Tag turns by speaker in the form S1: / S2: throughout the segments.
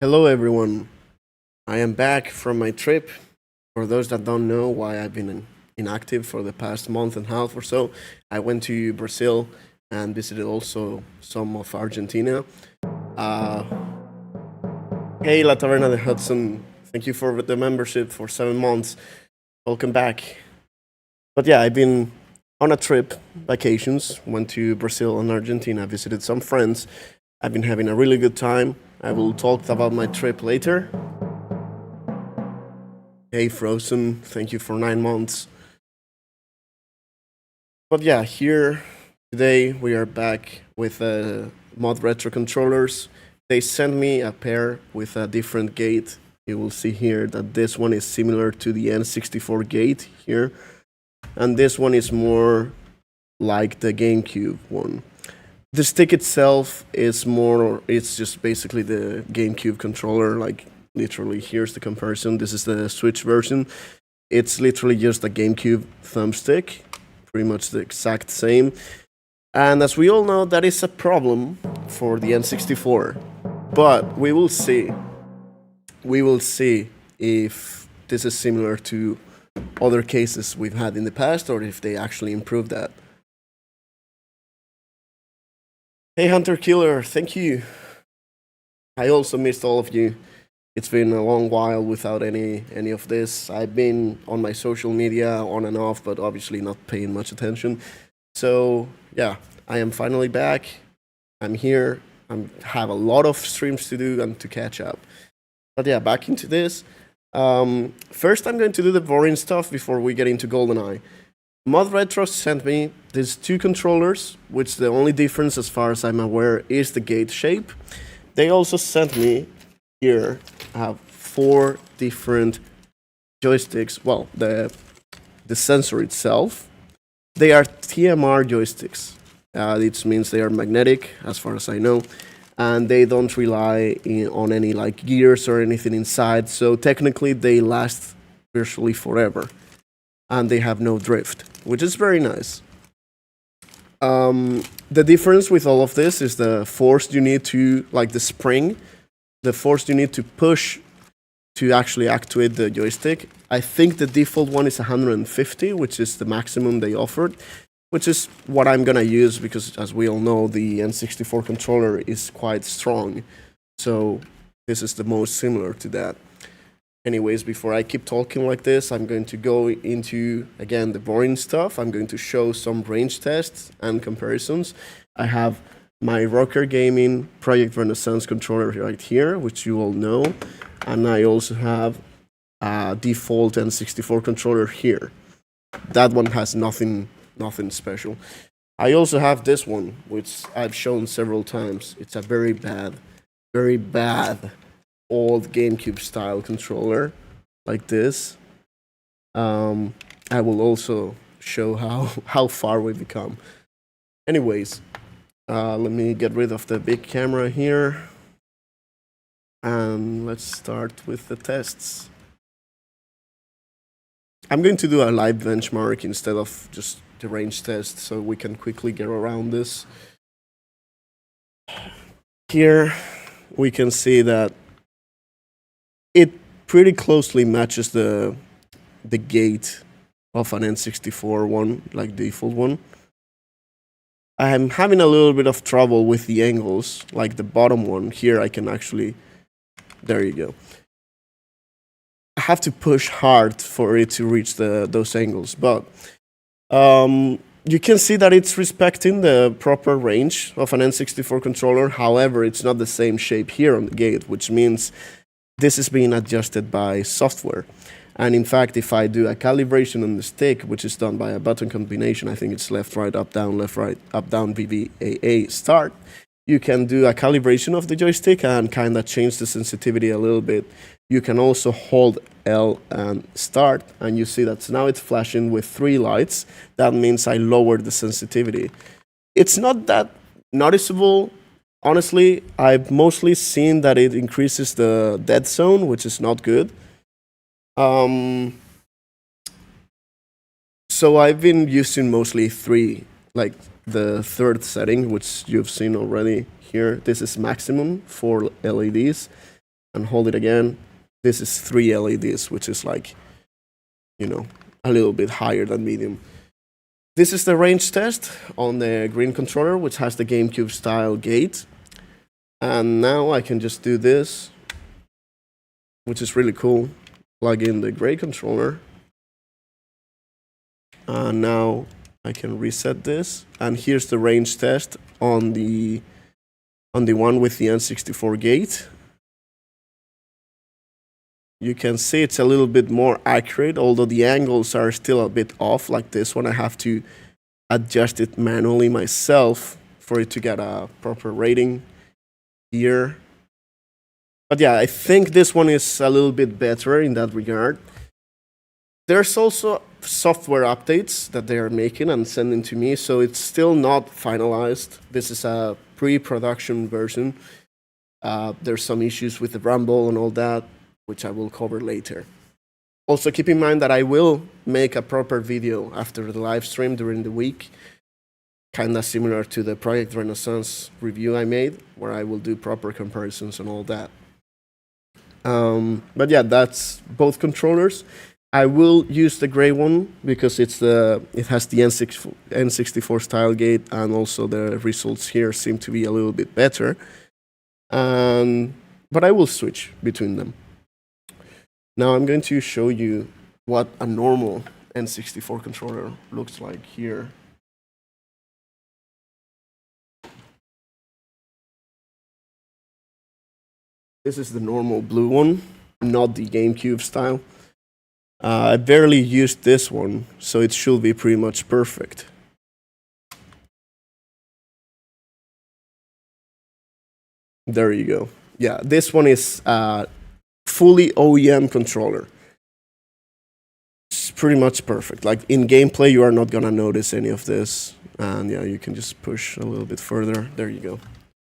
S1: Hello, everyone. I am back from my trip. For those that don't know why I've been inactive for the past month and a half or so, I went to Brazil and visited also some of Argentina. Uh, hey, La Taverna de Hudson. Thank you for the membership for 7 months. Welcome back. But yeah, I've been on a trip, vacations. Went to Brazil and Argentina, visited some friends. I've been having a really good time. I will talk about my trip later. Hey, Frozen, thank you for 9 months. But yeah, here today we are back with ModRetro controllers. They sent me a pair with a different gate. You will see here that this one is similar to the N64 gate here, and this one is more like the GameCube one. The stick itself is more, it's just basically the GameCube controller, like literally here's the comparison. This is the Switch version. It's literally just a GameCube thumbstick, pretty much the exact same. And as we all know, that is a problem for the N64. But we will see. We will see if this is similar to other cases we've had in the past or if they actually improved that. Hey, Hunter Killer, thank you. I also missed all of you. It's been a long while without any of this. I've been on my social media on and off, but obviously not paying much attention. So yeah, I am finally back. I'm here. I have a lot of streams to do and to catch up. But yeah, back into this. First, I'm going to do the boring stuff before we get into GoldenEye. ModRetro sent me these two controllers, which the only difference, as far as I'm aware, is the gate shape. They also sent me here have four different joysticks. Well, the sensor itself, they are TMR joysticks. It means they are magnetic, as far as I know, and they don't rely on any like gears or anything inside. So technically, they last virtually forever, and they have no drift, which is very nice. The difference with all of this is the force you need to, like the spring, the force you need to push to actually actuate the joystick. I think the default one is 150, which is the maximum they offered, which is what I'm gonna use because, as we all know, the N64 controller is quite strong. So this is the most similar to that. Anyways, before I keep talking like this, I'm going to go into, again, the boring stuff. I'm going to show some range tests and comparisons. I have my Rocker Gaming Project Renaissance controller right here, which you all know. And I also have a default N64 controller here. That one has nothing special. I also have this one, which I've shown several times. It's a very bad old GameCube style controller like this. I will also show how far we've become. Anyways, let me get rid of the big camera here. And let's start with the tests. I'm going to do a live benchmark instead of just the range test so we can quickly get around this. Here we can see that it pretty closely matches the gate of an N64 one, like the default one. I'm having a little bit of trouble with the angles, like the bottom one. Here I can actually, there you go. I have to push hard for it to reach those angles, but you can see that it's respecting the proper range of an N64 controller. However, it's not the same shape here on the gate, which means this is being adjusted by software. And in fact, if I do a calibration on the stick, which is done by a button combination, I think it's left, right, up, down, left, right, up, down, VVAA, start, you can do a calibration of the joystick and kind of change the sensitivity a little bit. You can also hold L and start, and you see that now it's flashing with 3 lights. That means I lowered the sensitivity. It's not that noticeable. Honestly, I've mostly seen that it increases the dead zone, which is not good. So I've been using mostly 3, like the third setting, which you've seen already here. This is maximum for LEDs. and hold it again. This is 3 LEDs, which is like, you know, a little bit higher than medium. This is the range test on the green controller, which has the GameCube style gate. And now I can just do this, which is really cool. Plug in the gray controller. And now I can reset this. And here's the range test on the one with the N64 gate. You can see it's a little bit more accurate, although the angles are still a bit off. Like this one, I have to adjust it manually myself for it to get a proper rating here. But yeah, I think this one is a little bit better in that regard. There's also software updates that they are making and sending to me, so it's still not finalized. This is a pre-production version. There's some issues with the rumble and all that, which I will cover later. Also, keep in mind that I will make a proper video after the live stream during the week, kind of similar to the Project Renaissance review I made, where I will do proper comparisons and all that. But yeah, that's both controllers. I will use the gray one because it has the N64 style gate, and also the results here seem to be a little bit better. But I will switch between them. Now I'm going to show you what a normal N64 controller looks like here. This is the normal blue one, not the GameCube style. I barely used this one, so it should be pretty much perfect. There you go. Yeah, this one is fully OEM controller. It's pretty much perfect. Like in gameplay, you are not gonna notice any of this. And yeah, you can just push a little bit further. There you go.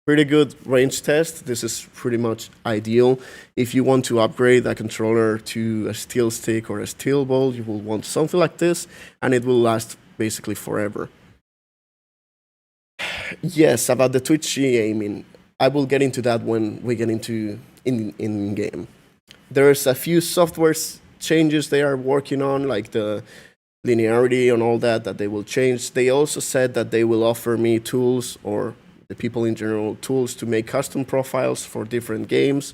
S1: Pretty good range test. This is pretty much ideal. If you want to upgrade a controller to a steel stick or a steel ball, you will want something like this, and it will last basically forever. Yes, about the twitchy aiming, I will get into that when we get into in game. There's a few software changes they are working on, like the linearity and all that they will change. They also said that they will offer me tools, or the people in general, tools to make custom profiles for different games,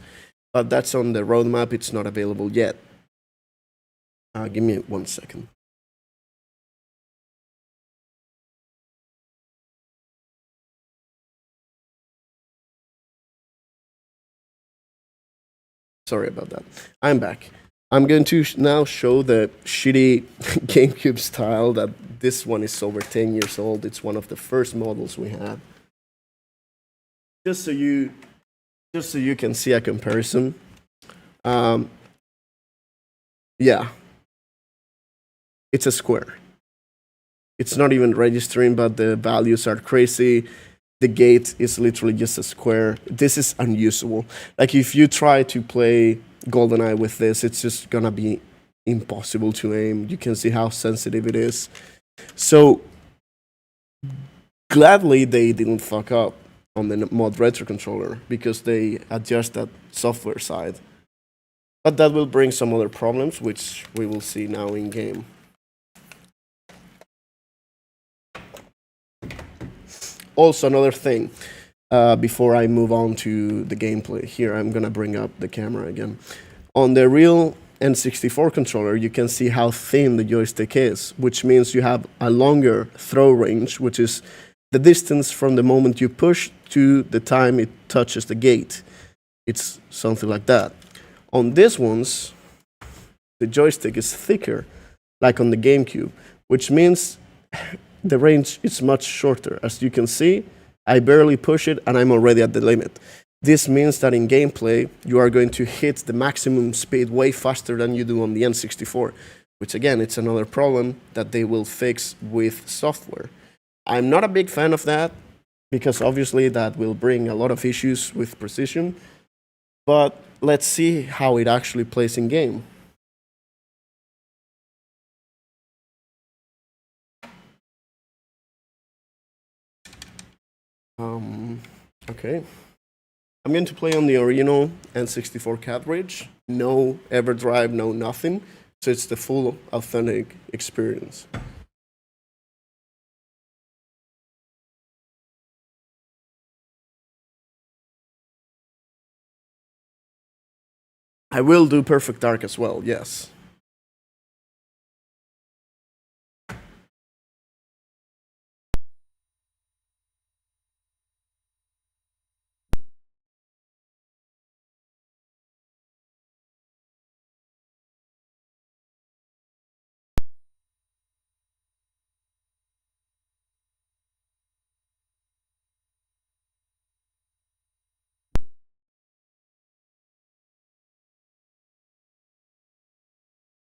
S1: but that's on the roadmap. It's not available yet. Give me 1 second. Sorry about that. I'm back. I'm going to now show the shitty GameCube style. That this one is over 10 years old. It's one of the first models we had. Just so you can see a comparison. Yeah, it's a square. It's not even registering, but the values are crazy. The gate is literally just a square. This is unusable. Like if you try to play GoldenEye with this, it's just gonna be impossible to aim. You can see how sensitive it is. So gladly they didn't fuck up on the ModRetro controller, because they adjust that software side. But that will bring some other problems, which we will see now in game. Also, another thing, before I move on to the gameplay, here I'm gonna bring up the camera again. On the real N64 controller, you can see how thin the joystick is, which means you have a longer throw range, which is the distance from the moment you push to the time it touches the gate. It's something like that. On these ones, the joystick is thicker, like on the GameCube, which means the range is much shorter. As you can see, I barely push it and I'm already at the limit. This means that in gameplay, you are going to hit the maximum speed way faster than you do on the N64, which again, it's another problem that they will fix with software. I'm not a big fan of that, because obviously that will bring a lot of issues with precision, but let's see how it actually plays in game. Okay. I'm going to play on the original N64 cartridge. No EverDrive, no nothing. So it's the full authentic experience. I will do Perfect Dark as well, yes.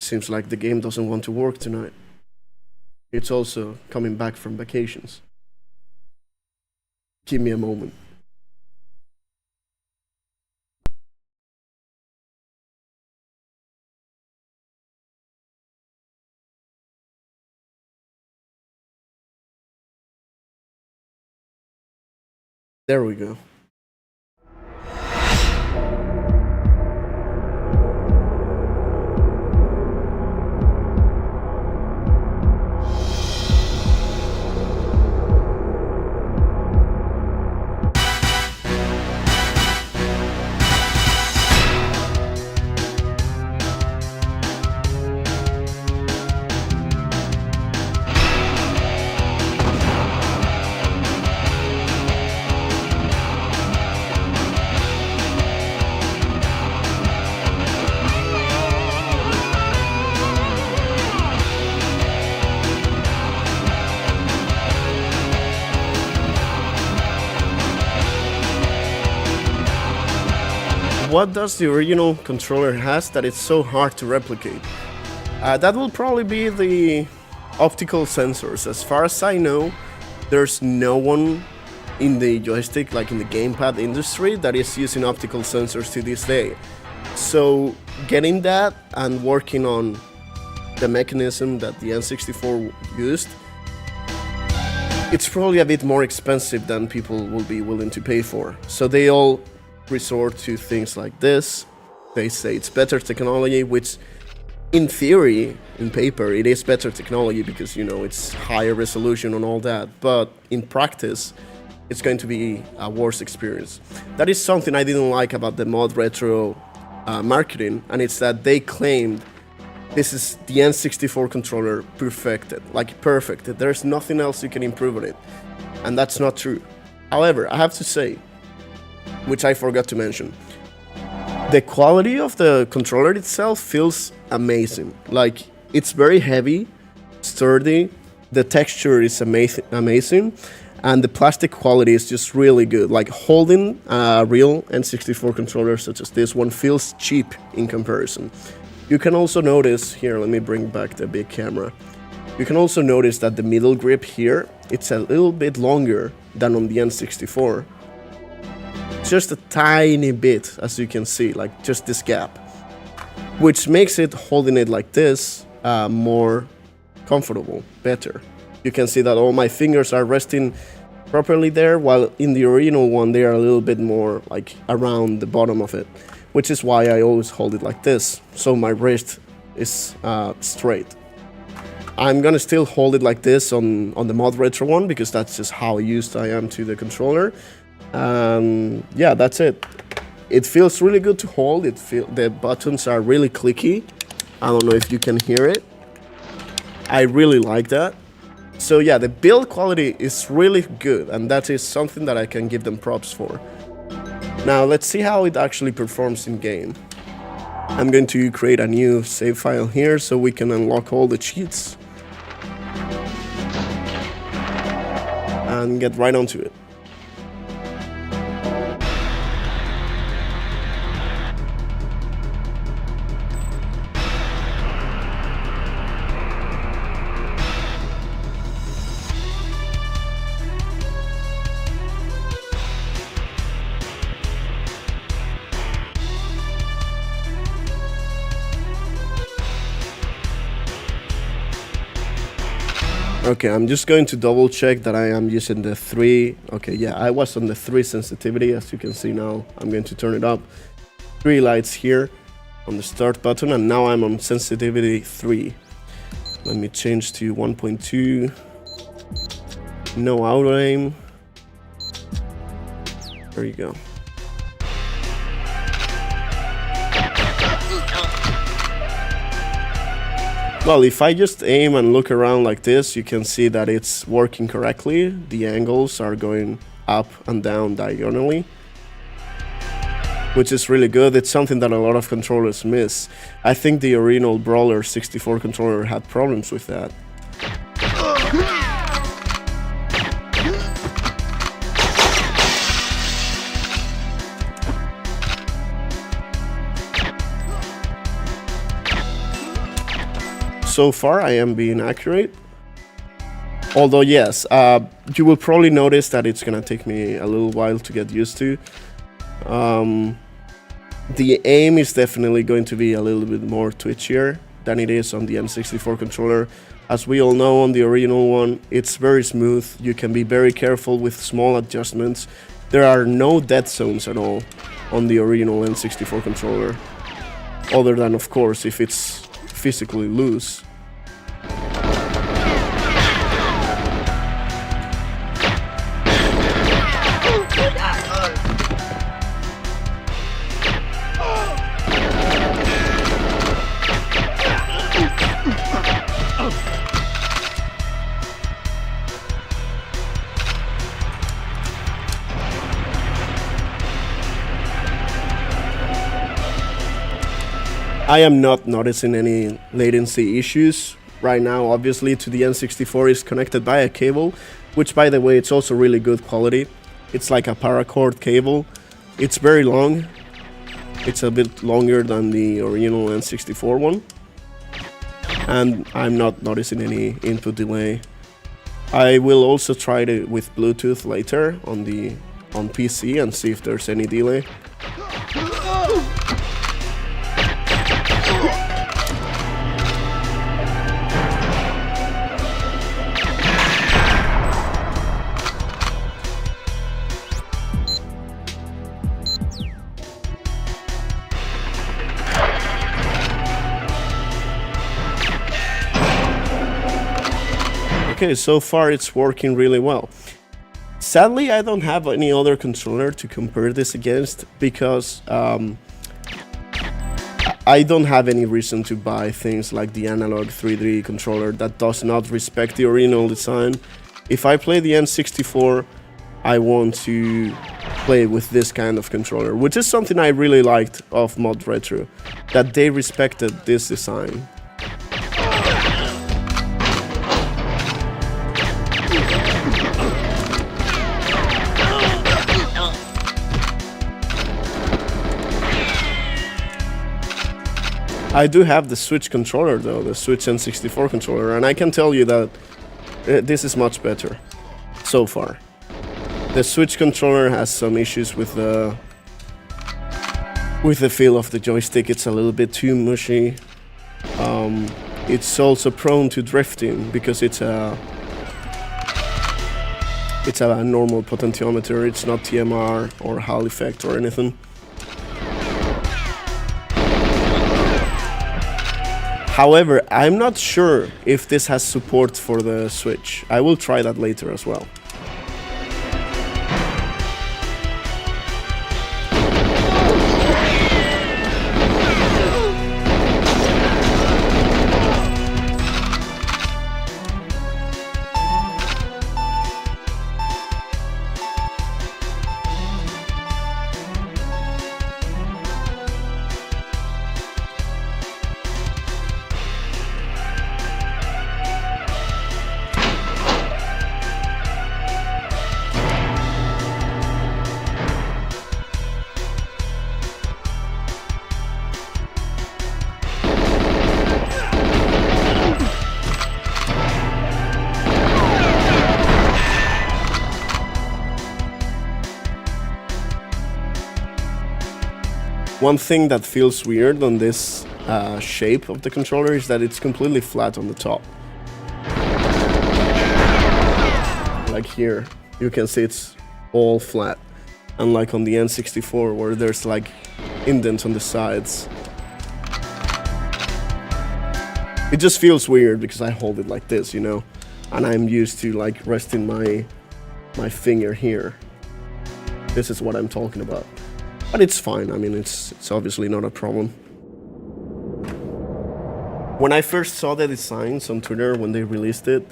S1: Seems like the game doesn't want to work tonight. It's also coming back from vacations. Give me a moment. There we go. What does the original controller has that it's so hard to replicate? That will probably be the optical sensors. As far as I know, there's no one in the joystick, like in the gamepad industry, that is using optical sensors to this day. So getting that and working on the mechanism that the N64 used, it's probably a bit more expensive than people will be willing to pay for. So they all resort to things like this. They say it's better technology, which in theory, in paper, it is better technology because, you know, it's higher resolution and all that. But in practice, it's going to be a worse experience. That is something I didn't like about the ModRetro marketing, and it's that they claimed this is the N64 controller perfected, like perfect. There's nothing else you can improve on it. And that's not true. However, I have to say, which I forgot to mention, the quality of the controller itself feels amazing. Like, it's very heavy, sturdy, the texture is amazing, and the plastic quality is just really good. Like, holding a real N64 controller such as this one feels cheap in comparison. You can also notice, here, let me bring back the big camera. You can also notice that the middle grip here, it's a little bit longer than on the N64. Just a tiny bit, as you can see, like just this gap, which makes it, holding it like this, more comfortable, better. You can see that all my fingers are resting properly there, while in the original one they are a little bit more like around the bottom of it, which is why I always hold it like this, so my wrist is straight. I'm gonna still hold it like this on the ModRetro one, because that's just how used I am to the controller. Yeah, that's it. It feels really good to hold. The buttons are really clicky. I don't know if you can hear it. I really like that. So yeah, the build quality is really good, and that is something that I can give them props for. Now let's see how it actually performs in game. I'm going to create a new save file here so we can unlock all the cheats and get right onto it. Okay, I'm just going to double check that I am using the 3. Okay, yeah, I was on the 3 sensitivity. As you can see now, I'm going to turn it up. 3 lights here on the start button, and now I'm on sensitivity 3. Let me change to 1.2. No auto aim. There you go. Well, if I just aim and look around like this, you can see that it's working correctly. The angles are going up and down diagonally, which is really good. It's something that a lot of controllers miss. I think the original Brawler 64 controller had problems with that. So far, I am being accurate. Although, yes, you will probably notice that it's gonna take me a little while to get used to. The aim is definitely going to be a little bit more twitchier than it is on the N64 controller. As we all know, on the original one, it's very smooth. You can be very careful with small adjustments. There are no dead zones at all on the original N64 controller, other than, of course, if it's physically loose. I am not noticing any latency issues right now. Obviously, to the N64 is connected by a cable, which, by the way, it's also really good quality. It's like a paracord cable. It's very long. It's a bit longer than the original N64 one. And I'm not noticing any input delay. I will also try it with Bluetooth later on PC and see if there's any delay. Okay, so far it's working really well. Sadly, I don't have any other controller to compare this against because I don't have any reason to buy things like the analog 3D controller that does not respect the original design. If I play the N64, I want to play with this kind of controller, which is something I really liked of ModRetro, that they respected this design. I do have the Switch controller though, the Switch N64 controller, and I can tell you that this is much better so far. The Switch controller has some issues with the feel of the joystick. It's a little bit too mushy. It's also prone to drifting because it's a normal potentiometer. It's not TMR or Hall effect or anything. However, I'm not sure if this has support for the Switch. I will try that later as well. One thing that feels weird on this shape of the controller is that it's completely flat on the top. like here, you can see it's all flat. Unlike on the N64 where there's like indents on the sides. It just feels weird because I hold it like this, you know, and I'm used to like resting my finger here. This is what I'm talking about. But it's fine. I mean, it's obviously not a problem. When I first saw the designs on Twitter when they released it,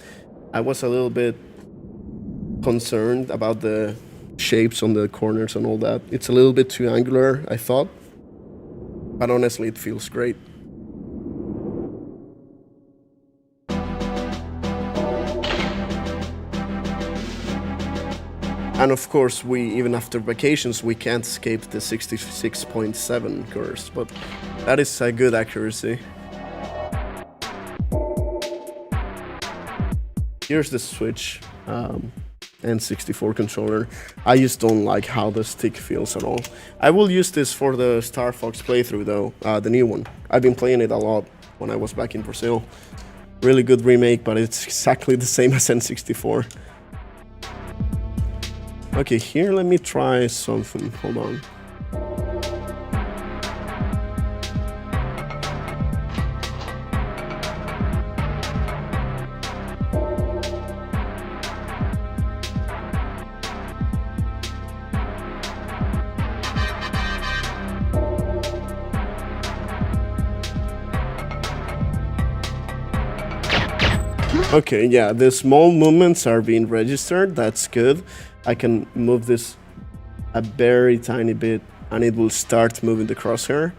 S1: I was a little bit concerned about the shapes on the corners and all that. It's a little bit too angular, I thought. But honestly, it feels great. And of course, even after vacations, we can't escape the 66.7 curse, but that is a good accuracy. Here's the Switch N64 controller. I just don't like how the stick feels at all. I will use this for the Star Fox playthrough though, the new one. I've been playing it a lot when I was back in Brazil. Really good remake, but it's exactly the same as N64. Okay, here let me try something, hold on. Okay, yeah, the small movements are being registered, that's good. I can move this a very tiny bit and it will start moving the crosshair.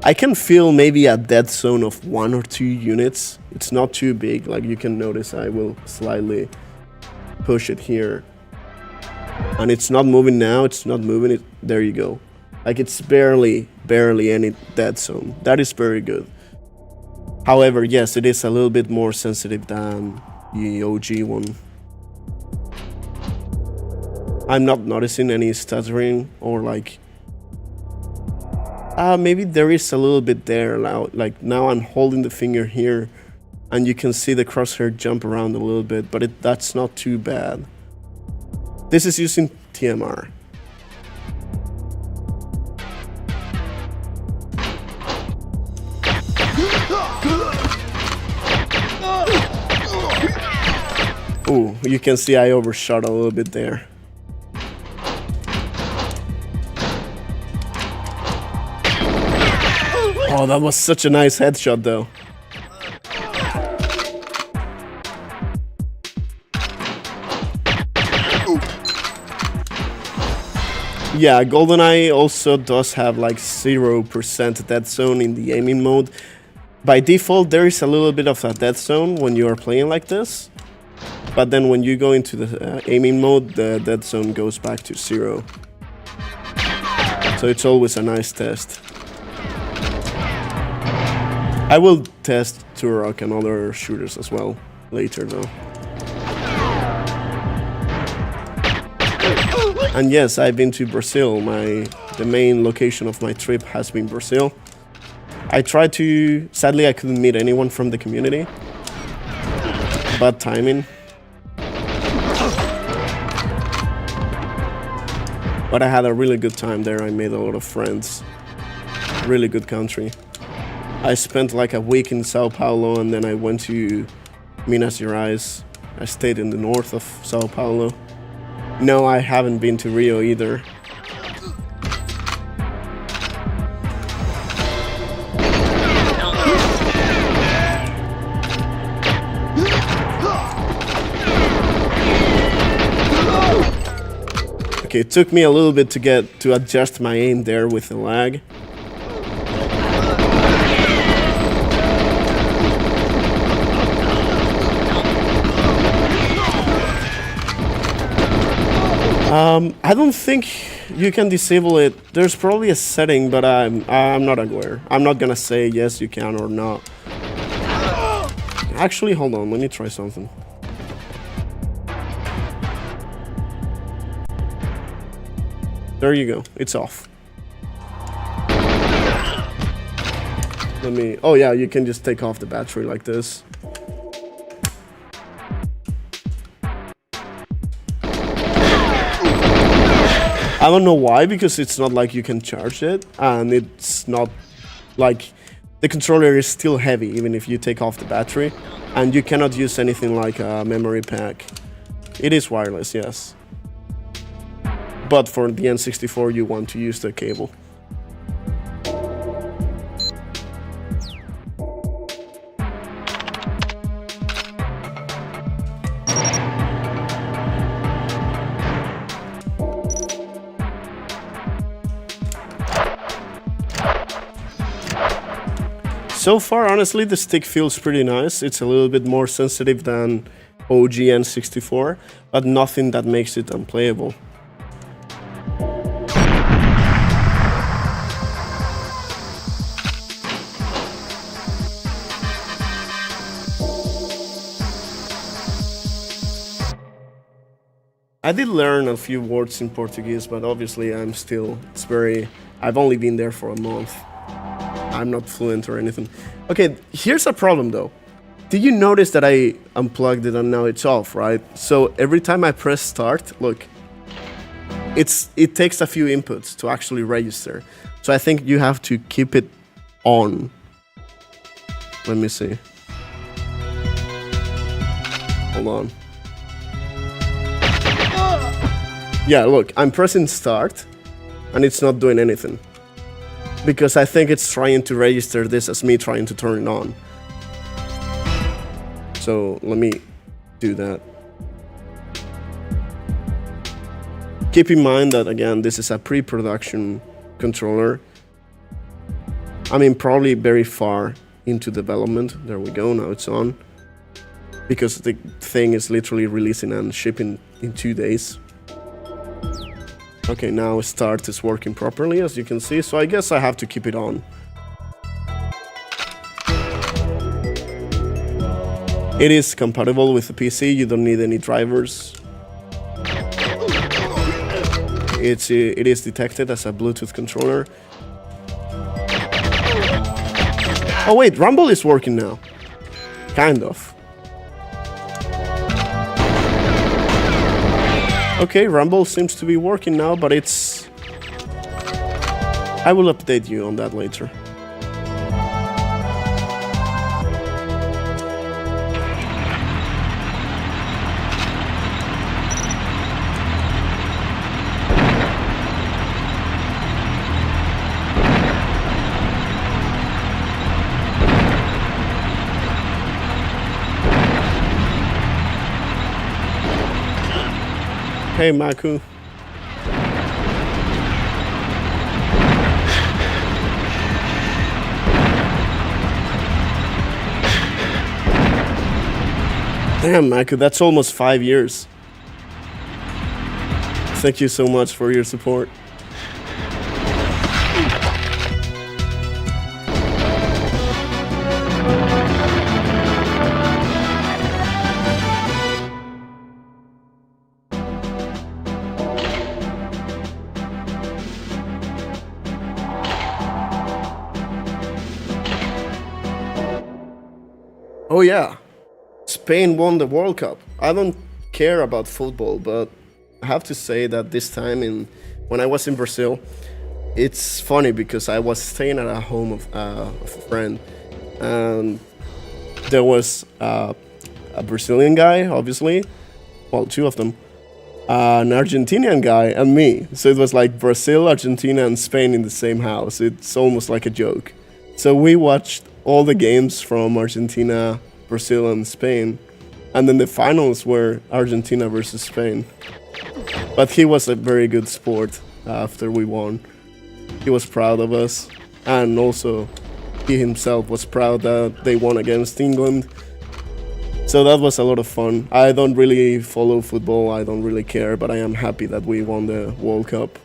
S1: I can feel maybe a dead zone of 1 or 2 units. It's not too big, like you can notice I will slightly push it here. And it's not moving now, it's not moving it, there you go. Like it's barely any dead zone. That is very good. However, yes, it is a little bit more sensitive than the OG one. I'm not noticing any stuttering or like... maybe there is a little bit there now. Like now I'm holding the finger here and you can see the crosshair jump around a little bit, but that's not too bad. This is using TMR. Ooh, you can see I overshot a little bit there. Oh, that was such a nice headshot though. Yeah, GoldenEye also does have like 0% dead zone in the aiming mode. By default, there is a little bit of a dead zone when you are playing like this. But then when you go into the aiming mode, the dead zone goes back to 0. So it's always a nice test. I will test Turok and other shooters as well later though. And yes, I've been to Brazil. The main location of my trip has been Brazil. I tried to... Sadly, I couldn't meet anyone from the community. Bad timing. But I had a really good time there. I made a lot of friends. Really good country. I spent like a week in Sao Paulo and then I went to Minas Gerais. I stayed in the north of Sao Paulo. No, I haven't been to Rio either. Okay, it took me a little bit to adjust my aim there with the lag. I don't think you can disable it. There's probably a setting, but I'm not aware. I'm not gonna say yes you can or not. Actually, hold on, let me try something. There you go, it's off. Let me... Oh yeah, you can just take off the battery like this. don't know why, because it's not like you can charge it, and it's not like the controller is still heavy even if you take off the battery, and you cannot use anything like a memory pack. It is wireless, yes, but for the N64 you want to use the cable. So far, honestly, the stick feels pretty nice. It's a little bit more sensitive than OG N64, but nothing that makes it unplayable. I did learn a few words in Portuguese, but obviously I've only been there for a month. I'm not fluent or anything. Okay, here's a problem though. Did you notice that I unplugged it and now it's off, right? So every time I press start, look, it takes a few inputs to actually register. So I think you have to keep it on. Let me see. Hold on. Yeah, look, I'm pressing start and it's not doing anything, because I think it's trying to register this as me trying to turn it on. So let me do that. Keep in mind that, again, this is a pre-production controller. I mean, probably very far into development. There we go, now it's on. Because the thing is literally releasing and shipping in 2 days. Okay, now start is working properly, as you can see, so I guess I have to keep it on. It is compatible with the PC, you don't need any drivers. It is detected as a Bluetooth controller. Oh wait, Rumble is working now. Kind of. Okay, Rumble seems to be working now, but it's... I will update you on that later. Hey, Makku. Damn, Makku, that's almost 5 years. Thank you so much for your support. Oh yeah, Spain won the World Cup. I don't care about football, but I have to say that this time when I was in Brazil, it's funny because I was staying at a home of a friend, and there was a Brazilian guy, obviously, well, two of them, an Argentinian guy, and me. So it was like Brazil, Argentina, and Spain in the same house. It's almost like a joke. So we watched all the games from Argentina, Brazil, and Spain, and then the finals were Argentina versus Spain. But he was a very good sport after we won. He was proud of us, and also he himself was proud that they won against England. So that was a lot of fun. I don't really follow football, I don't really care, but I am happy that we won the World Cup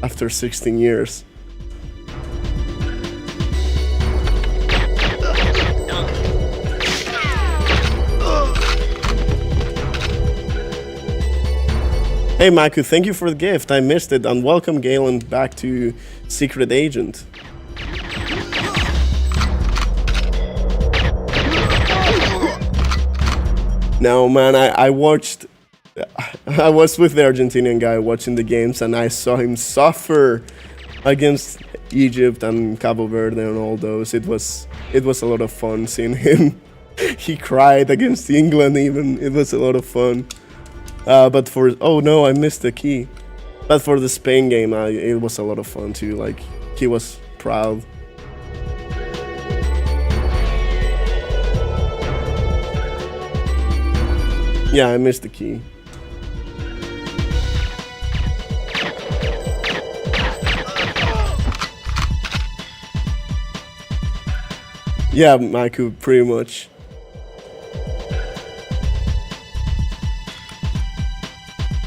S1: after 16 years. Hey Makku, thank you for the gift, I missed it, and welcome Galen back to Secret Agent. Now man, I watched I was with the Argentinian guy watching the games, and I saw him suffer against Egypt and Cabo Verde and all those. It was a lot of fun seeing him. He cried against England even. It was a lot of fun. But for oh no, I missed the key. But for the Spain game, it was a lot of fun too. Like, he was proud. Yeah, I missed the key. Yeah, Makku, pretty much.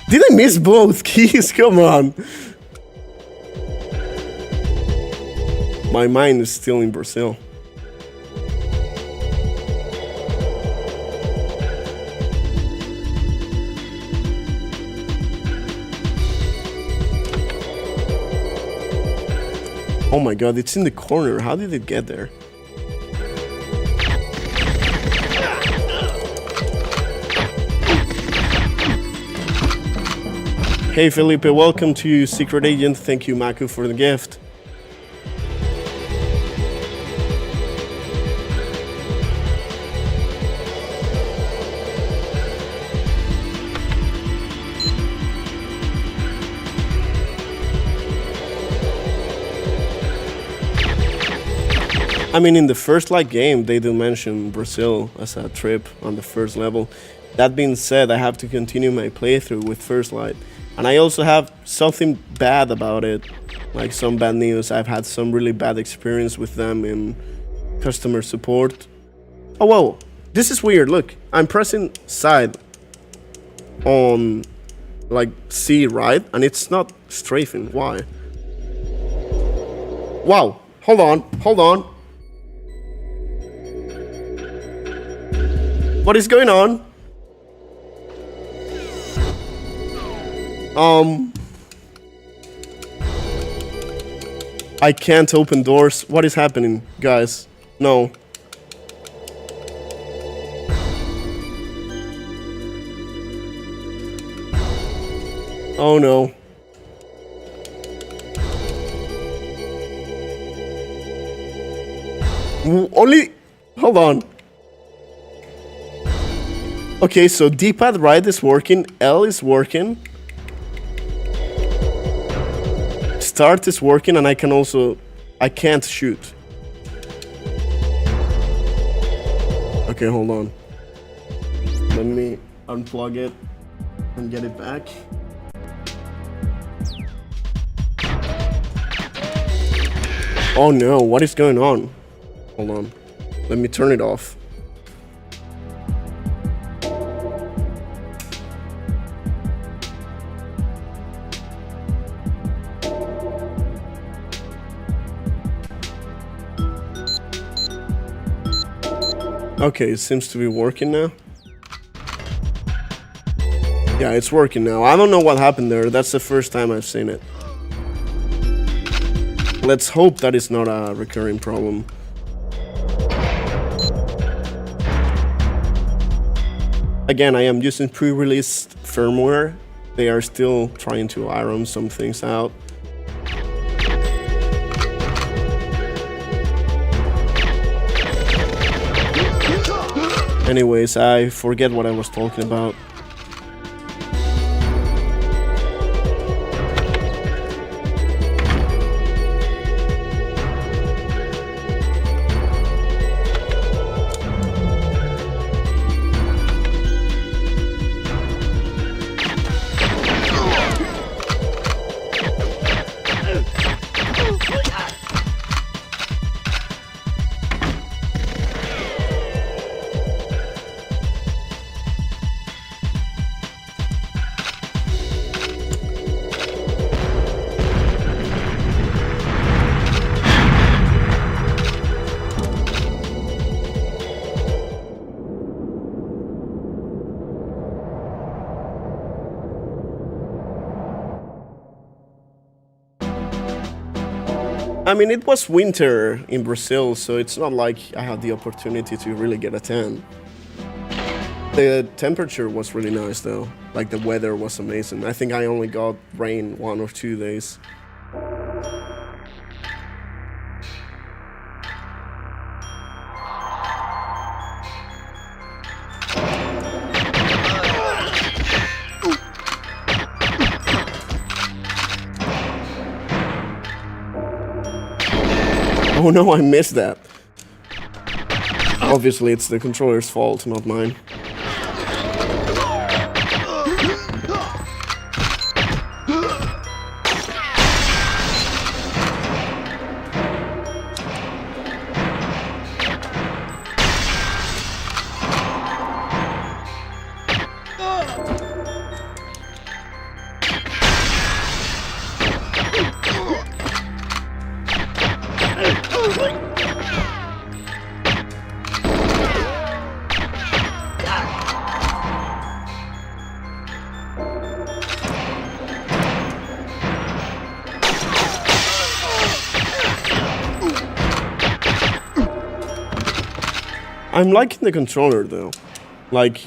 S1: Did I miss both keys? Come on. My mind is still in Brazil. Oh my god, it's in the corner. How did it get there? Hey Felipe, welcome to Secret Agent. Thank you, Makku, for the gift. I mean, in the first like game, they do mention Brazil as a trip on the first level. That being said, I have to continue my playthrough with First Light. And I also have something bad about it, like some bad news. I've had some really bad experience with them in customer support. Oh, whoa, this is weird. Look, I'm pressing side on like C, right? And it's not strafing. Why? Wow, hold on. What is going on? I can't open doors. What is happening, guys? No. Oh no. Only... Hold on. Okay, so D-pad right is working, L is working. Start is working, and I can also... I can't shoot. Okay, hold on. Let me unplug it and get it back. Oh no, what is going on? Hold on. Let me turn it off. Okay, it seems to be working now. Yeah, it's working now. I don't know what happened there. That's the first time I've seen it. Let's hope that it's not a recurring problem. Again, I am using pre-released firmware. They are still trying to iron some things out. Anyways, I forget what I was talking about. I mean, it was winter in Brazil, so it's not like I had the opportunity to really get a tan. The temperature was really nice though. Like the weather was amazing. I think I only got rain 1 or 2 days. Oh no, I missed that. Obviously, it's the controller's fault, not mine. I'm liking the controller though. Like,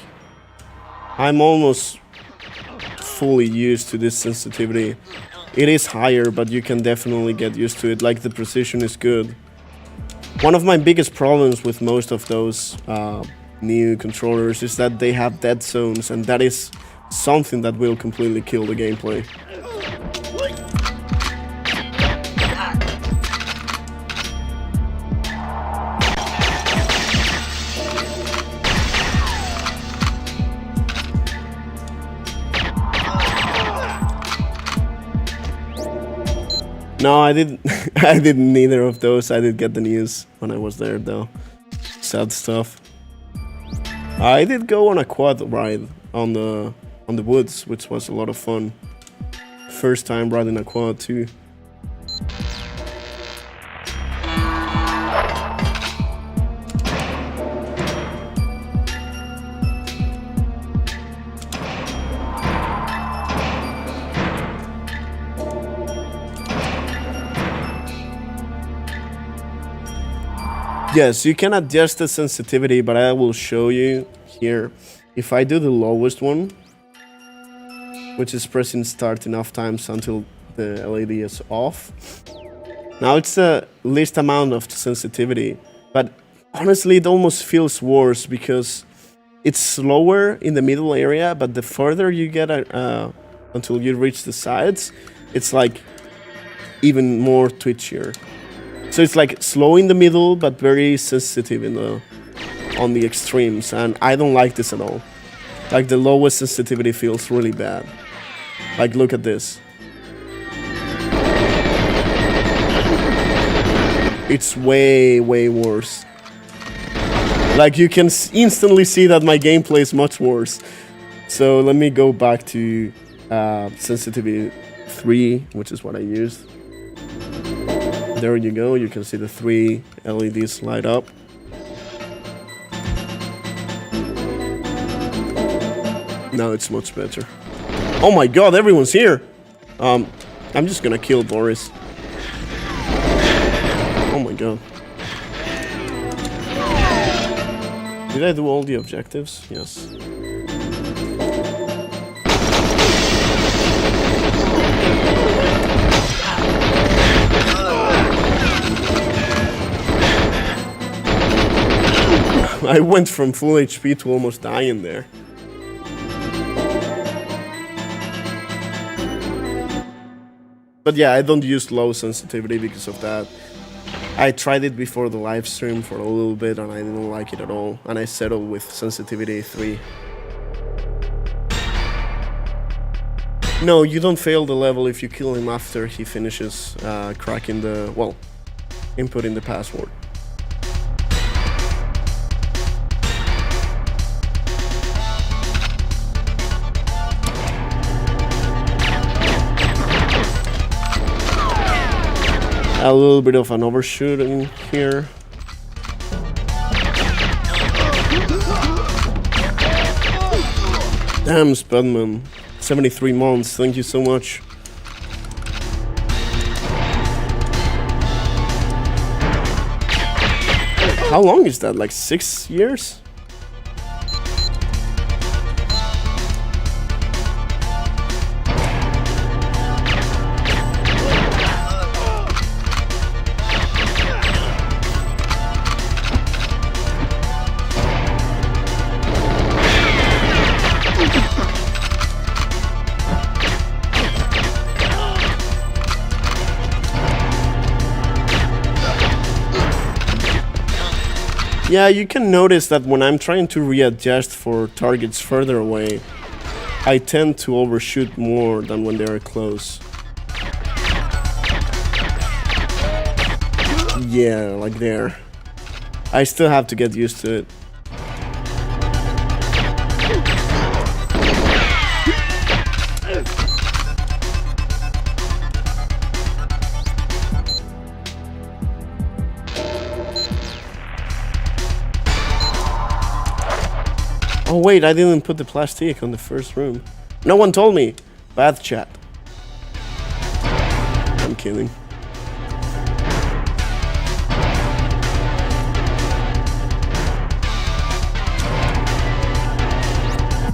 S1: I'm almost fully used to this sensitivity. It is higher, but you can definitely get used to it. Like, the precision is good. One of my biggest problems with most of those new controllers is that they have dead zones, and that is something that will completely kill the gameplay. No, I didn't. I didn't neither of those. I did get the news when I was there, though. Sad stuff. I did go on a quad ride on the woods, which was a lot of fun. First time riding a quad too. Yes, you can adjust the sensitivity, but I will show you here. If I do the lowest one, which is pressing start enough times until the LED is off. Now it's the least amount of sensitivity, but honestly it almost feels worse because it's slower in the middle area, but the further you get until you reach the sides, it's like even more twitchier. So it's like slow in the middle, but very sensitive on the extremes, and I don't like this at all. Like, the lowest sensitivity feels really bad. Like, look at this. It's way, way worse. Like, you can instantly see that my gameplay is much worse. So let me go back to sensitivity 3, which is what I used. There you go, you can see the 3 LEDs light up. Now it's much better. Oh my god, everyone's here! I'm just gonna kill Boris. Oh my god. Did I do all the objectives? Yes. I went from full HP to almost dying there. But yeah, I don't use low sensitivity because of that. I tried it before the live stream for a little bit and I didn't like it at all. And I settled with sensitivity 3. No, you don't fail the level if you kill him after he finishes cracking the, well, inputting the password. A little bit of an overshooting here. Damn, Spudman. 73 months, thank you so much. How long is that? Like 6 years? Yeah, you can notice that when I'm trying to readjust for targets further away, I tend to overshoot more than when they are close. Yeah, like there. I still have to get used to it. Oh wait, I didn't put the plastic on the first room. No one told me. Bad chat. I'm kidding.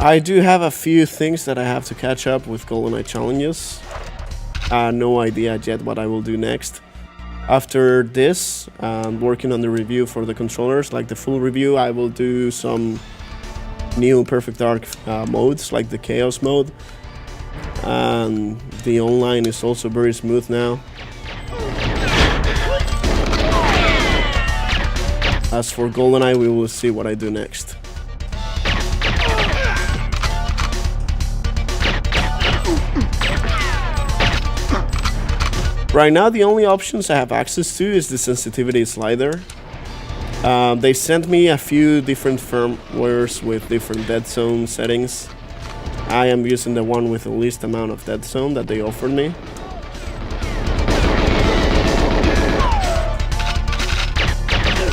S1: I do have a few things that I have to catch up with GoldenEye challenges. No idea yet what I will do next. After this, working on the review for the controllers, like the full review, I will do some new Perfect Dark modes, like the Chaos mode. And the online is also very smooth now. As for GoldenEye, we will see what I do next. Right now, the only options I have access to is the sensitivity slider. They sent me a few different firmwares with different dead zone settings. I am using the one with the least amount of dead zone that they offered me.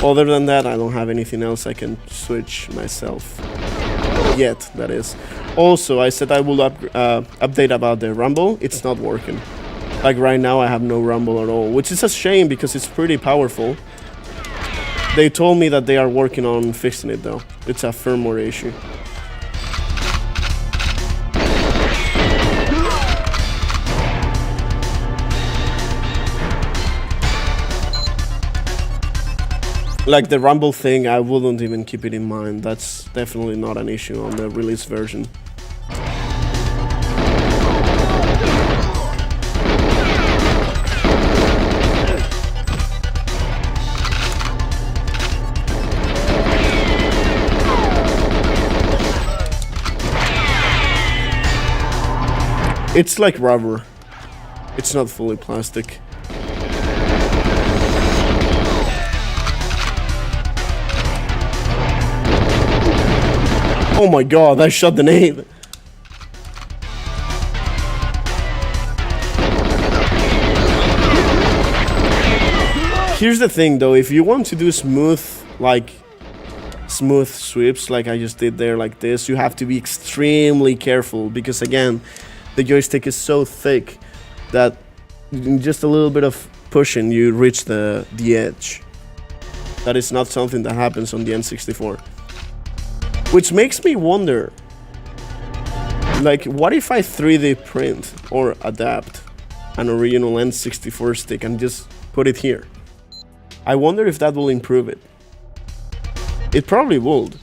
S1: Other than that, I don't have anything else I can switch myself. Yet, that is. Also, I said I will update about the rumble. It's not working. Like right now I have no rumble at all, which is a shame because it's pretty powerful. They told me that they are working on fixing it though. It's a firmware issue. Like the rumble thing, I wouldn't even keep it in mind. That's definitely not an issue on the release version. It's like rubber. It's not fully plastic. Oh my god, I shot the nade. Here's the thing though, if you want to do smooth sweeps like I just did there like this, you have to be extremely careful because again, the joystick is so thick that in just a little bit of pushing you reach the edge. That is not something that happens on the N64. Which makes me wonder, like, what if I 3D print or adapt an original N64 stick and just put it here? I wonder if that will improve it. It probably would.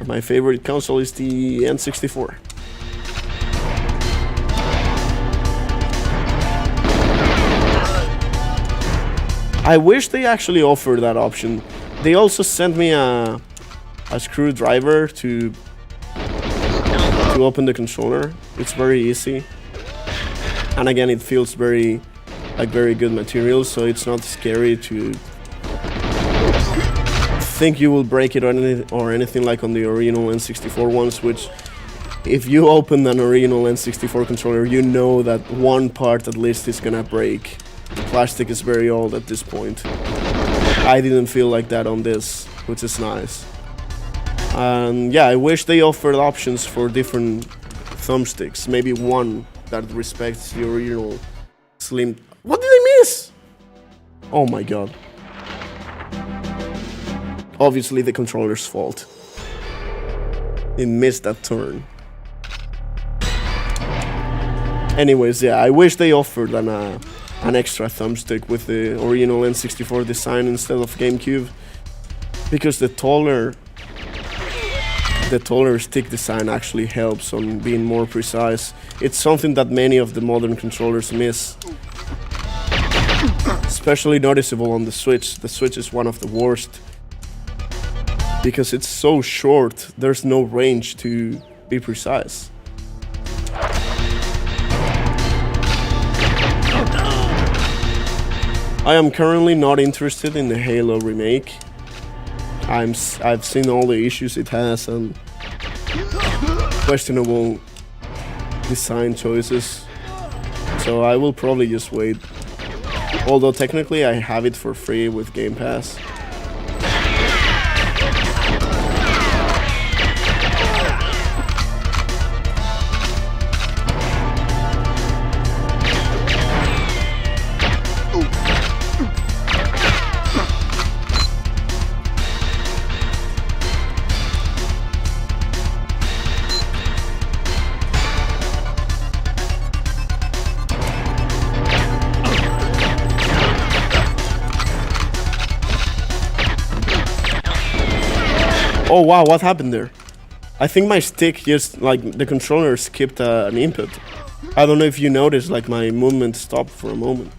S1: My favorite console is the N64. I wish they actually offered that option. They also sent me a screwdriver to open the controller. It's very easy. And again, it feels very good material, so it's not scary to think you will break it or anything like on the original N64 ones, which if you open an original N64 controller, you know that one part at least is gonna break. The plastic is very old at this point. I didn't feel like that on this, which is nice. And yeah, I wish they offered options for different thumbsticks. Maybe one that respects the original slim. What did I miss? Oh my god. Obviously the controller's fault. It missed that turn. Anyways, yeah, I wish they offered an extra thumbstick with the original N64 design instead of GameCube, because the taller stick design actually helps on being more precise. It's something that many of the modern controllers miss, especially noticeable on the Switch. The Switch is one of the worst because it's so short, there's no range to be precise. I am currently not interested in the Halo remake. I've seen all the issues it has and questionable design choices, so I will probably just wait. Although technically I have it for free with Game Pass. Oh wow, what happened there? I think my stick just, like, the controller skipped an input. I don't know if you noticed, like, my movement stopped for a moment.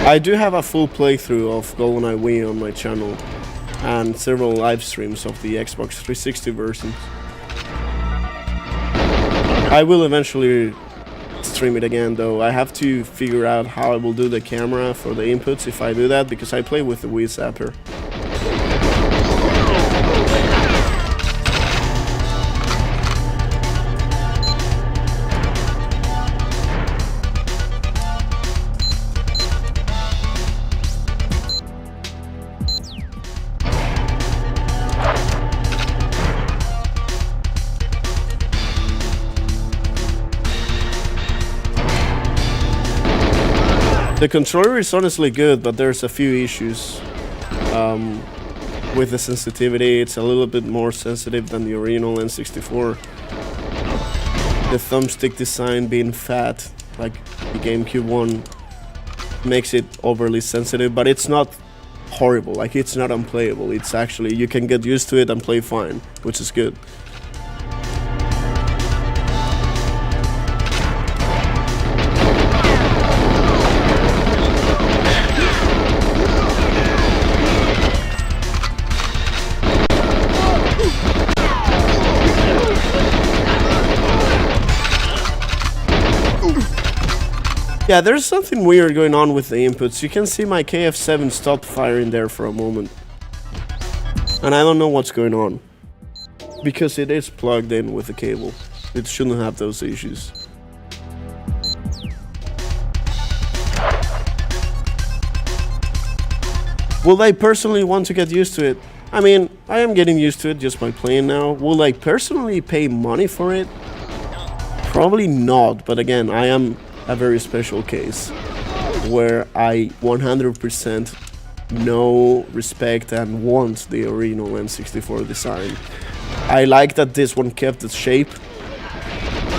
S1: I do have a full playthrough of GoldenEye Wii on my channel and several live streams of the Xbox 360 versions. I will eventually stream it again though. I have to figure out how I will do the camera for the inputs if I do that, because I play with the Wii Zapper. The controller is honestly good, but there's a few issues with the sensitivity. It's a little bit more sensitive than the original N64. The thumbstick design being fat, like the GameCube one, makes it overly sensitive, but it's not horrible. Like, it's not unplayable. It's actually, you can get used to it and play fine, which is good. Yeah, there's something weird going on with the inputs. You can see my KF7 stopped firing there for a moment. And I don't know what's going on. Because it is plugged in with the cable. It shouldn't have those issues. Will I personally want to get used to it? I mean, I am getting used to it just by playing now. Will I personally pay money for it? Probably not, but again, I am a very special case where I 100% know, respect and want the original N64 design. I like that this one kept its shape,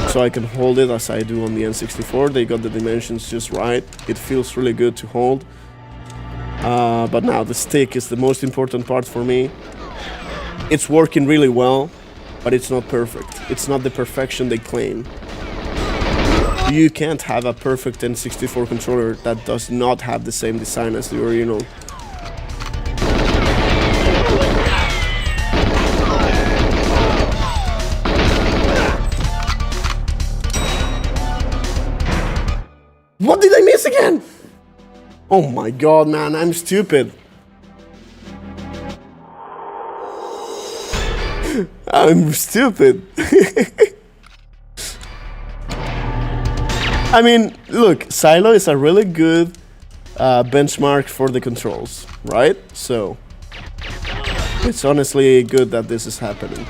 S1: so I can hold it as I do on the N64. They got the dimensions just right. It feels really good to hold. But now the stick is the most important part for me. It's working really well, but it's not perfect. It's not the perfection they claim. You can't have a perfect N64 controller that does not have the same design as the original. What did I miss again? Oh my god, man, I'm stupid. I'm stupid. I mean, look, Silo is a really good benchmark for the controls, right? So, it's honestly good that this is happening.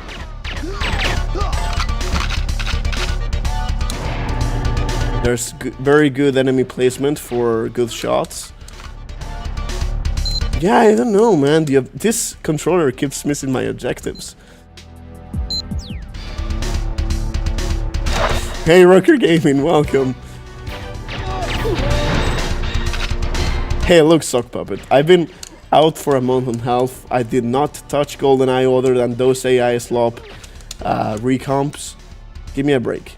S1: There's very good enemy placement for good shots. Yeah, I don't know, man. This controller keeps missing my objectives. Hey, Rocker Gaming, welcome. Hey, look, Sock Puppet. I've been out for a month and a half. I did not touch GoldenEye other than those AI slop recomps. Give me a break.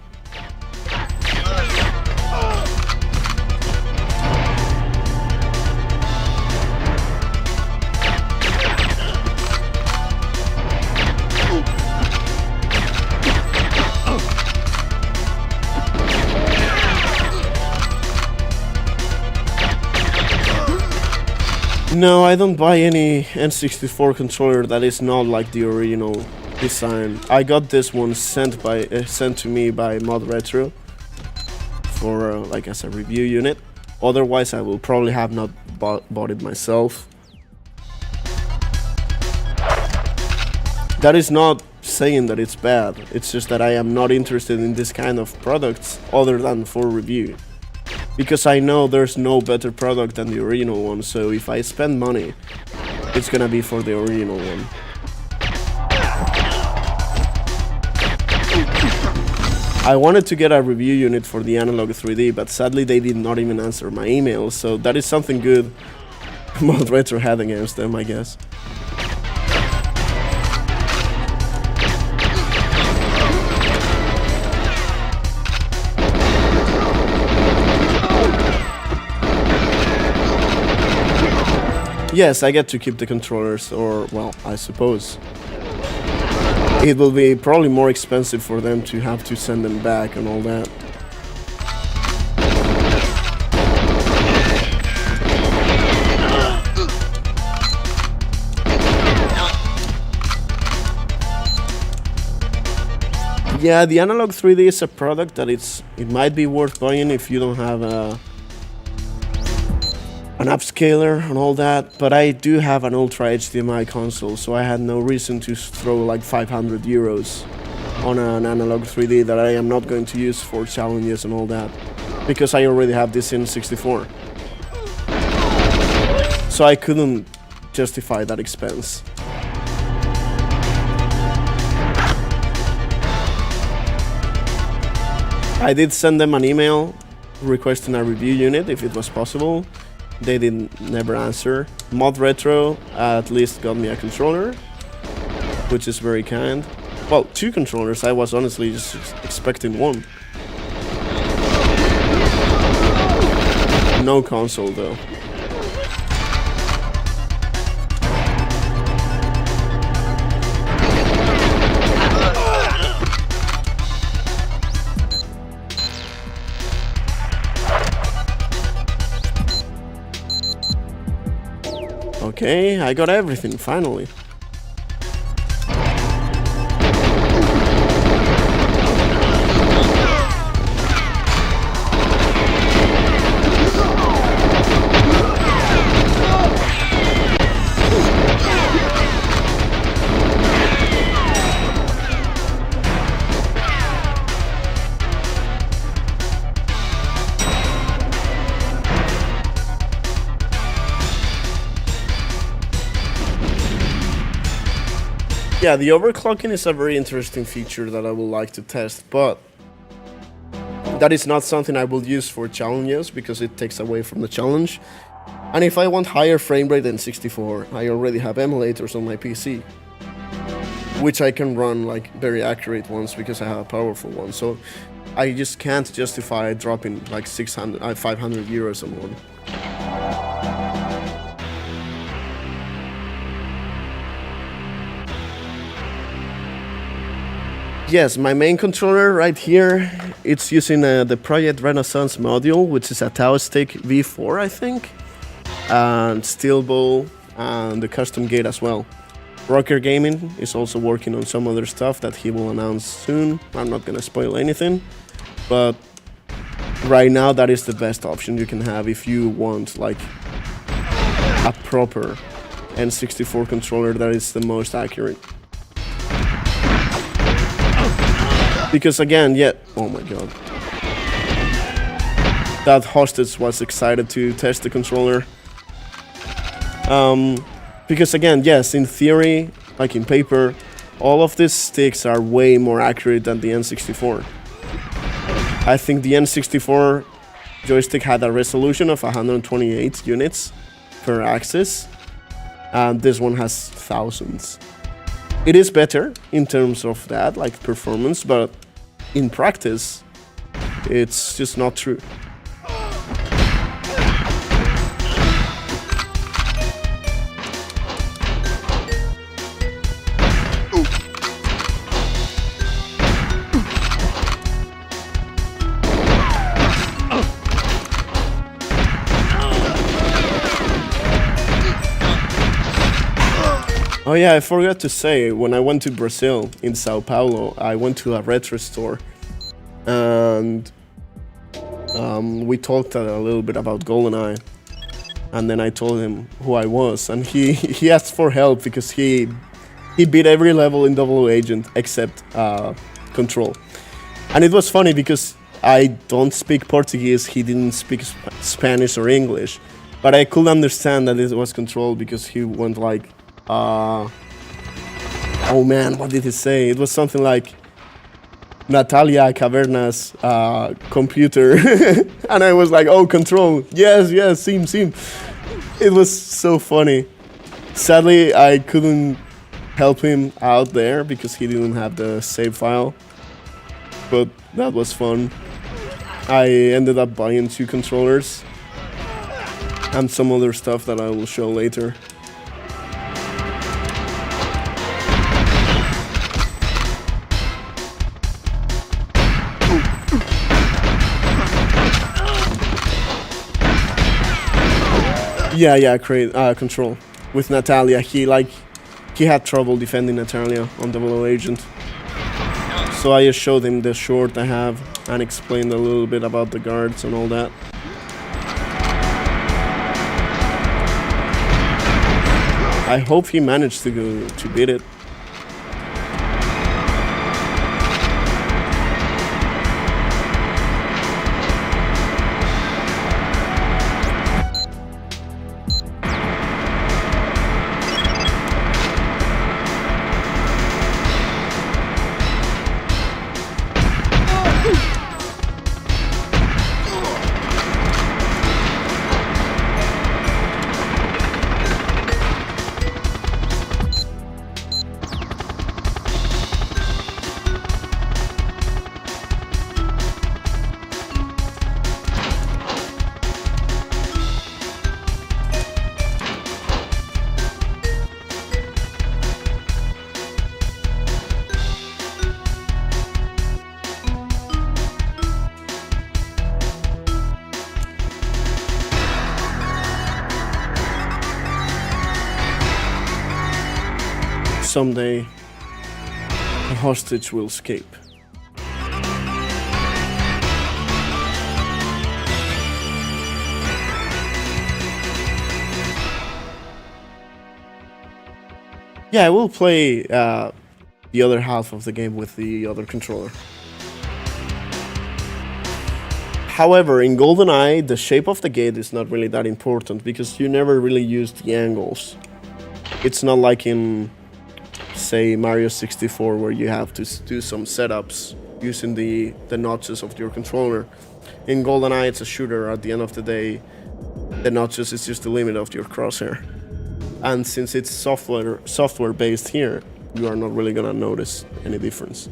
S1: No, I don't buy any N64 controller that is not like the original design. I got this one sent to me by ModRetro for like as a review unit. Otherwise, I will probably have not bought it myself. That is not saying that it's bad. It's just that I am not interested in this kind of products other than for review. Because I know there's no better product than the original one, so if I spend money, it's gonna be for the original one. I wanted to get a review unit for the Analog 3D, but sadly they did not even answer my email, so that is something good ModRetro had against them, I guess. Yes, I get to keep the controllers, or, well, I suppose. It will be probably more expensive for them to have to send them back and all that. Yeah, the Analog 3D is a product that it might be worth buying if you don't have an upscaler and all that, but I do have an UltraHDMI console, so I had no reason to throw like 500 euros on an Analog 3D that I am not going to use for challenges and all that, because I already have this N64. So I couldn't justify that expense. I did send them an email requesting a review unit if it was possible. They never answer. ModRetro at least got me a controller, which is very kind. Well, 2 controllers. I was honestly just expecting 1. No console though. Okay, I got everything, finally. Yeah, the overclocking is a very interesting feature that I would like to test, but that is not something I will use for challenges because it takes away from the challenge. And if I want higher frame rate than 64, I already have emulators on my PC, which I can run like very accurate ones because I have a powerful one. So I just can't justify dropping like 500 euros on one. Yes, my main controller right here, it's using the Project Renaissance module, which is a Aztec V4, I think, and steel bowl, and the custom gate as well. Rocker Gaming is also working on some other stuff that he will announce soon. I'm not gonna spoil anything, but right now that is the best option you can have if you want like a proper N64 controller that is the most accurate. Because again, oh my god. That hostage was excited to test the controller. Because again, yes, in theory, like in paper, all of these sticks are way more accurate than the N64. I think the N64 joystick had a resolution of 128 units per axis, and this one has thousands. It is better in terms of that, like performance, but in practice, it's just not true. Oh yeah, I forgot to say, when I went to Brazil, in Sao Paulo, I went to a retro store, and we talked a little bit about GoldenEye, and then I told him who I was, and he asked for help because he beat every level in Double Agent except Control. And it was funny because I don't speak Portuguese, he didn't speak Spanish or English, but I could understand that it was Control because he went like, oh man, what did he say? It was something like Natalia Caverns computer. And I was like, oh, Control. Yes, sim. It was so funny. Sadly, I couldn't help him out there because he didn't have the save file. But that was fun. I ended up buying 2 controllers and some other stuff that I will show later. Yeah, Control. With Natalia, he had trouble defending Natalia on Double Agent. So I just showed him the short I have and explained a little bit about the guards and all that. I hope he managed to beat it. Someday, the hostage will escape. Yeah, I will play the other half of the game with the other controller. However, in GoldenEye, the shape of the gate is not really that important because you never really use the angles. It's not like in, say, Mario 64 where you have to do some setups using the notches of your controller. In GoldenEye, it's a shooter. At the end of the day, the notches is just the limit of your crosshair. And since it's software based here, you are not really gonna notice any difference.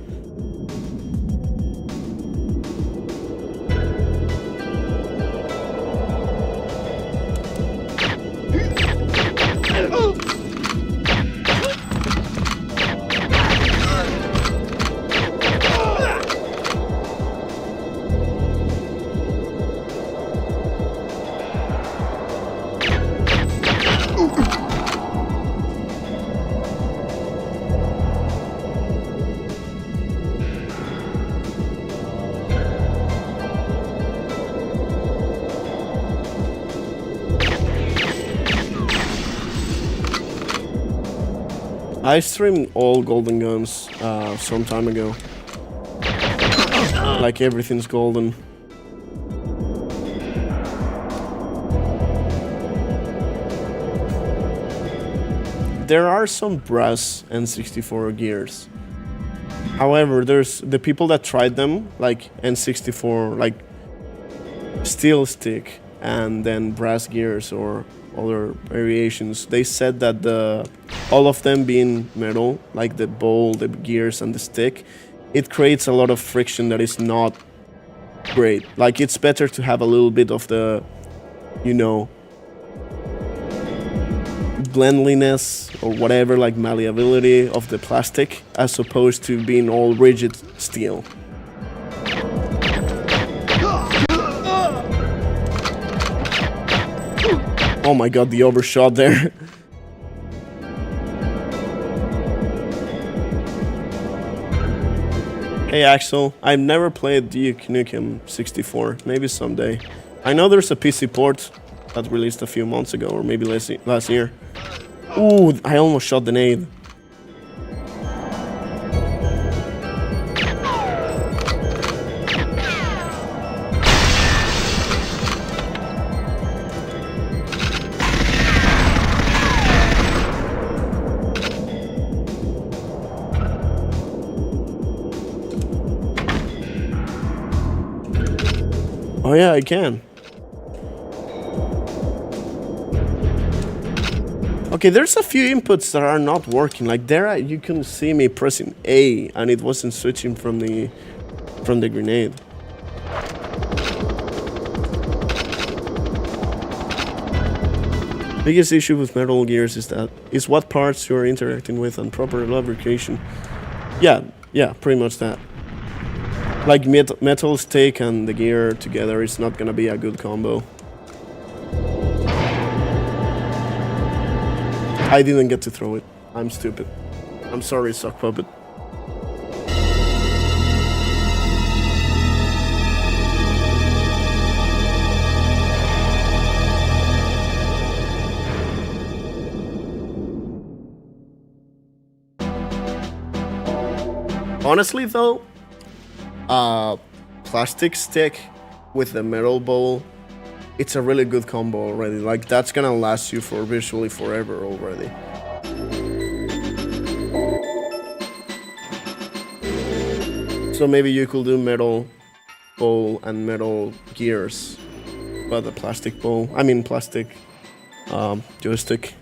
S1: I streamed all Golden Guns some time ago. Like everything's golden. There are some brass N64 gears, However, there's the people that tried them, like N64, like steel stick, and then brass gears or other variations. They said that all of them being metal, like the bowl, the gears, and the stick, it creates a lot of friction that is not great. Like it's better to have a little bit of the, you know, blendliness or whatever, like malleability of the plastic, as opposed to being all rigid steel. Oh my god, the overshot there. Hey Axel, I've never played Duke Nukem 64, maybe someday. I know there's a PC port that released a few months ago, or maybe last year. Ooh, I almost shot the nade. Oh yeah, I can. Okay, there's a few inputs that are not working. Like there, you can see me pressing A, and it wasn't switching from the grenade. Biggest issue with Metal Gears is what parts you're interacting with and proper lubrication. Yeah, pretty much that. Like metal stick and the gear together is not gonna be a good combo. I didn't get to throw it. I'm stupid. I'm sorry, Sock Puppet. Honestly though, plastic stick with the metal bowl, it's a really good combo already. Like that's gonna last you for virtually forever already. So maybe you could do metal bowl and metal gears, but the plastic bowl, I mean plastic joystick.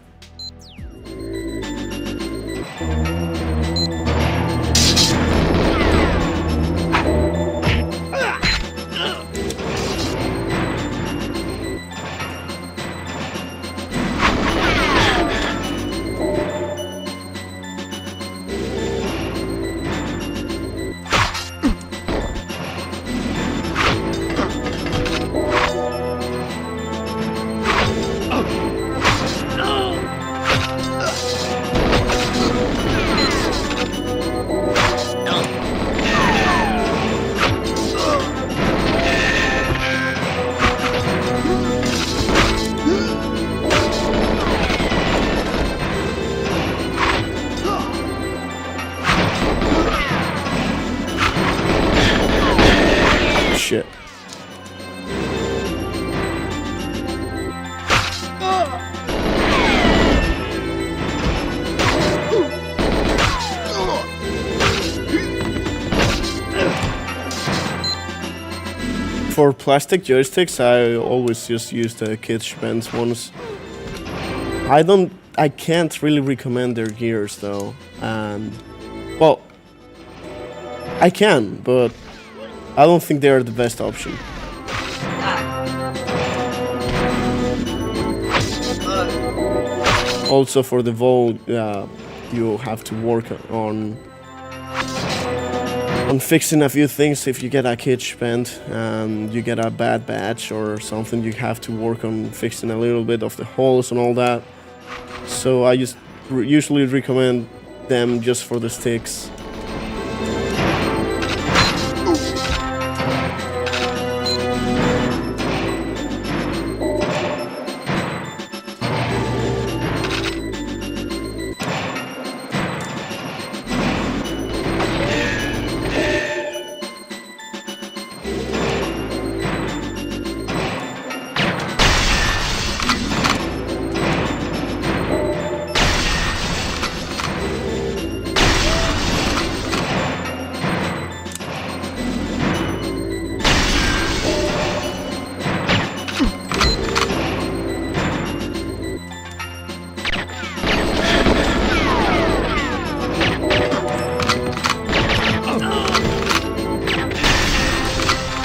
S1: For plastic joysticks, I always just use the Kitsch Benz ones. I can't really recommend their gears though, and well, I can, but I don't think they are the best option. Also for the Vol, you have to work on fixing a few things. If you get a Kitsch bent and you get a bad batch or something, you have to work on fixing a little bit of the holes and all that. So I just usually recommend them just for the sticks.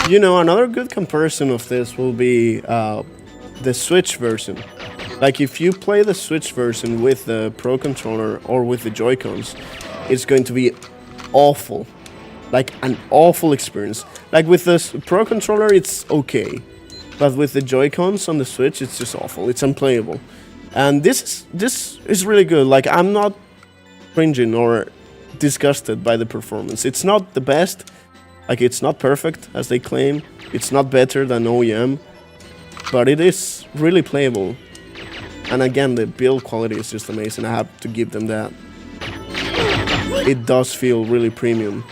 S1: You know, another good comparison of this will be the Switch version. Like if you play the Switch version with the Pro Controller or with the Joy-Cons, it's going to be awful. Like an awful experience. Like with the Pro Controller, it's okay. But with the Joy-Cons on the Switch, it's just awful. It's unplayable. And this is really good. Like I'm not cringing or disgusted by the performance. It's not the best. Like it's not perfect, as they claim. It's not better than OEM. But it is really playable. And again, the build quality is just amazing. I have to give them that. It does feel really premium.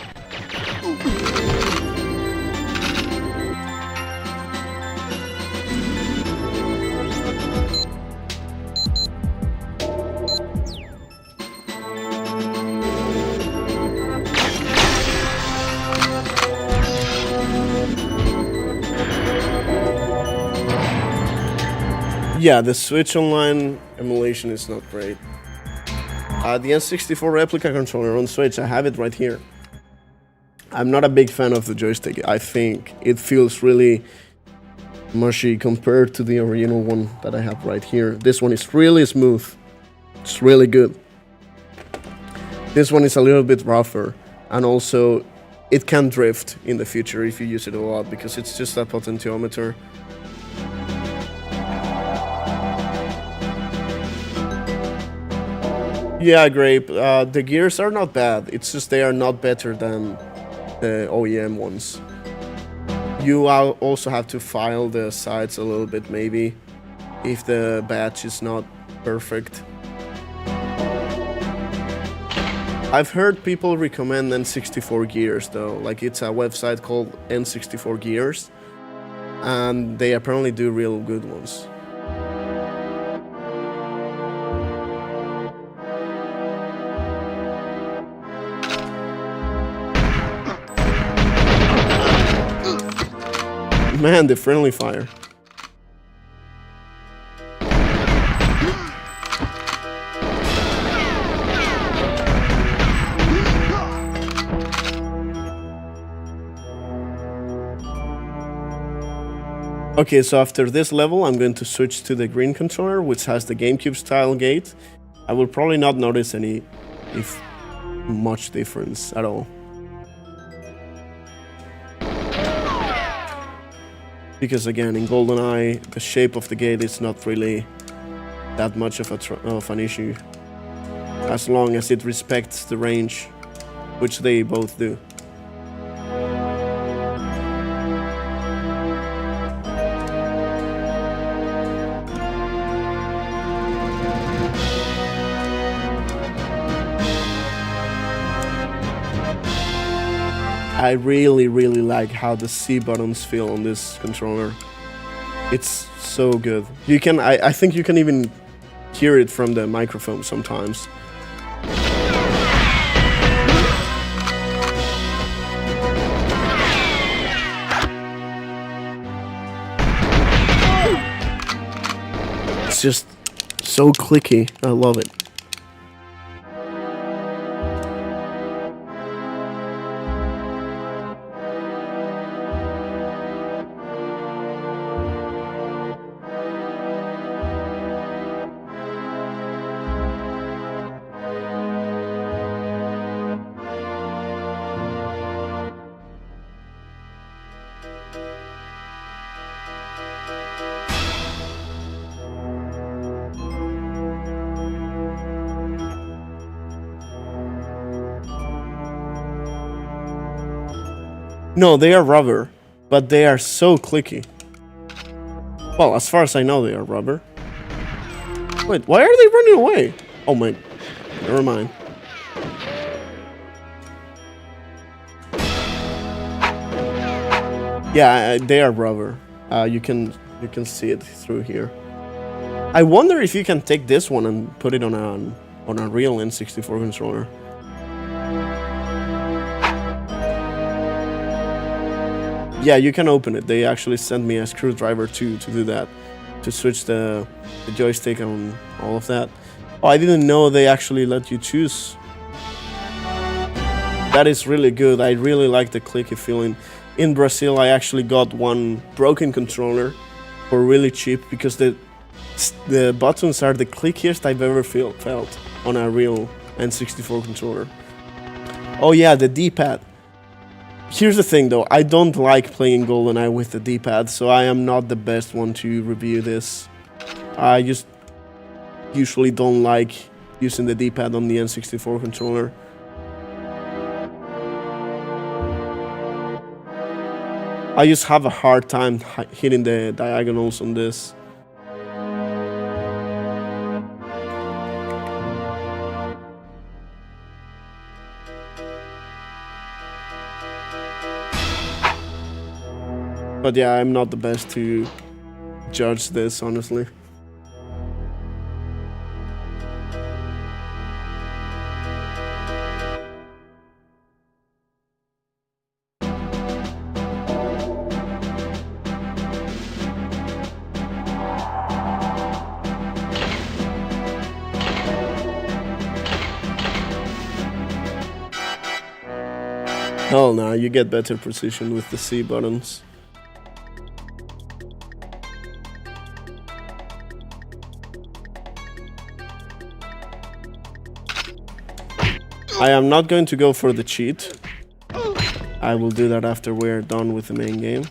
S1: Yeah, the Switch Online emulation is not great. The N64 replica controller on Switch, I have it right here. I'm not a big fan of the joystick. I think it feels really mushy compared to the original one that I have right here. This one is really smooth. It's really good. This one is a little bit rougher, and also it can drift in the future if you use it a lot because it's just a potentiometer. Yeah, Grape. The gears are not bad. It's just they are not better than the OEM ones. You also have to file the sides a little bit, maybe, if the batch is not perfect. I've heard people recommend N64 gears, though. Like, it's a website called N64 Gears, and they apparently do real good ones. Man, the friendly fire. Okay, so after this level, I'm going to switch to the green controller, which has the GameCube style gate. I will probably not notice any, if much difference at all. Because again, in GoldenEye, the shape of the gate is not really that much of an issue, as long as it respects the range, which they both do. I really like how the C buttons feel on this controller. It's so good. You can, I think you can even hear it from the microphone sometimes. It's just so clicky. I love it. No, they are rubber, but they are so clicky. Well, as far as I know, they are rubber. Wait, why are they running away? Oh my, never mind. Yeah, they are rubber. You can see it through here. I wonder if you can take this one and put it on a real N64 controller. Yeah, you can open it. They actually sent me a screwdriver to do that, to switch the joystick and all of that. Oh, I didn't know they actually let you choose. That is really good. I really like the clicky feeling. in Brazil, I actually got one broken controller for really cheap because the buttons are the clickiest I've ever felt on a real N64 controller. Oh yeah, the D-pad. Here's the thing though, I don't like playing GoldenEye with the D-pad, so I am not the best one to review this. I just usually don't like using the D-pad on the N64 controller. I just have a hard time hitting the diagonals on this. But yeah, I'm not the best to judge this, honestly. Hell no, you get better precision with the C buttons. I am not going to go for the cheat. I will do that after we're done with the main game.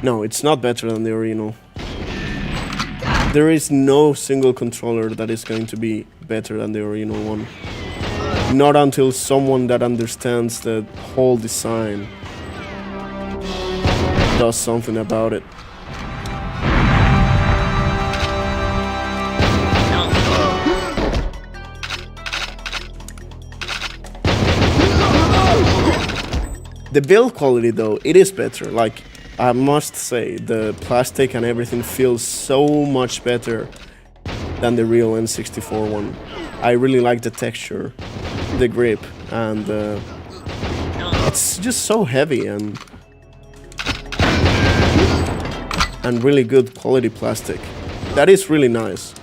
S1: No, it's not better than the original. There is no single controller that is going to be better than the original one. Not until someone that understands the whole design does something about it. The build quality though, it is better. Like, I must say, the plastic and everything feels so much better than the real N64 one. I really like the texture, the grip, and it's just so heavy and really good quality plastic. That is really nice.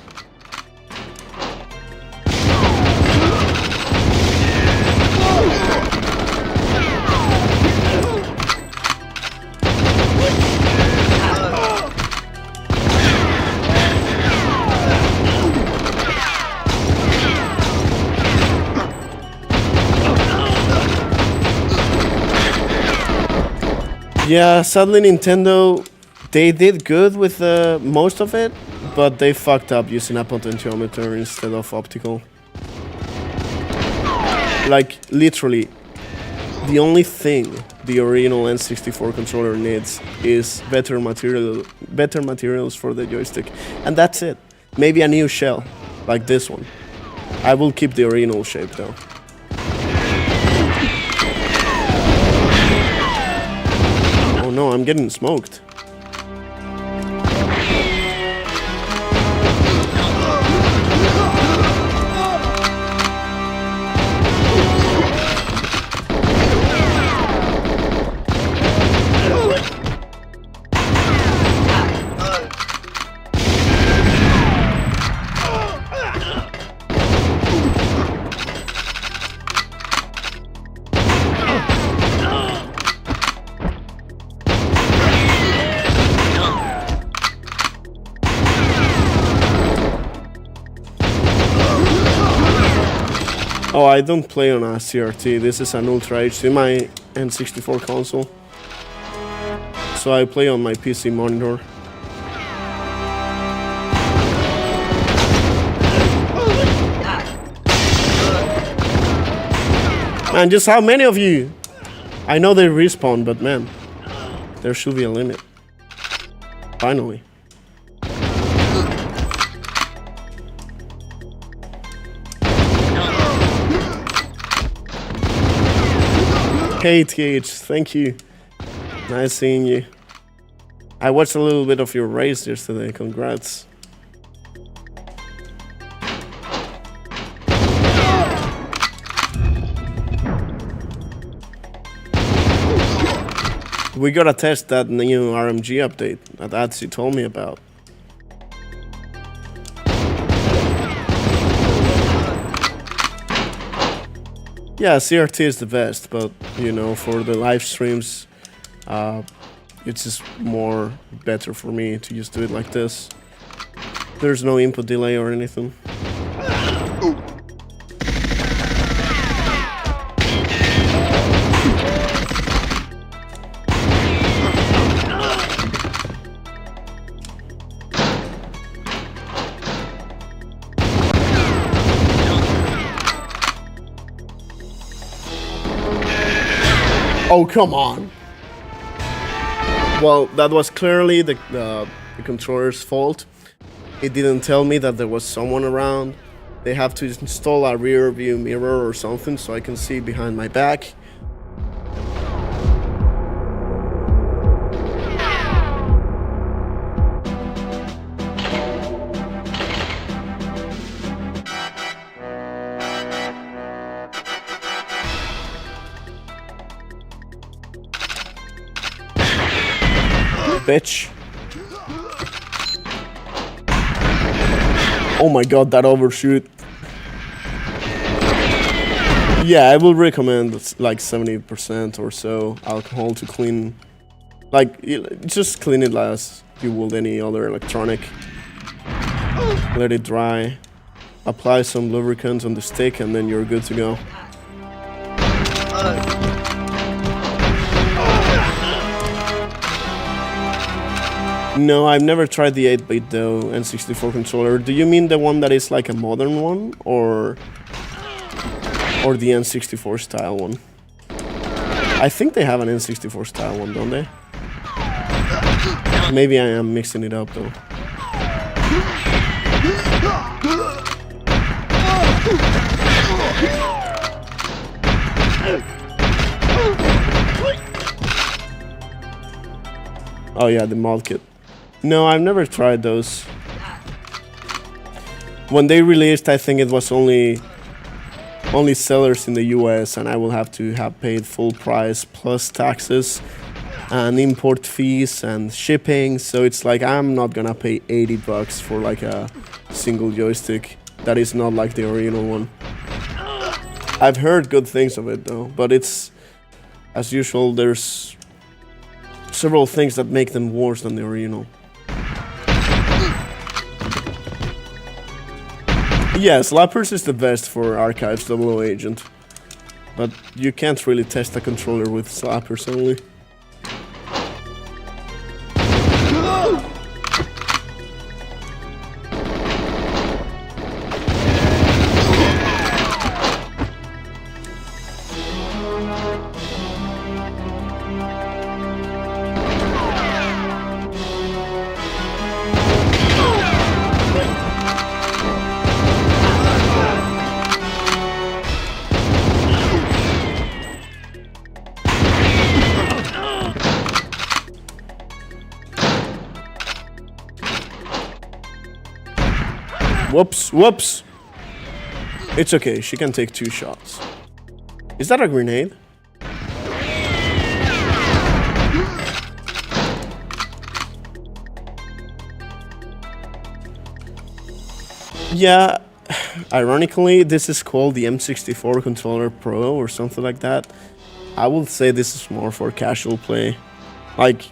S1: Yeah, sadly Nintendo, they did good with most of it, but they fucked up using a potentiometer instead of optical. Like, literally, the only thing the original N64 controller needs is better materials for the joystick, and that's it. Maybe a new shell, like this one. I will keep the original shape though. No, I'm getting smoked. Oh, I don't play on a CRT. This is an UltraHDMI N64 console. So I play on my PC monitor. Man, just how many of you? I know they respawn, but man, there should be a limit. Finally. Hey TH, thank you. Nice seeing you. I watched a little bit of your race yesterday, congrats. We gotta test that new RMG update that Aztec told me about. Yeah, CRT is the best, but you know, for the live streams, it's just more better for me to just do it like this. There's no input delay or anything. Oh, come on. Well, that was clearly the controller's fault. It didn't tell me that there was someone around. They have to install a rear view mirror or something so I can see behind my back. Bitch. Oh my god, that overshoot. Yeah, I will recommend like 70% or so alcohol to clean. Like, just clean it as you would any other electronic. Let it dry. Apply some lubricant on the stick and then you're good to go. No, I've never tried the 8-bit though N64 controller. Do you mean the one that is like a modern one, or the N64 style one? I think they have an N64 style one, don't they? Maybe I am mixing it up though. Oh yeah, the mod kit. No, I've never tried those. When they released, I think it was only sellers in the US, and I will have to have paid full price plus taxes and import fees and shipping. So it's like I'm not gonna pay $80 for like a single joystick that is not like the original one. I've heard good things of it though, but it's, as usual, there's several things that make them worse than the original. Yeah, Slappers is the best for Archives 00 Agent, but you can't really test a controller with Slappers only. Whoops, whoops. It's okay, she can take 2 shots. Is that a grenade? Yeah, ironically, this is called the M64 Controller Pro or something like that. I would say this is more for casual play. Like,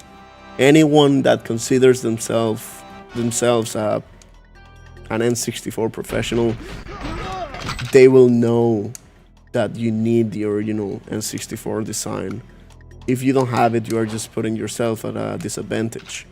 S1: anyone that considers themselves an N64 professional, they will know that you need the original N64 design. If you don't have it, you are just putting yourself at a disadvantage.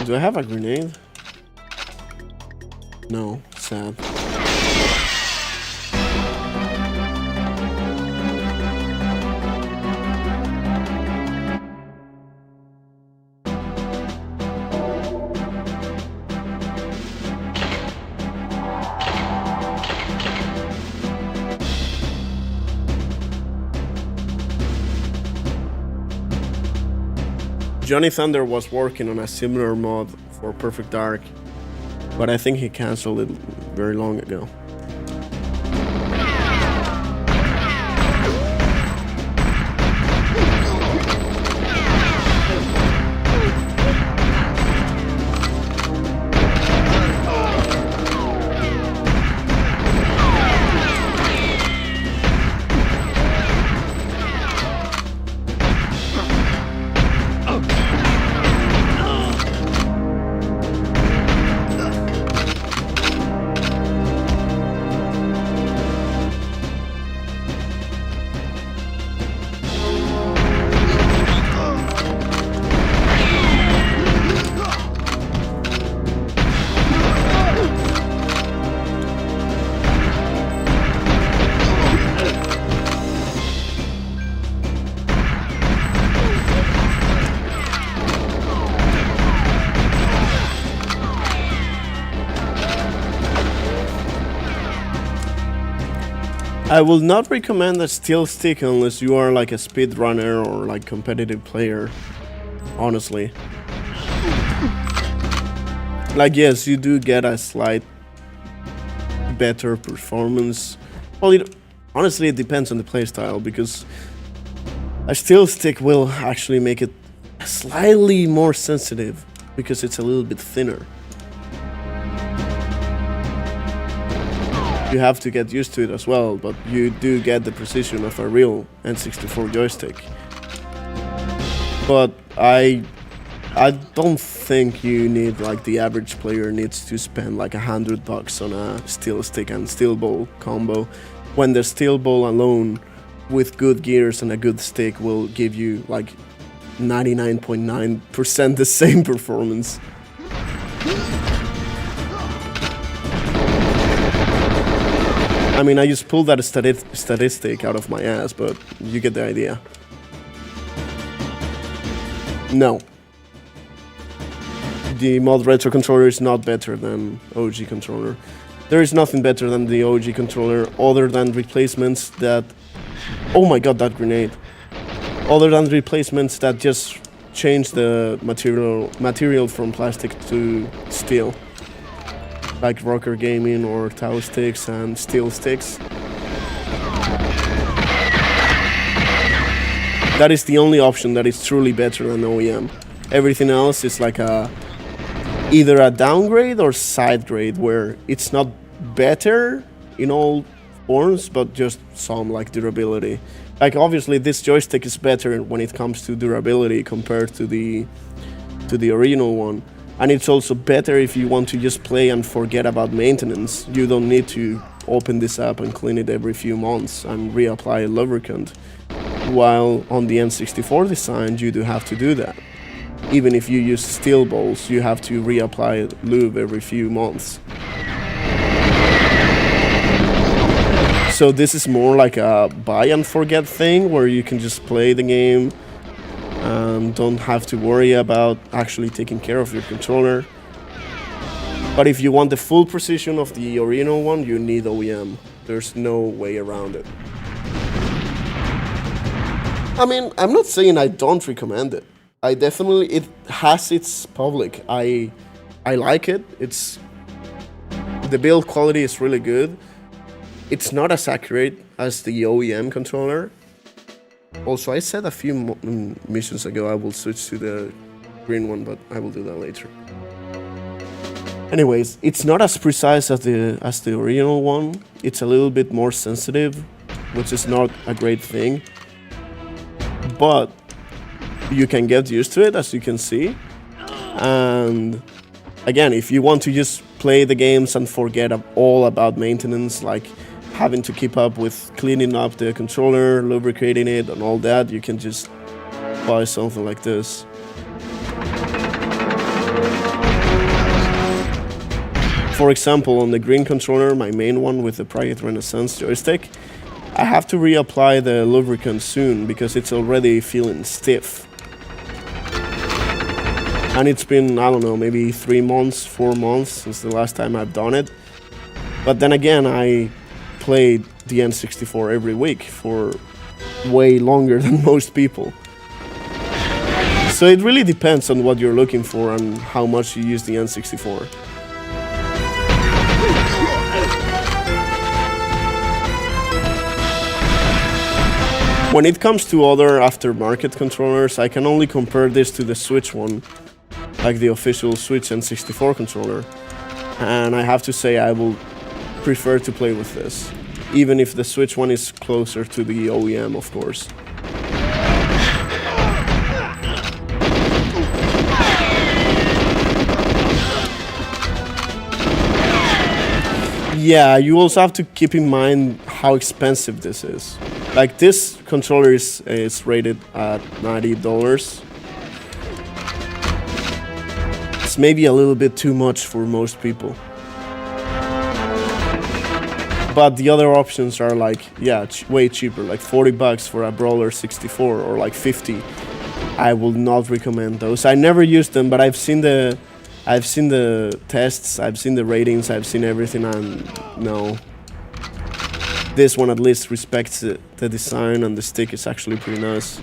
S1: Do I have a grenade? No, sad. Johnny Thunder was working on a similar mod for Perfect Dark, but I think he cancelled it very long ago. I will not recommend a steel stick unless you are like a speedrunner or like competitive player, honestly. Like, yes, you do get a slight better performance. Well, honestly, it depends on the playstyle, because a steel stick will actually make it slightly more sensitive because it's a little bit thinner. You have to get used to it as well, but you do get the precision of a real N64 joystick. But I don't think you need, like, the average player needs to spend like $100 on a steel stick and steel ball combo, when the steel ball alone with good gears and a good stick will give you like 99.9% the same performance. I mean, I just pulled that statistic out of my ass, but you get the idea. No. The ModRetro controller is not better than OG controller. There is nothing better than the OG controller other than replacements that... Oh my god, that grenade. Other than replacements that just change the material from plastic to steel. Like Rocker Gaming or Tau sticks and steel sticks. That is the only option that is truly better than OEM. Everything else is like either a downgrade or side grade, where it's not better in all forms, but just some like durability. Like, obviously this joystick is better when it comes to durability compared to the original one. And it's also better if you want to just play and forget about maintenance. You don't need to open this up and clean it every few months and reapply lubricant. While on the N64 design, you do have to do that. Even if you use steel balls, you have to reapply lube every few months. So this is more like a buy and forget thing, where you can just play the game and don't have to worry about actually taking care of your controller. But if you want the full precision of the original one, you need OEM. There's no way around it. I mean, I'm not saying I don't recommend it. It has its public. I like it. The build quality is really good. It's not as accurate as the OEM controller. Also, I said a few missions ago I will switch to the green one, but I will do that later. Anyways, it's not as precise as the original one. It's a little bit more sensitive, which is not a great thing. But you can get used to it, as you can see. And again, if you want to just play the games and forget all about maintenance, like having to keep up with cleaning up the controller, lubricating it, and all that, you can just buy something like this. For example, on the green controller, my main one with the Frigate Renaissance joystick, I have to reapply the lubricant soon because it's already feeling stiff. And it's been, I don't know, maybe 3 months, 4 months since the last time I've done it. But then again, I played the N64 every week for way longer than most people. So it really depends on what you're looking for and how much you use the N64. When it comes to other aftermarket controllers, I can only compare this to the Switch one, like the official Switch N64 controller. And I have to say I will prefer to play with this, even if the Switch one is closer to the OEM, of course. Yeah, you also have to keep in mind how expensive this is. Like, this controller is rated at $90. It's maybe a little bit too much for most people. But the other options are like, yeah, way cheaper, like $40 for a Brawler 64 or like 50. I will not recommend those. I never used them, but I've seen the tests, I've seen the ratings, I've seen everything, and no. This one at least respects the design, and the stick is actually pretty nice.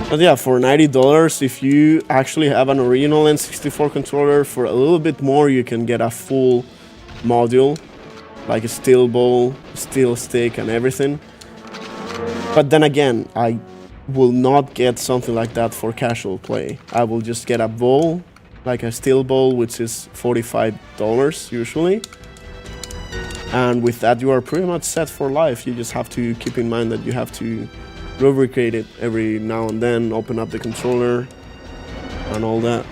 S1: But yeah, for $90, if you actually have an original N64 controller, for a little bit more you can get a full module, like a steel ball, steel stick, and everything. But then again, I will not get something like that for casual play. I will just get a ball, like a steel ball, which is $45 usually. And with that, you are pretty much set for life. You just have to keep in mind that you have to lubricate it every now and then, open up the controller, and all that.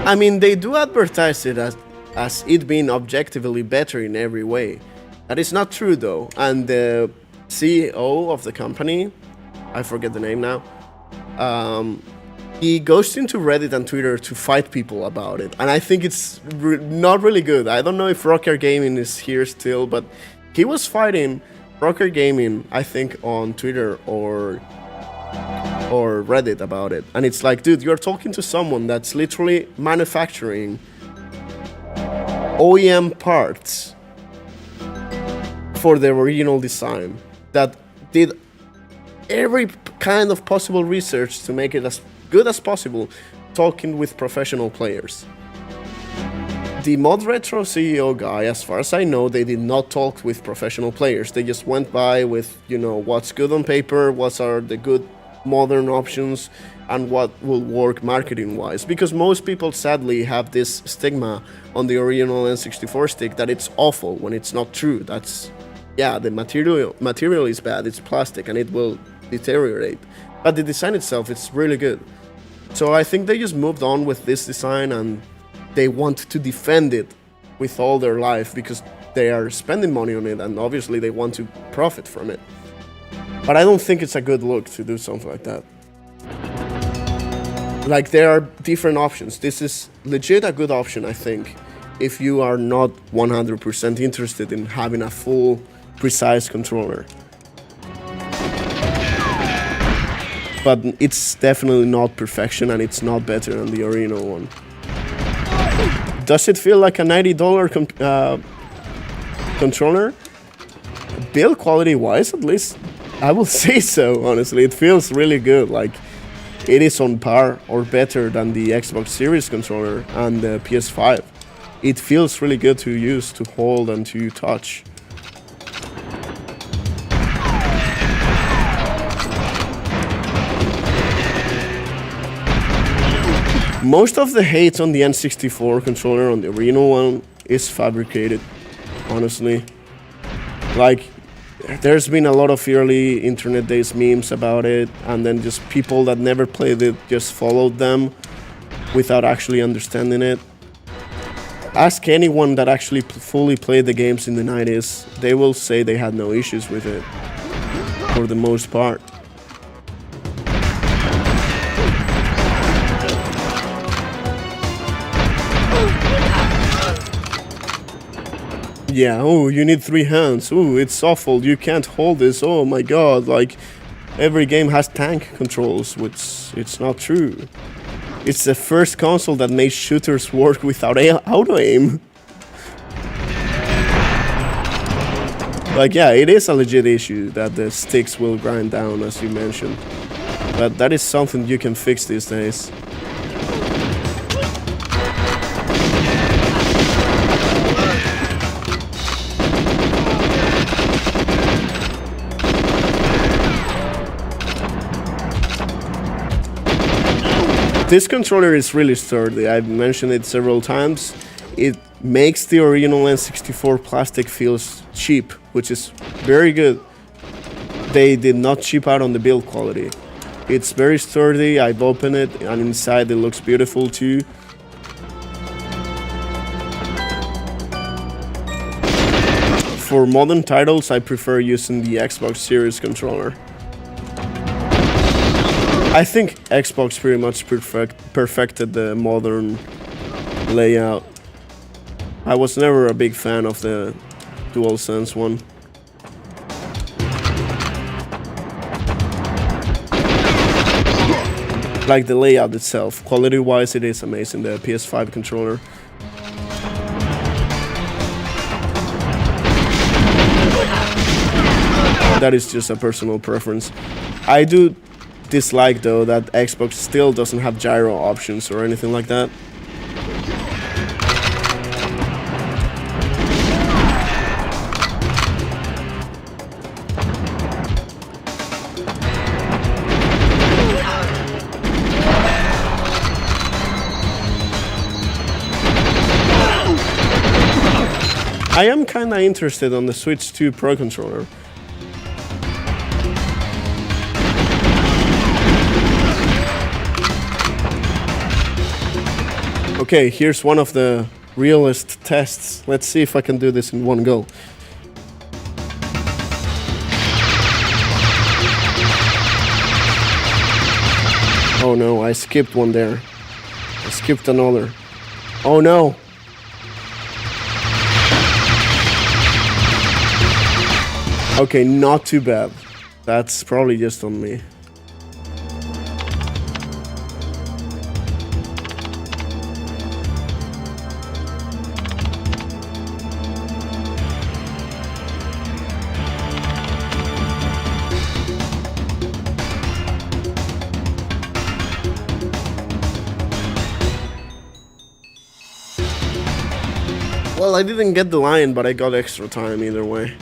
S1: I mean, they do advertise it as it being objectively better in every way. That is not true though, and the CEO of the company, I forget the name now, he goes into Reddit and Twitter to fight people about it, and I think it's not really good. I don't know if Rocker Gaming is here still, but he was fighting Rocker Gaming, I think, on Twitter or Reddit about it. And it's like, dude, you're talking to someone that's literally manufacturing OEM parts for the original design, that did every kind of possible research to make it as good as possible, talking with professional players. The ModRetro CEO guy, as far as I know, they did not talk with professional players. They just went by with, you know, what's good on paper, what are the good modern options, and what will work marketing-wise. Because most people, sadly, have this stigma on the original N64 stick that it's awful, when it's not true. That's, yeah, the material is bad, it's plastic, and it will deteriorate. But the design itself, it's really good. So I think they just moved on with this design, and they want to defend it with all their life because they are spending money on it, and obviously they want to profit from it. But I don't think it's a good look to do something like that. Like, there are different options. This is legit a good option, I think, if you are not 100% interested in having a full, precise controller. But it's definitely not perfection, and it's not better than the original one. Does it feel like a $90 controller? Build quality wise, at least, I will say so, honestly. It feels really good. Like, it is on par or better than the Xbox Series controller and the PS5. It feels really good to use, to hold, and to touch. Most of the hate on the N64 controller, on the original one, is fabricated, honestly. Like, there's been a lot of early internet days memes about it, and then just people that never played it just followed them without actually understanding it. Ask anyone that actually fully played the games in the 90s, they will say they had no issues with it, for the most part. Yeah, oh, you need 3 hands. Oh, it's awful. You can't hold this. Oh my god, like every game has tank controls, which it's not true. It's the first console that made shooters work without auto aim. Like, yeah, it is a legit issue that the sticks will grind down, as you mentioned. But that is something you can fix these days. This controller is really sturdy. I've mentioned it several times. It makes the original N64 plastic feels cheap, which is very good. They did not cheap out on the build quality. It's very sturdy. I've opened it, and inside it looks beautiful too. For modern titles, I prefer using the Xbox Series controller. I think Xbox pretty much perfected the modern layout. I was never a big fan of the DualSense one. Like the layout itself, quality-wise it is amazing, the PS5 controller. That is just a personal preference. I do dislike though that Xbox still doesn't have gyro options or anything like that. I am kinda interested on the Switch 2 Pro controller. Okay, here's one of the realist tests. Let's see if I can do this in one go. Oh no, I skipped one there. I skipped another. Oh no! Okay, not too bad. That's probably just on me. Well, I didn't get the lion, but I got extra time either way.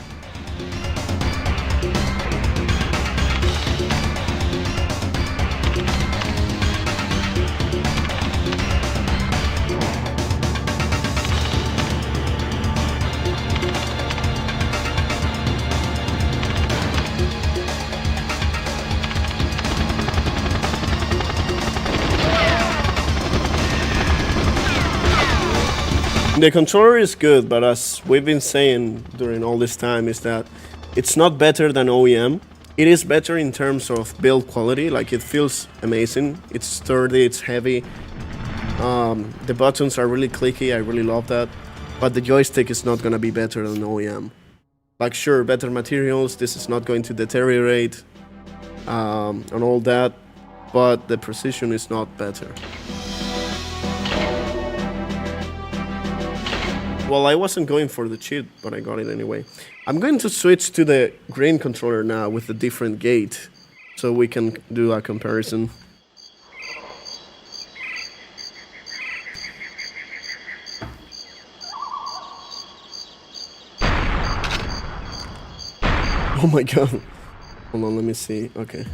S1: The controller is good, but as we've been saying during all this time is that it's not better than OEM. It is better in terms of build quality, like it feels amazing. It's sturdy, it's heavy. The buttons are really clicky, I really love that. But the joystick is not gonna be better than OEM. Like sure, better materials, this is not going to deteriorate and all that, but the precision is not better. Well, I wasn't going for the cheat, but I got it anyway. I'm going to switch to the green controller now with a different gate, so we can do a comparison. Oh my god. Hold on, let me see. Okay.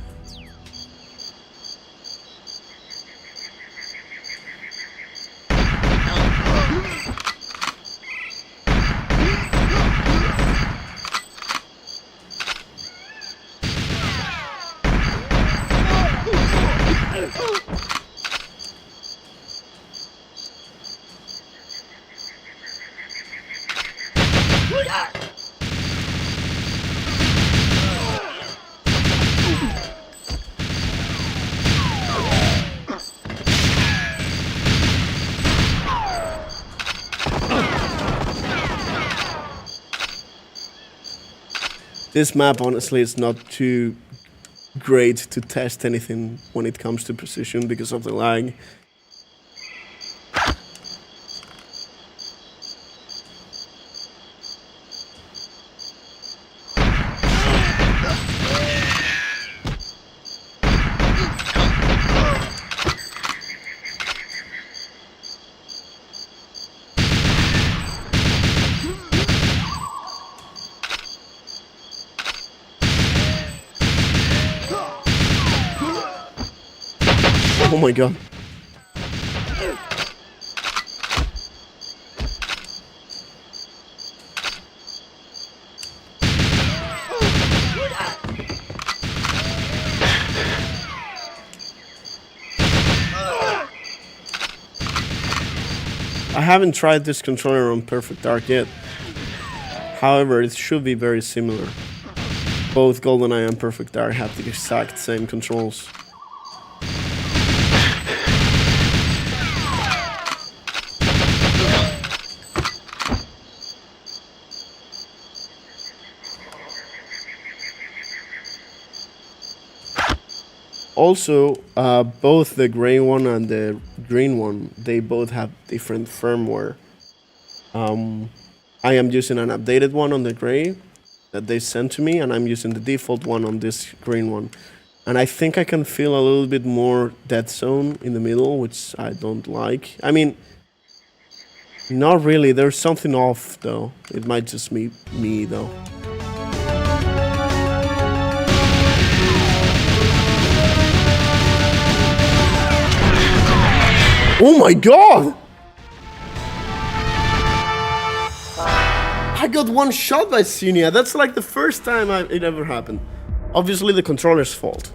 S1: This map, honestly, is not too great to test anything when it comes to precision because of the lag. Oh my god. I haven't tried this controller on Perfect Dark yet. However, it should be very similar. Both GoldenEye and Perfect Dark have the exact same controls. Also, both the gray one and the green one, they both have different firmware. I am using an updated one on the gray that they sent to me, and I'm using the default one on this green one. And I think I can feel a little bit more dead zone in the middle, which I don't like. I mean, not really. There's something off, though. It might just be me, though. Oh my god! I got one shot by Sunia. That's like the first time it ever happened. Obviously the controller's fault.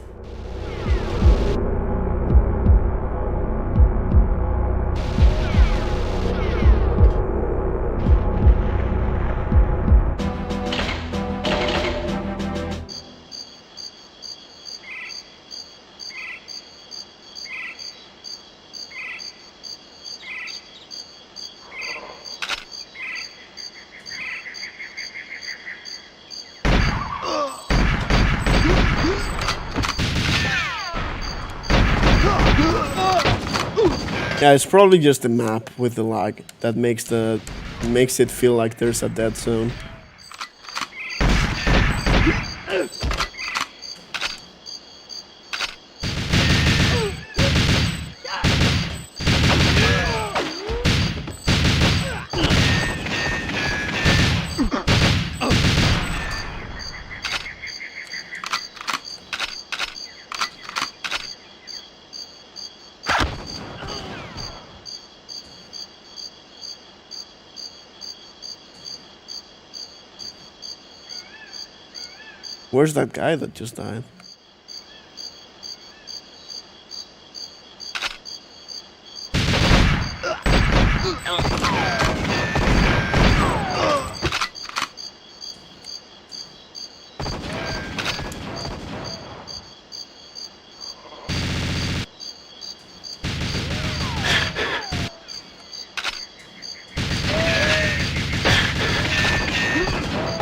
S1: Yeah, it's probably just the map with the lag that makes it feel like there's a dead zone. Where's that guy that just died?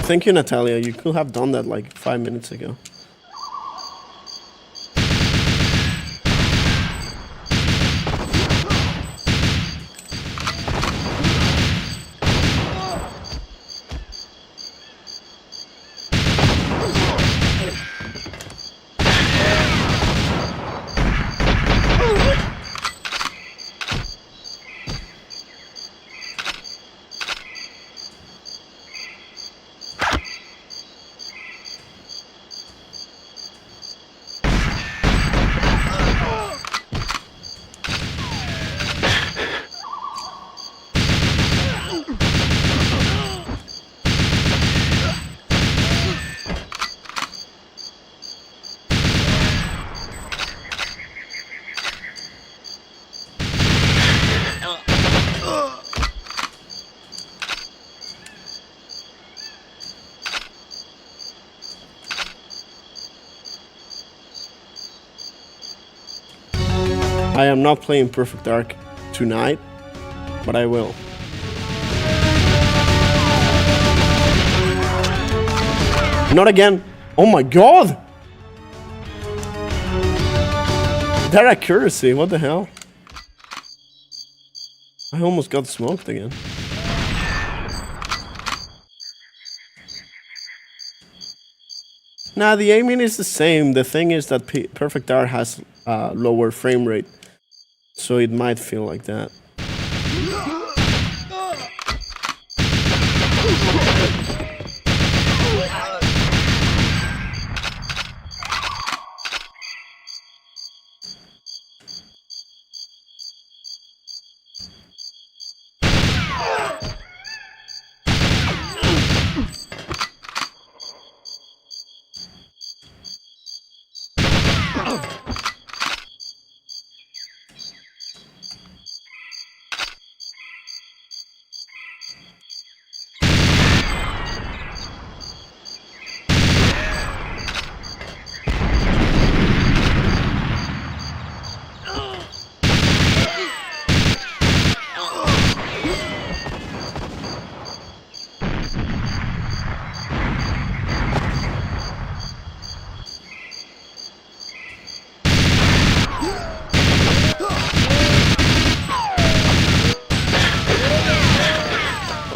S1: Thank you, Natalia. You could have done that like 5 minutes ago. I am not playing Perfect Dark tonight, but I will. Not again. Oh my god! That accuracy, what the hell? I almost got smoked again. Nah, the aiming is the same. The thing is that Perfect Art has lower frame rate. So it might feel like that.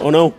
S1: Oh no.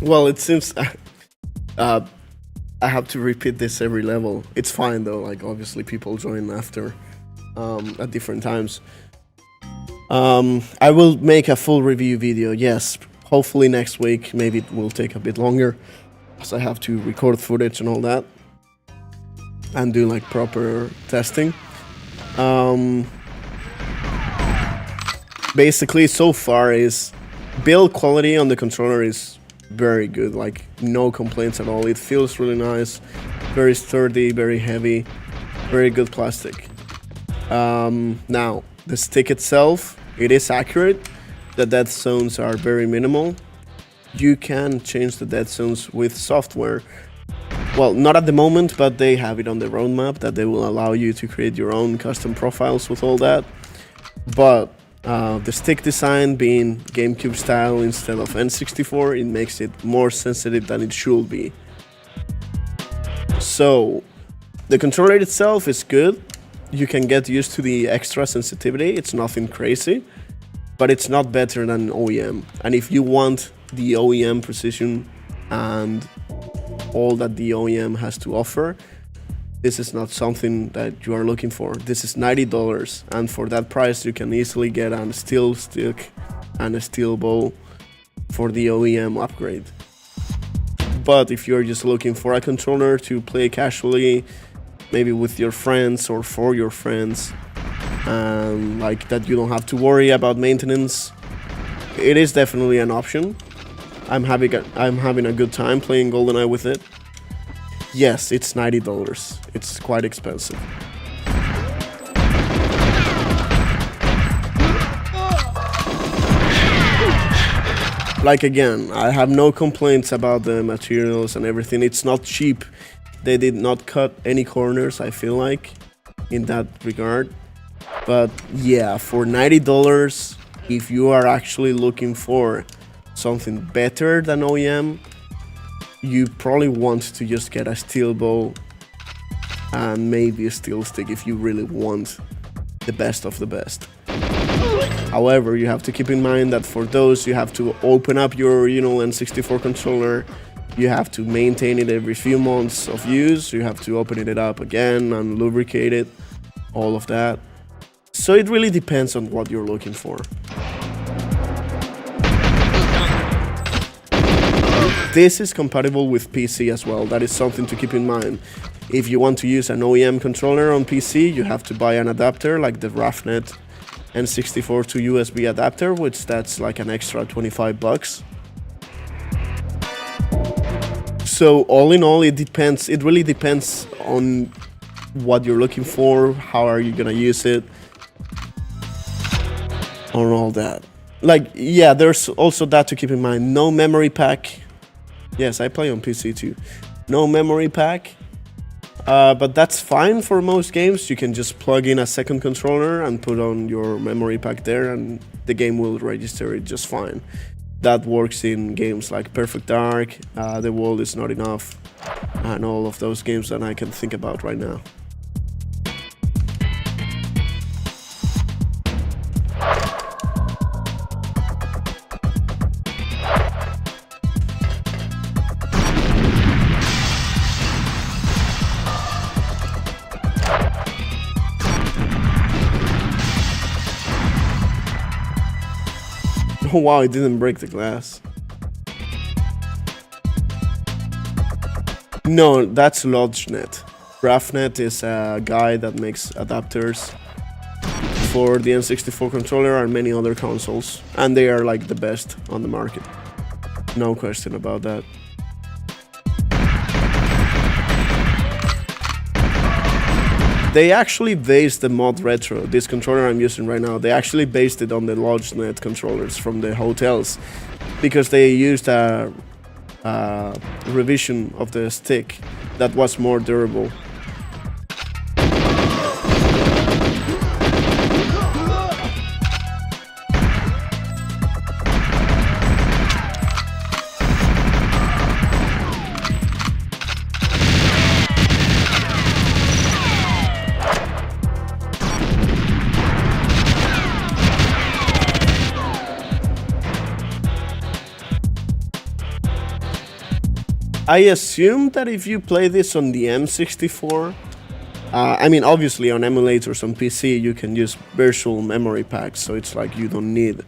S1: Well, it seems I have to repeat this every level. It's fine though, like obviously people join after at different times. I will make a full review video, yes, hopefully next week. Maybe it will take a bit longer because I have to record footage and all that and do like proper testing. Basically so far is build quality on the controller is very good, like no complaints at all. It feels really nice, very sturdy, very heavy, very good plastic. Now the stick itself, it is accurate. The dead zones are very minimal. You can change the dead zones with software. Well, not at the moment, but they have it on the roadmap that they will allow you to create your own custom profiles with all that. But the stick design being GameCube style instead of N64, it makes it more sensitive than it should be. So the controller itself is good. You can get used to the extra sensitivity. It's nothing crazy, but it's not better than OEM. And if you want the OEM precision and all that the OEM has to offer, this is not something that you are looking for. This is $90, and for that price you can easily get a steel stick and a steel bow for the OEM upgrade. But if you're just looking for a controller to play casually, maybe with your friends or for your friends, and like that you don't have to worry about maintenance, it is definitely an option. I'm having a good time playing GoldenEye with it. Yes, it's $90. It's quite expensive. Like again, I have no complaints about the materials and everything. It's not cheap. They did not cut any corners, I feel like, in that regard. But yeah, for $90, if you are actually looking for something better than OEM, you probably want to just get a steel bow and maybe a steel stick if you really want the best of the best. However, you have to keep in mind that for those, you have to open up your original N64 controller. You have to maintain it every few months of use. You have to open it up again and lubricate it, all of that. So it really depends on what you're looking for. This is compatible with PC as well. That is something to keep in mind. If you want to use an OEM controller on PC, you have to buy an adapter like the Rafnet N64 to USB adapter, which that's like an extra 25 bucks. So all in all, it depends. It really depends on what you're looking for, how are you gonna use it, on all that. Like, yeah, there's also that to keep in mind. No memory pack. Yes, I play on PC too. No memory pack. But that's fine for most games. You can just plug in a second controller and put on your memory pack there, and the game will register it just fine. That works in games like Perfect Dark, The World Is Not Enough, and all of those games that I can think about right now. Oh wow, it didn't break the glass. No, that's LodgeNet. Rafnet is a guy that makes adapters for the N64 controller and many other consoles. And they are like the best on the market. No question about that. They actually based the ModRetro, this controller I'm using right now, they actually based it on the LodgeNet controllers from the hotels, because they used a revision of the stick that was more durable. I assume that if you play this on the M64, I mean, obviously on emulators on PC, you can use virtual memory packs, so it's like you don't need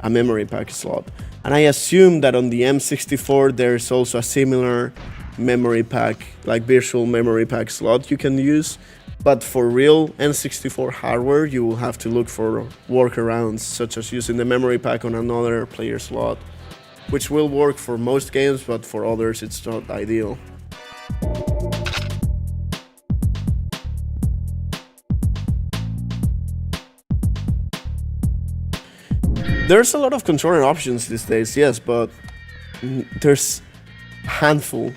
S1: a memory pack slot. And I assume that on the M64, there's also a similar memory pack, like virtual memory pack slot you can use. But for real N64 hardware, you will have to look for workarounds, such as using the memory pack on another player slot, which will work for most games, but for others it's not ideal. There's a lot of controller options these days, yes, but there's a handful,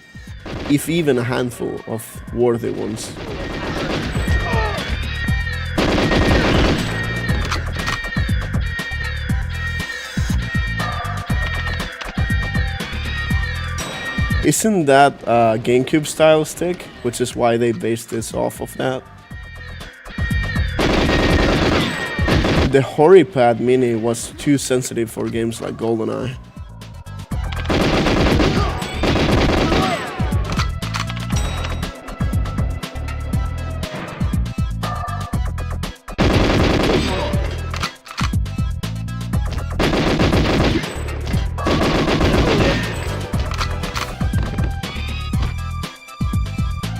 S1: if even a handful, of worthy ones. Isn't that a GameCube style stick, which is why they based this off of that? The HoriPad Mini was too sensitive for games like GoldenEye.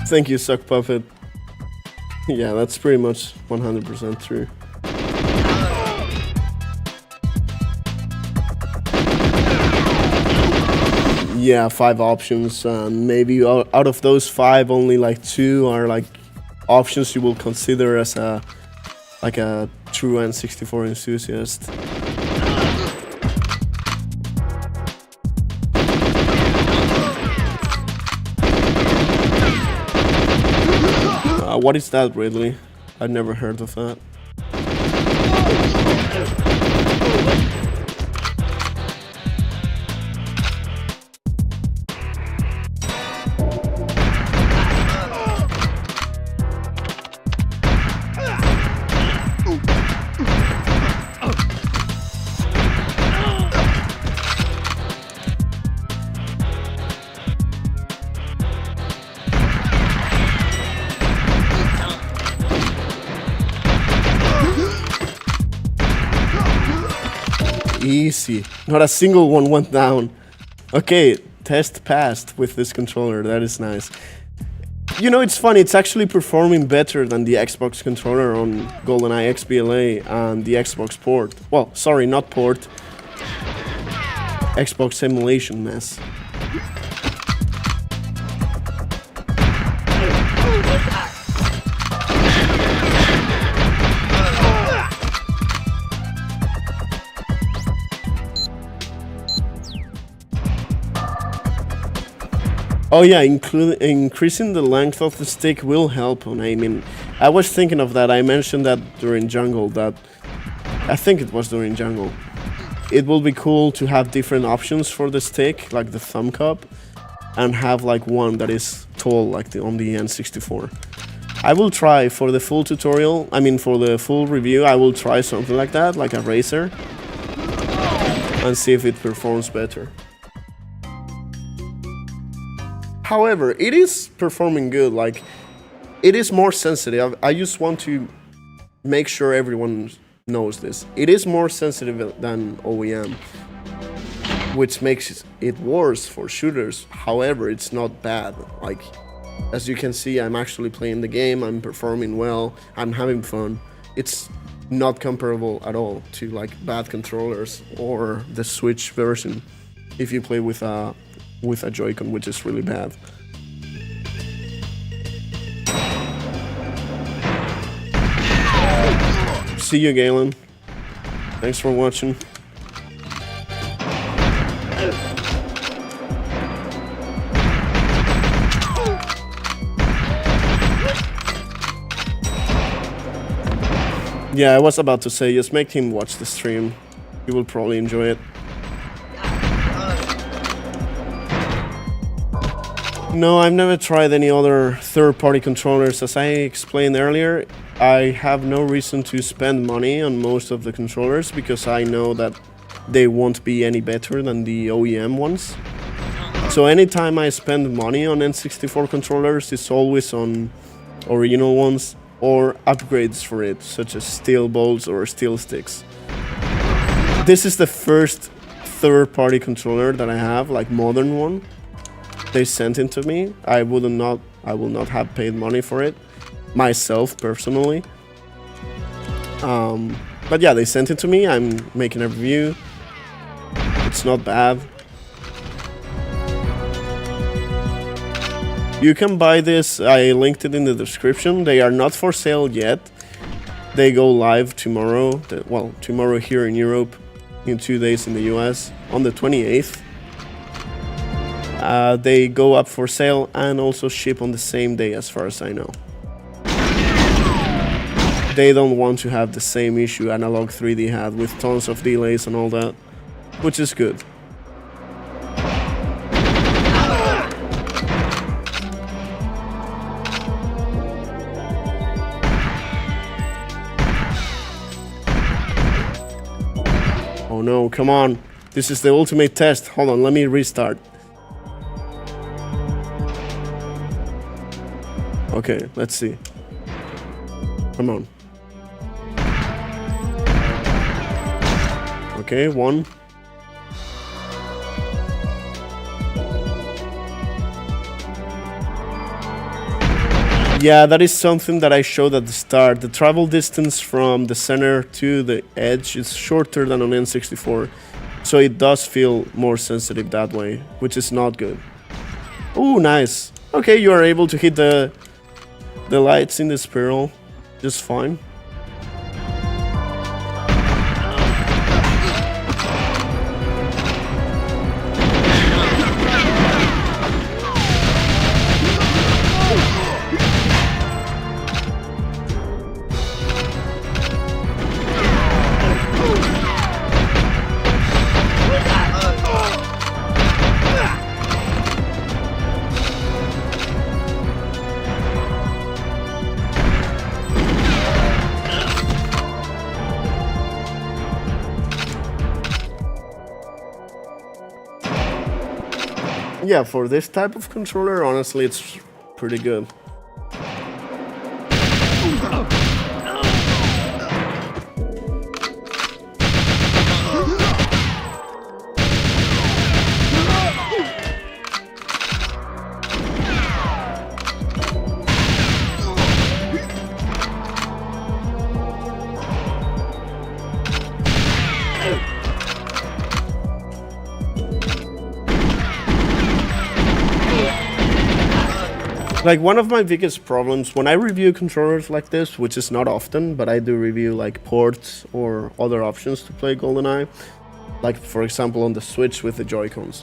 S1: Thank you, Suck Puppet. Yeah, that's pretty much 100% true. Yeah, 5 options, and maybe out of those 5, only like 2 are like options you will consider as a true N64 enthusiast. What is that, Ridley? I've never heard of that. Easy. Not a single one went down. Okay, test passed with this controller. That is nice. You know, it's funny. It's actually performing better than the Xbox controller on GoldenEye XBLA and the Xbox port. Well, sorry, not port. Xbox emulation mess. Oh yeah, increasing the length of the stick will help on aiming. I was thinking of that. I mentioned that during Jungle. I think it was during Jungle. It will be cool to have different options for the stick, like the thumb cup, and have like one that is tall, like on the N64. I will try for the full tutorial. I mean, for the full review, I will try something like that, like a racer, and see if it performs better. However, it is performing good. Like, it is more sensitive. I just want to make sure everyone knows this. It is more sensitive than OEM, which makes it worse for shooters. However, it's not bad. Like, as you can see, I'm actually playing the game. I'm performing well. I'm having fun. It's not comparable at all to like bad controllers or the Switch version if you play with a Joy-Con, which is really bad. See you, Galen. Thanks for watching. Yeah, I was about to say, just make him watch the stream. He will probably enjoy it. No, I've never tried any other third-party controllers. As I explained earlier, I have no reason to spend money on most of the controllers because I know that they won't be any better than the OEM ones. So anytime I spend money on N64 controllers, it's always on original ones or upgrades for it, such as steel bolts or steel sticks. This is the first third-party controller that I have, like modern one. They sent it to me. I will not have paid money for it myself personally. But yeah, they sent it to me. I'm making a review. It's not bad. You can buy this. I linked it in the description. They are not for sale yet. They go live tomorrow. Well, tomorrow here in Europe, in 2 days in the US, on the 28th. They go up for sale and also ship on the same day, as far as I know. They don't want to have the same issue Analog 3D had with tons of delays and all that, which is good. Oh no, come on. This is the ultimate test. Hold on, let me restart. Okay, let's see. Come on. Okay, one. Yeah, that is something that I showed at the start. The travel distance from the center to the edge is shorter than on N64. So it does feel more sensitive that way, which is not good. Oh, nice. Okay, you are able to hit the lights in the spiral just fine. Yeah, for this type of controller, honestly, it's pretty good. Like, one of my biggest problems when I review controllers like this, which is not often, but I do review like ports or other options to play GoldenEye, like for example on the Switch with the Joy-Cons.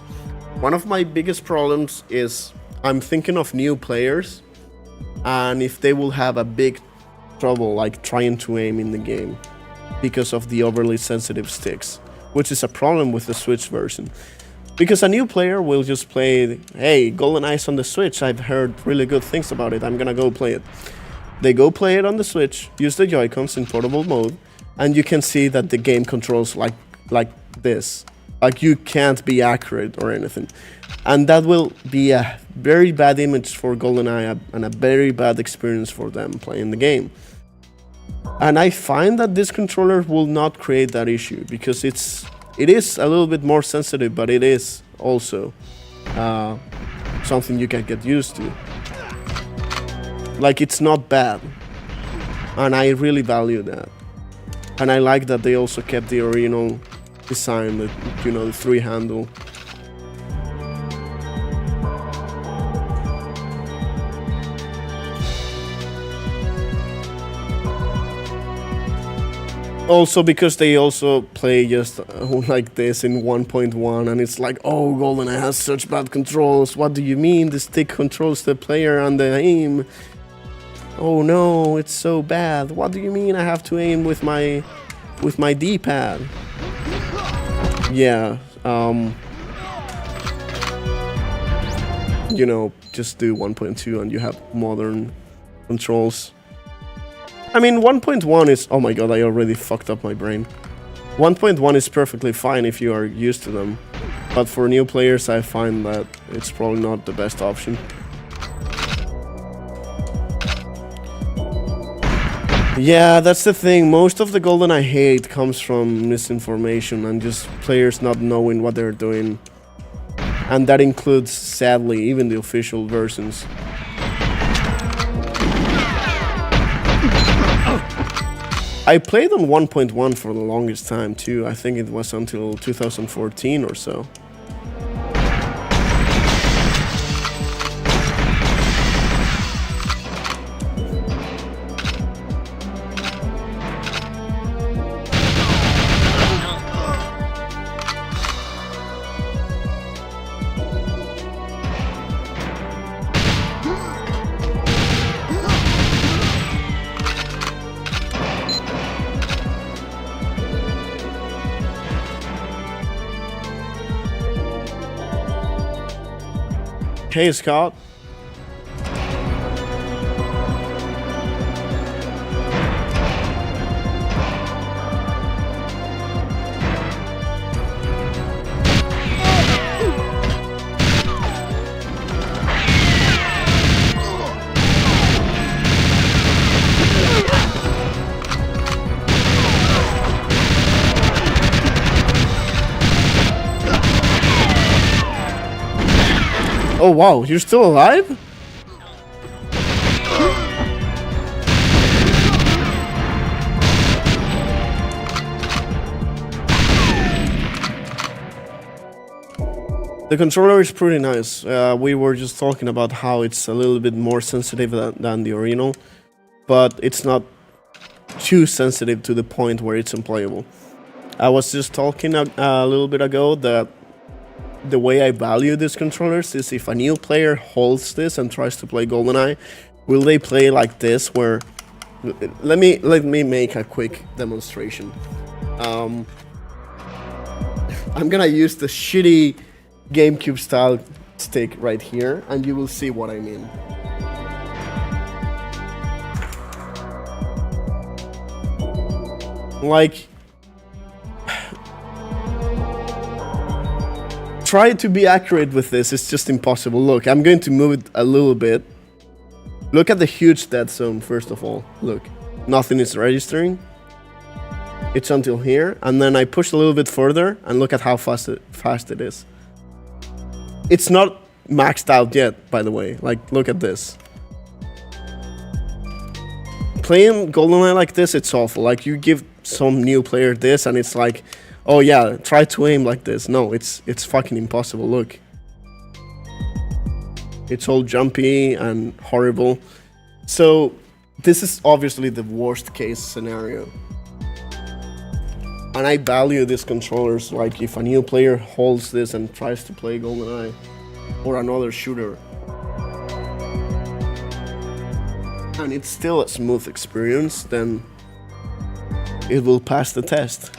S1: One of my biggest problems is I'm thinking of new players and if they will have a big trouble like trying to aim in the game because of the overly sensitive sticks, which is a problem with the Switch version. Because a new player will just play, hey, GoldenEye's on the Switch, I've heard really good things about it, I'm gonna go play it. They go play it on the Switch, use the Joy-Cons in portable mode, and you can see that the game controls like this. Like, you can't be accurate or anything. And that will be a very bad image for GoldenEye and a very bad experience for them playing the game. And I find that this controller will not create that issue because it is a little bit more sensitive, but it is also something you can get used to. Like, it's not bad, and I really value that. And I like that they also kept the original design, the 3 handle. Also because they also play just like this in 1.1 and it's like, oh, GoldenEye has such bad controls. What do you mean? The stick controls the player and the aim. Oh no, it's so bad. What do you mean I have to aim with my D-pad? Yeah, just do 1.2 and you have modern controls. I mean, 1.1 is... Oh my god, I already fucked up my brain. 1.1 is perfectly fine if you are used to them. But for new players, I find that it's probably not the best option. Yeah, that's the thing. Most of the GoldenEye hate comes from misinformation and just players not knowing what they're doing. And that includes, sadly, even the official versions. I played on 1.1 for the longest time too. I think it was until 2014 or so. Hey, Scott. Oh wow, you're still alive? The controller is pretty nice. We were just talking about how it's a little bit more sensitive than the original, but it's not too sensitive to the point where it's unplayable. I was just talking a little bit ago that the way I value these controllers is if a new player holds this and tries to play GoldenEye, will they play like this where... Let me make a quick demonstration. I'm gonna use the shitty GameCube style stick right here and you will see what I mean. Like... Try to be accurate with this, it's just impossible. Look, I'm going to move it a little bit. Look at the huge dead zone, first of all. Look, nothing is registering. It's until here, and then I push a little bit further, and look at how fast it is. It's not maxed out yet, by the way. Like, look at this. Playing GoldenEye like this, it's awful. Like, you give some new player this, and it's like... Oh yeah, try to aim like this. No, it's fucking impossible, look. It's all jumpy and horrible. So this is obviously the worst case scenario. And I value these controllers, like if a new player holds this and tries to play GoldenEye or another shooter, and it's still a smooth experience, then it will pass the test.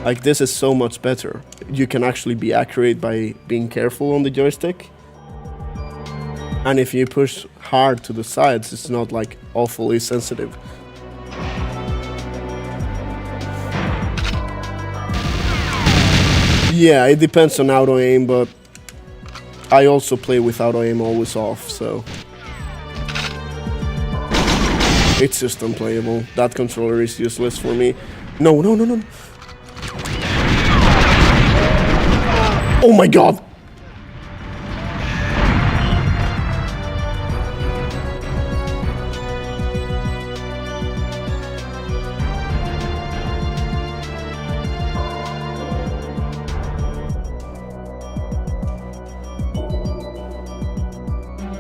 S1: Like, this is so much better. You can actually be accurate by being careful on the joystick. And if you push hard to the sides, it's not like awfully sensitive. Yeah, it depends on auto aim, but I also play with auto aim always off, so it's just unplayable. That controller is useless for me. No, no, no, no. Oh my god!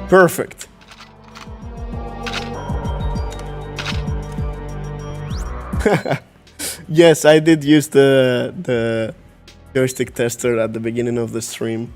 S1: Perfect. Yes, I did use the joystick tester at the beginning of the stream.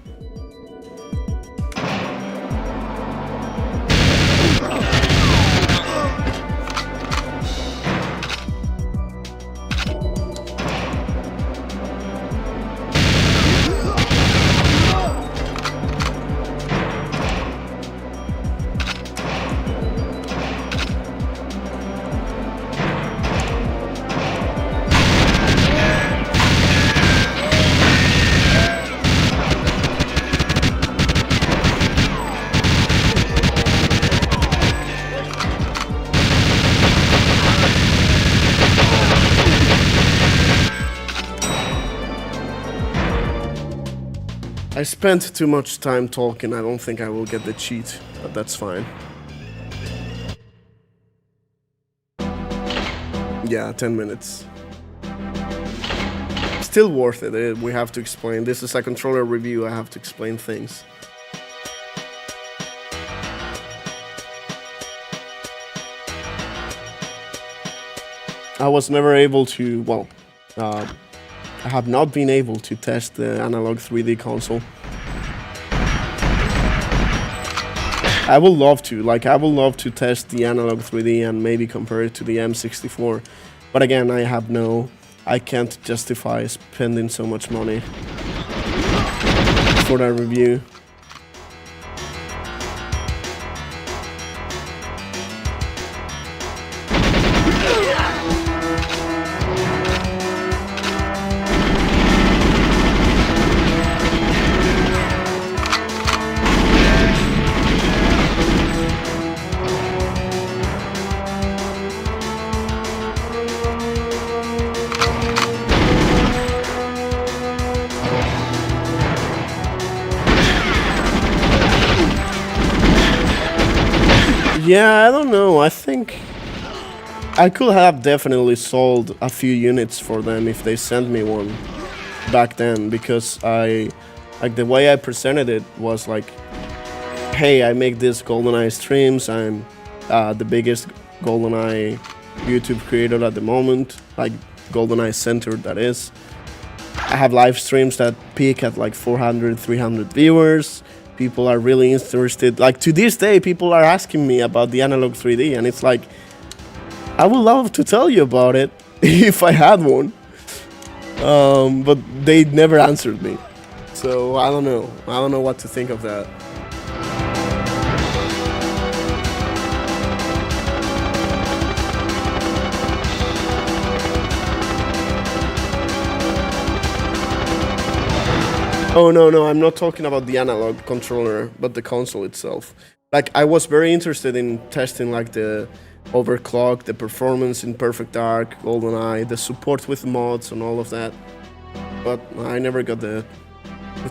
S1: I spent too much time talking. I don't think I will get the cheat, but that's fine. Yeah, 10 minutes. Still worth it. We have to explain. This is a controller review. I have to explain things. I was never able to, well, I have not been able to test the analog 3D console. I would love to, I would love to test the analog 3D and maybe compare it to the M64. But again, I can't justify spending so much money for that review. Yeah, I don't know. I think I could have definitely sold a few units for them if they sent me one back then, because the way I presented it was like, hey, I make these GoldenEye streams. I'm the biggest GoldenEye YouTube creator at the moment, like GoldenEye centered, that is. I have live streams that peak at like 400, 300 viewers. People are really interested. Like, to this day, people are asking me about the analog 3D, and it's like, I would love to tell you about it if I had one. But they never answered me. So I don't know. I don't know what to think of that. Oh, no, I'm not talking about the analog controller, but the console itself. Like, I was very interested in testing, like, the overclock, the performance in Perfect Dark, GoldenEye, the support with mods and all of that. But I never got the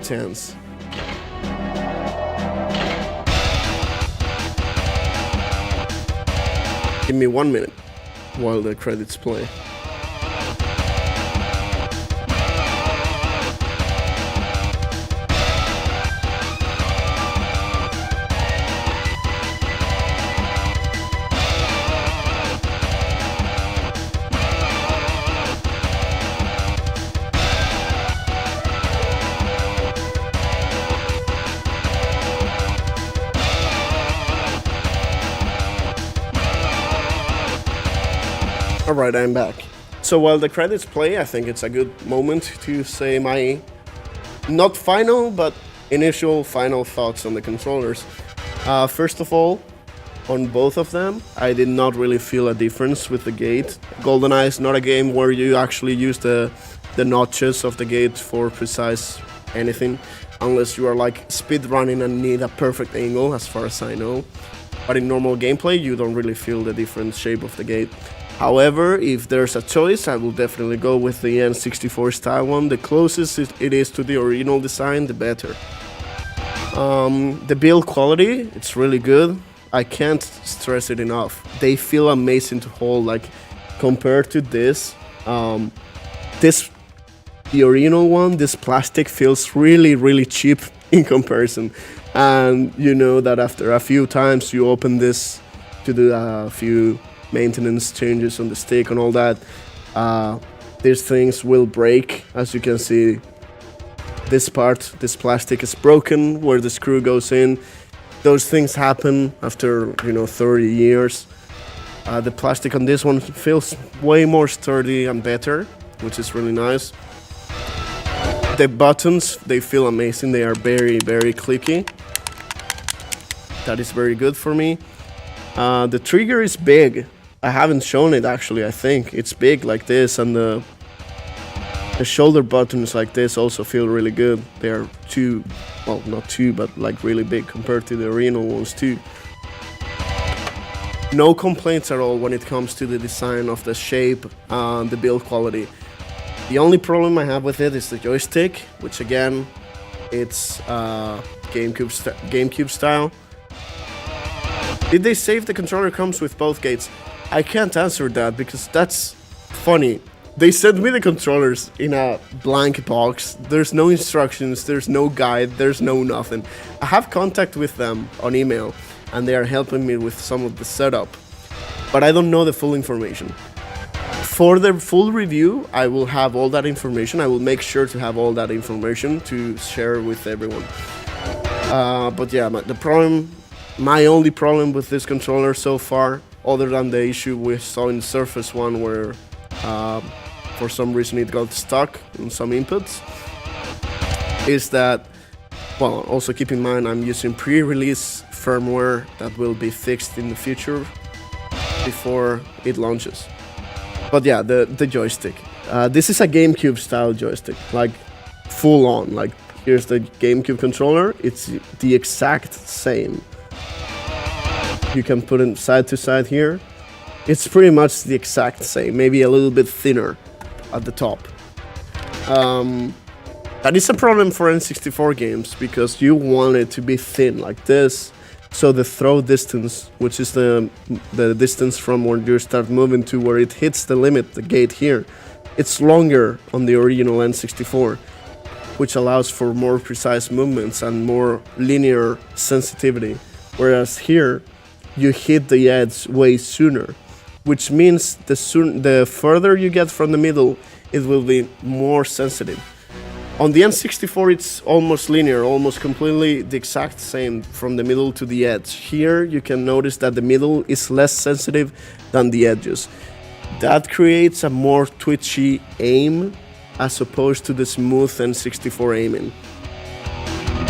S1: chance. Give me 1 minute while the credits play. Alright, I'm back. So while the credits play, I think it's a good moment to say my not final, but initial final thoughts on the controllers. First of all, on both of them, I did not really feel a difference with the gate. GoldenEye is not a game where you actually use the notches of the gate for precise anything, unless you are like speedrunning and need a perfect angle, as far as I know. But in normal gameplay, you don't really feel the different shape of the gate. However, if there's a choice, I will definitely go with the N64 style one. The closest it is to the original design, the better. The build quality, it's really good. I can't stress it enough. They feel amazing to hold. Like compared to this, the original one, this plastic feels really cheap in comparison. And you know that after a few times you open this to do a few maintenance changes on the stick and all that, these things will break. As you can see, this plastic is broken where the screw goes in. Those things happen after 30 years. The plastic on this one feels way more sturdy and better, which is really nice. The buttons, they feel amazing. They are very clicky. That is very good for me. The trigger is big. I haven't shown it actually. I think it's big like this, and the shoulder buttons like this also feel really good. They're not too, but like really big compared to the original ones too. No complaints at all when it comes to the design of the shape and the build quality. The only problem I have with it is the joystick, which again, it's GameCube style. Did they say if the controller comes with both gates? I can't answer that because that's funny. They sent me the controllers in a blank box. There's no instructions, there's no guide, there's no nothing. I have contact with them on email and they are helping me with some of the setup, but I don't know the full information. For the full review, I will have all that information. I will make sure to have all that information to share with everyone. But yeah, my only problem with this controller so far, other than the issue we saw in the Surface one where for some reason it got stuck in some inputs, is that, well, also keep in mind I'm using pre-release firmware that will be fixed in the future before it launches. But yeah, the joystick. This is a GameCube style joystick, like full on. Like here's the GameCube controller, it's the exact same. You can put it side to side here. It's pretty much the exact same, maybe a little bit thinner at the top. That is a problem for N64 games because you want it to be thin like this, so the throw distance, which is the distance from where you start moving to where it hits the limit, the gate here, it's longer on the original N64, which allows for more precise movements and more linear sensitivity. Whereas here, you hit the edge way sooner, which means the further you get from the middle, it will be more sensitive. On the N64, it's almost linear, almost completely the exact same from the middle to the edge. Here, you can notice that the middle is less sensitive than the edges. That creates a more twitchy aim as opposed to the smooth N64 aiming.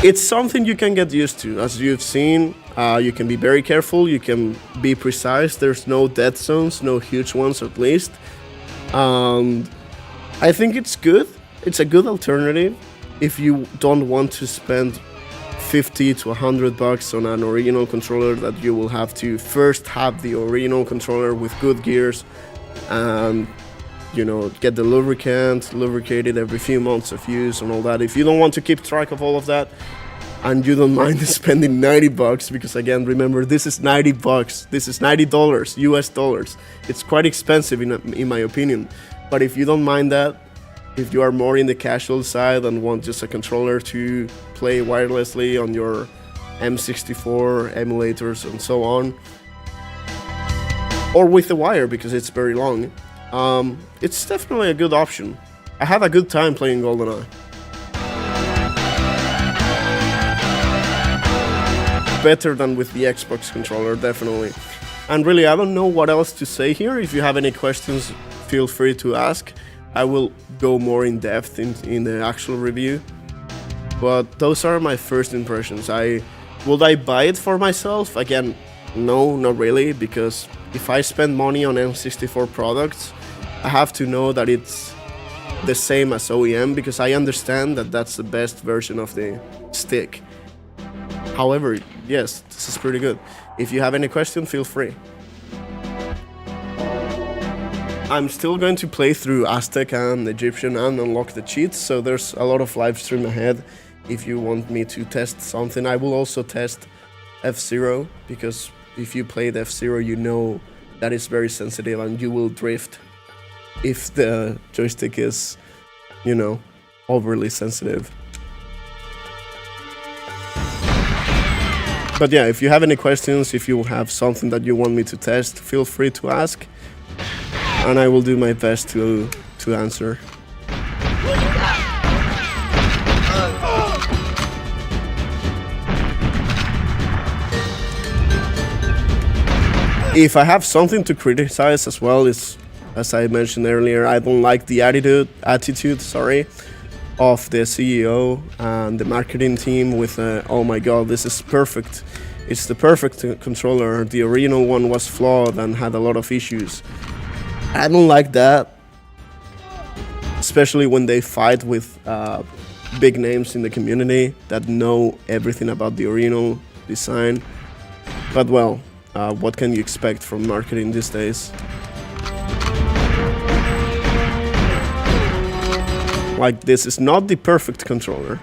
S1: It's something you can get used to. As you've seen, you can be very careful, you can be precise. There's no dead zones, no huge ones at least. I think it's good. It's a good alternative if you don't want to spend $50 to $100 on an original controller that you will have to first have the original controller with good gears and get the lubricated every few months of use and all that. If you don't want to keep track of all of that and you don't mind spending $90, because again, remember, this is $90, this is $90 US dollars. It's quite expensive in my opinion, but if you don't mind that, if you are more in the casual side and want just a controller to play wirelessly on your M64 emulators and so on, or with the wire because it's very long, it's definitely a good option. I had a good time playing GoldenEye. Better than with the Xbox controller, definitely. And really, I don't know what else to say here. If you have any questions, feel free to ask. I will go more in depth in the actual review. But those are my first impressions. Would I buy it for myself? Again, no, not really, because if I spend money on N64 products, I have to know that it's the same as OEM, because I understand that that's the best version of the stick. However, yes, this is pretty good. If you have any question, feel free. I'm still going to play through Aztec and Egyptian and unlock the cheats, so there's a lot of live stream ahead. If you want me to test something, I will also test F-Zero, because if you played F-Zero, you know that it's very sensitive and you will drift if the joystick is, you know, overly sensitive. But yeah, if you have any questions, if you have something that you want me to test, feel free to ask, and I will do my best to answer. If I have something to criticize as well, is, as I mentioned earlier, I don't like the attitude, of the CEO and the marketing team with, oh my god, this is perfect. It's the perfect controller. The original one was flawed and had a lot of issues. I don't like that, especially when they fight with big names in the community that know everything about the original design. But well, what can you expect from marketing these days? Like, this is not the perfect controller,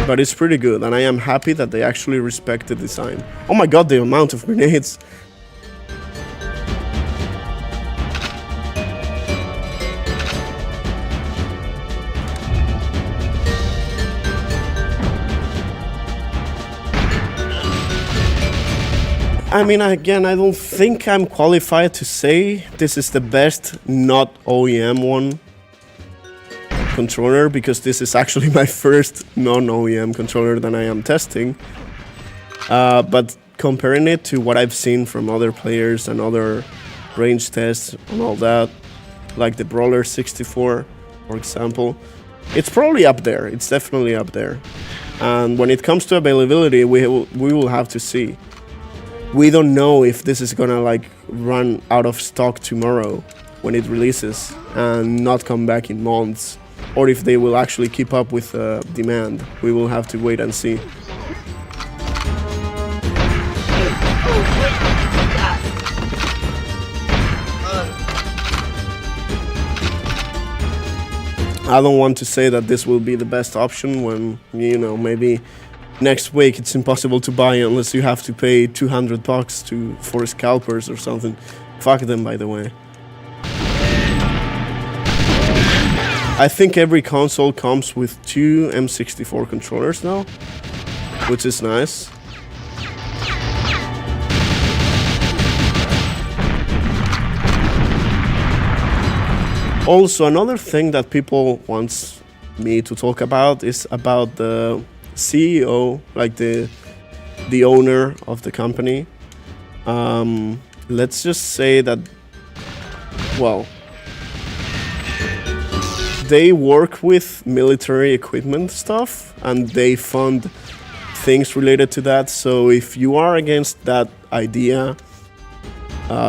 S1: but it's pretty good, and I am happy that they actually respect the design. Oh my god, the amount of grenades! I mean, again, I don't think I'm qualified to say this is the best not OEM one controller, because this is actually my first non-OEM controller that I am testing. But comparing it to what I've seen from other players and other range tests and all that, like the Brawler 64, for example, it's probably up there. It's definitely up there. And when it comes to availability, we will have to see. We don't know if this is gonna like run out of stock tomorrow when it releases and not come back in months, or if they will actually keep up with demand. We will have to wait and see. I don't want to say that this will be the best option when, you know, maybe next week it's impossible to buy unless you have to pay $200 for scalpers or something. Fuck them, by the way. I think every console comes with 2 M64 controllers now, which is nice. Also, another thing that people want me to talk about is about the CEO, like the owner of the company. Let's just say that, well, they work with military equipment stuff and they fund things related to that. So if you are against that idea,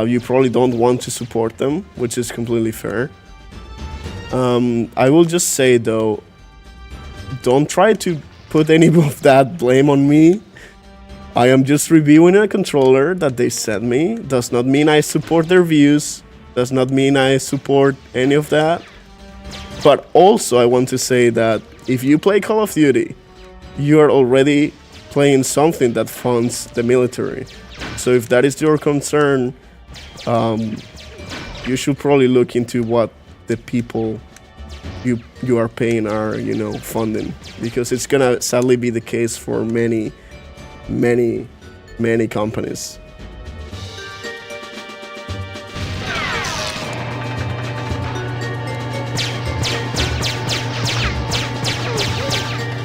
S1: you probably don't want to support them, which is completely fair. I will just say though, don't try to put any of that blame on me. I am just reviewing a controller that they sent me. Does not mean I support their views. Does not mean I support any of that. But also I want to say that if you play Call of Duty, you are already playing something that funds the military. So if that is your concern, you should probably look into what the people you are paying are, you know, funding, because it's gonna sadly be the case for many companies.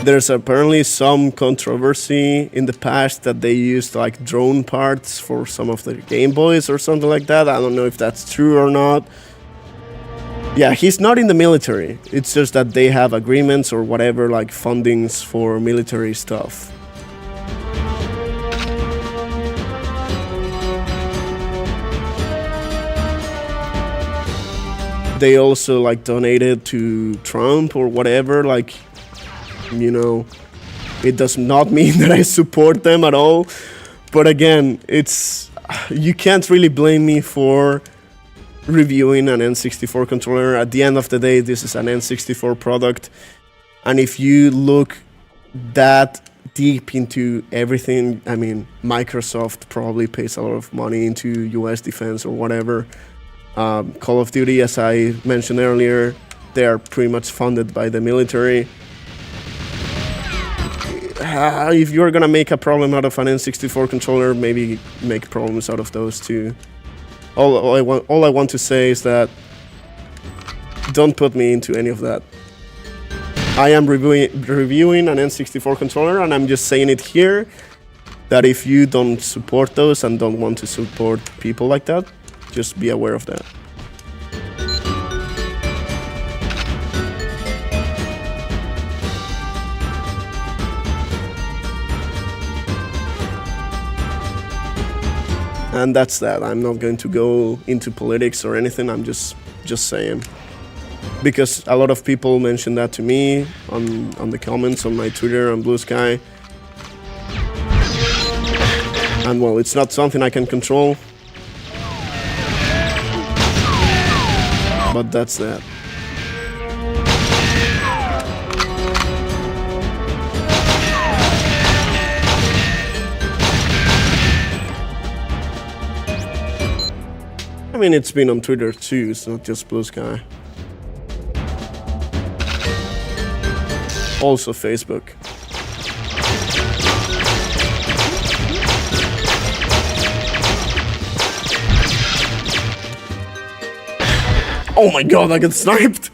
S1: There's apparently some controversy in the past that they used like drone parts for some of the Game Boys or something like that. I don't know if that's true or not. Yeah, he's not in the military. It's just that they have agreements or whatever, like fundings for military stuff. They also like donated to Trump or whatever, like, you know, it does not mean that I support them at all. But again, you can't really blame me for reviewing an N64 controller. At the end of the day, this is an N64 product. And if you look that deep into everything, I mean, Microsoft probably pays a lot of money into US defense or whatever. Call of Duty, as I mentioned earlier, they are pretty much funded by the military. If you're gonna make a problem out of an N64 controller, maybe make problems out of those too. All I want to say is that don't put me into any of that. I am reviewing an N64 controller, and I'm just saying it here that if you don't support those and don't want to support people like that, just be aware of that. And that's that. I'm not going to go into politics or anything. I'm just saying. Because a lot of people mentioned that to me on the comments on my Twitter, on Blue Sky. And well, it's not something I can control. But that's that. I mean, it's been on Twitter too, it's not just Blue Sky. Also Facebook. Oh my god, I got sniped!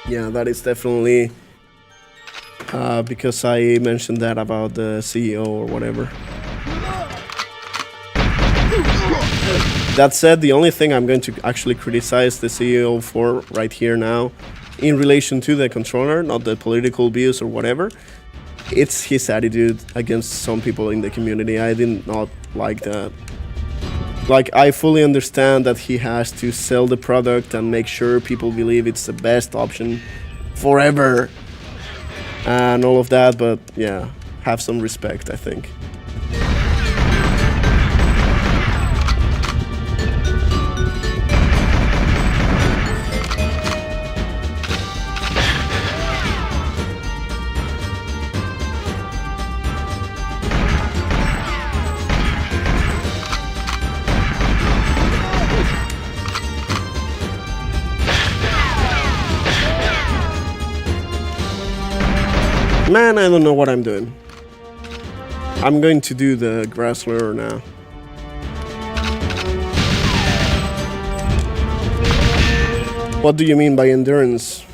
S1: Yeah, that is definitely because I mentioned that about the CEO or whatever. That said, the only thing I'm going to actually criticize the CEO for right here now, in relation to the controller, not the political views or whatever, it's his attitude against some people in the community. I did not like that. Like, I fully understand that he has to sell the product and make sure people believe it's the best option forever and all of that, but yeah, have some respect, I think. Man, I don't know what I'm doing. I'm going to do the grass lure now. What do you mean by endurance?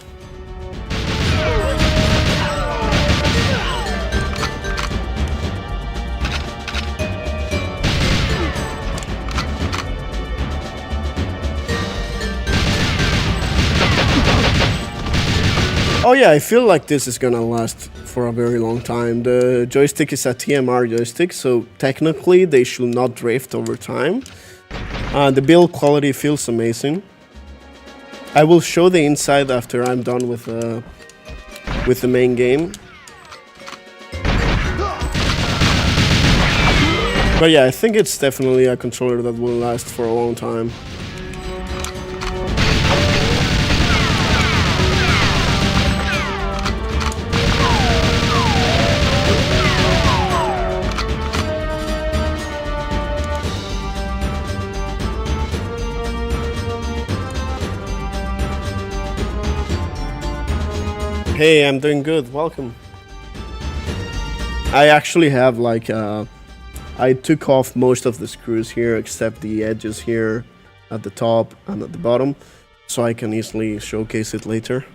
S1: Oh yeah, I feel like this is gonna last for a very long time. The joystick is a TMR joystick, so technically they should not drift over time. The build quality feels amazing. I will show the inside after I'm done with the main game. But yeah, I think it's definitely a controller that will last for a long time. Hey, I'm doing good. Welcome. I actually have like I took off most of the screws here except the edges here at the top and at the bottom, so I can easily showcase it later.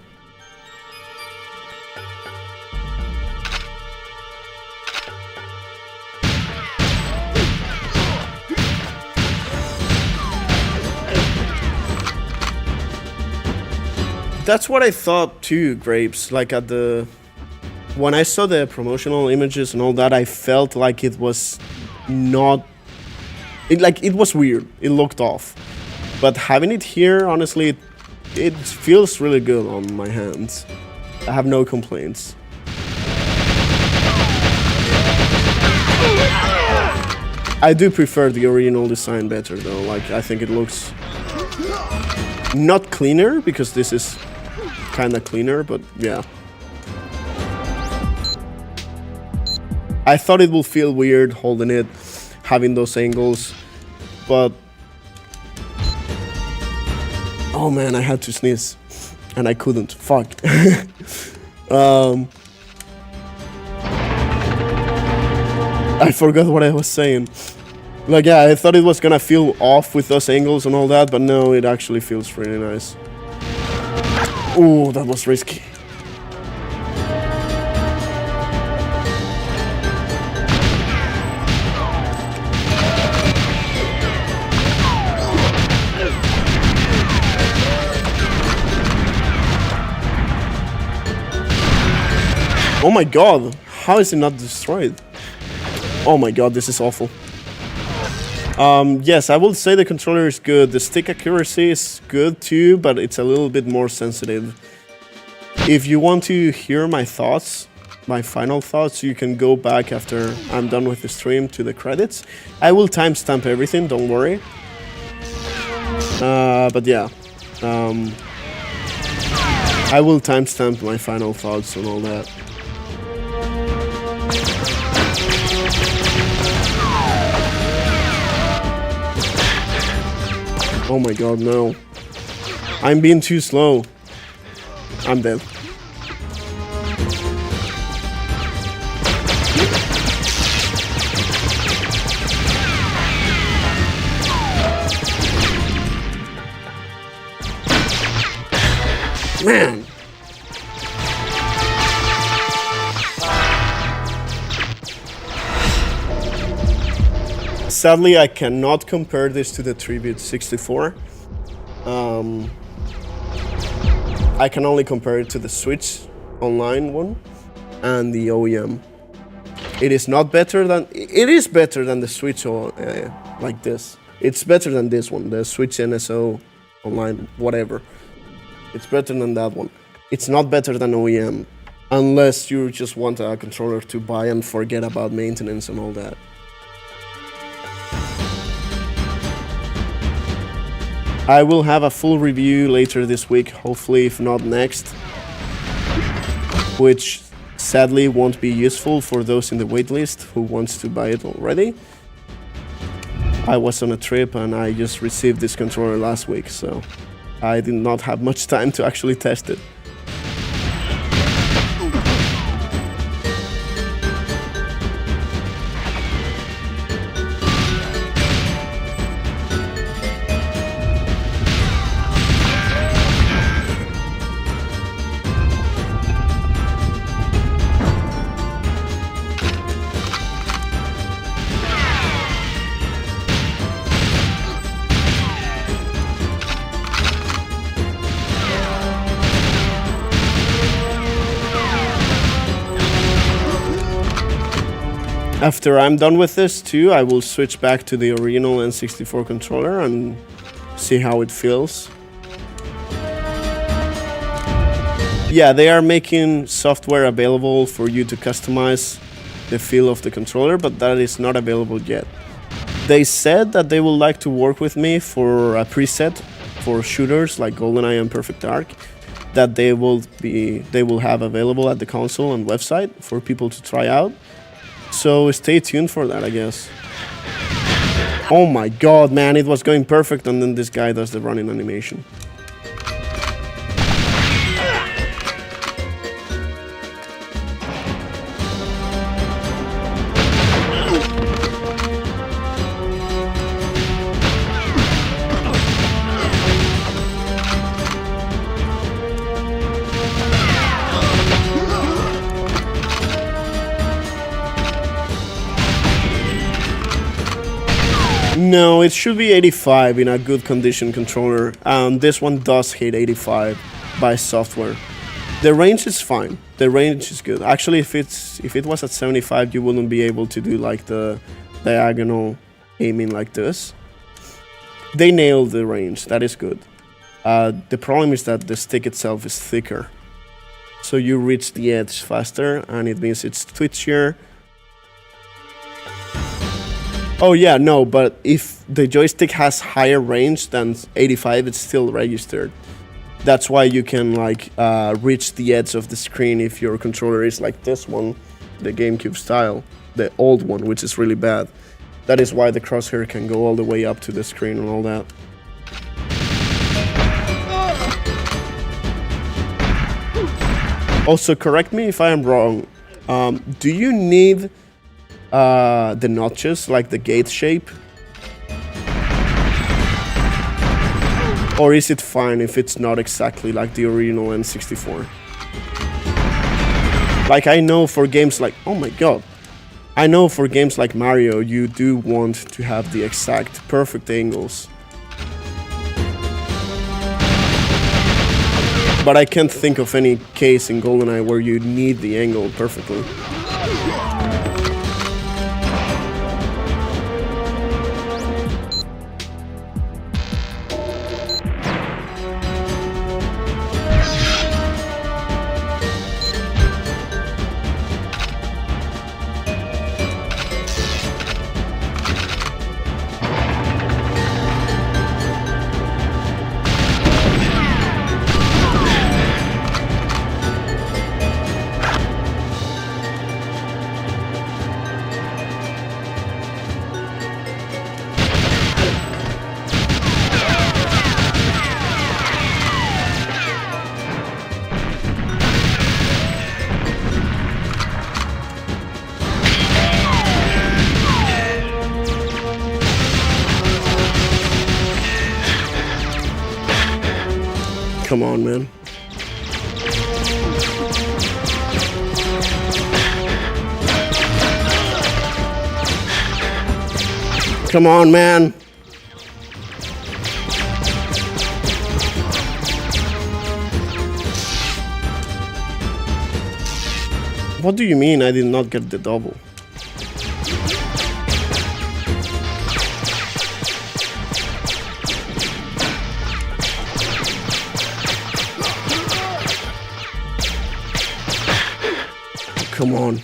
S1: That's what I thought too, Grapes. Like when I saw the promotional images and all that, I felt like it was not... It was weird. It looked off. But having it here, honestly, it feels really good on my hands. I have no complaints. I do prefer the original design better though. Like, I think it looks not cleaner, because this is kind of cleaner, but yeah. I thought it would feel weird holding it, having those angles, but... Oh man, I had to sneeze, and I couldn't. Fuck. I forgot what I was saying. Like, yeah, I thought it was gonna feel off with those angles and all that, but no, it actually feels really nice. Ooh, that was risky. Oh my god, how is it not destroyed? Oh my god, this is awful. Yes, I will say the controller is good. The stick accuracy is good too, but it's a little bit more sensitive. If you want to hear my thoughts, my final thoughts, you can go back after I'm done with the stream to the credits. I will timestamp everything, don't worry. But yeah, I will timestamp my final thoughts and all that. Oh my god, no. I'm being too slow. I'm dead. Man. Sadly, I cannot compare this to the Tribute 64. I can only compare it to the Switch Online one and the OEM. It is not better than... It is better than the Switch like this. It's better than this one, the Switch NSO Online, whatever. It's better than that one. It's not better than OEM, unless you just want a controller to buy and forget about maintenance and all that. I will have a full review later this week, hopefully, if not next, which sadly won't be useful for those in the waitlist who wants to buy it already. I was on a trip and I just received this controller last week, so I did not have much time to actually test it. After I'm done with this too, I will switch back to the original N64 controller and see how it feels. Yeah, they are making software available for you to customize the feel of the controller, but that is not available yet. They said that they would like to work with me for a preset for shooters like GoldenEye and Perfect Dark that they will have available at the console and website for people to try out. So stay tuned for that, I guess. Oh my god, man, it was going perfect and then this guy does the running animation. No, it should be 85 in a good condition controller. This one does hit 85 by software. The range is fine. The range is good. Actually, if it was at 75, you wouldn't be able to do like the diagonal aiming like this. They nailed the range. That is good. The problem is that the stick itself is thicker, so you reach the edge faster, and it means it's twitchier. Oh yeah, no, but if the joystick has higher range than 85, it's still registered. That's why you can like reach the edge of the screen if your controller is like this one, the GameCube style, the old one, which is really bad. That is why the crosshair can go all the way up to the screen and all that. Also, correct me if I am wrong. Do you need the notches, like the gate shape? Or is it fine if it's not exactly like the original N64? Like, I know for games like... Oh my god. I know for games like Mario, you do want to have the exact perfect angles. But I can't think of any case in GoldenEye where you need the angle perfectly. Come on, man. Come on, man. What do you mean I did not get the double? Come on.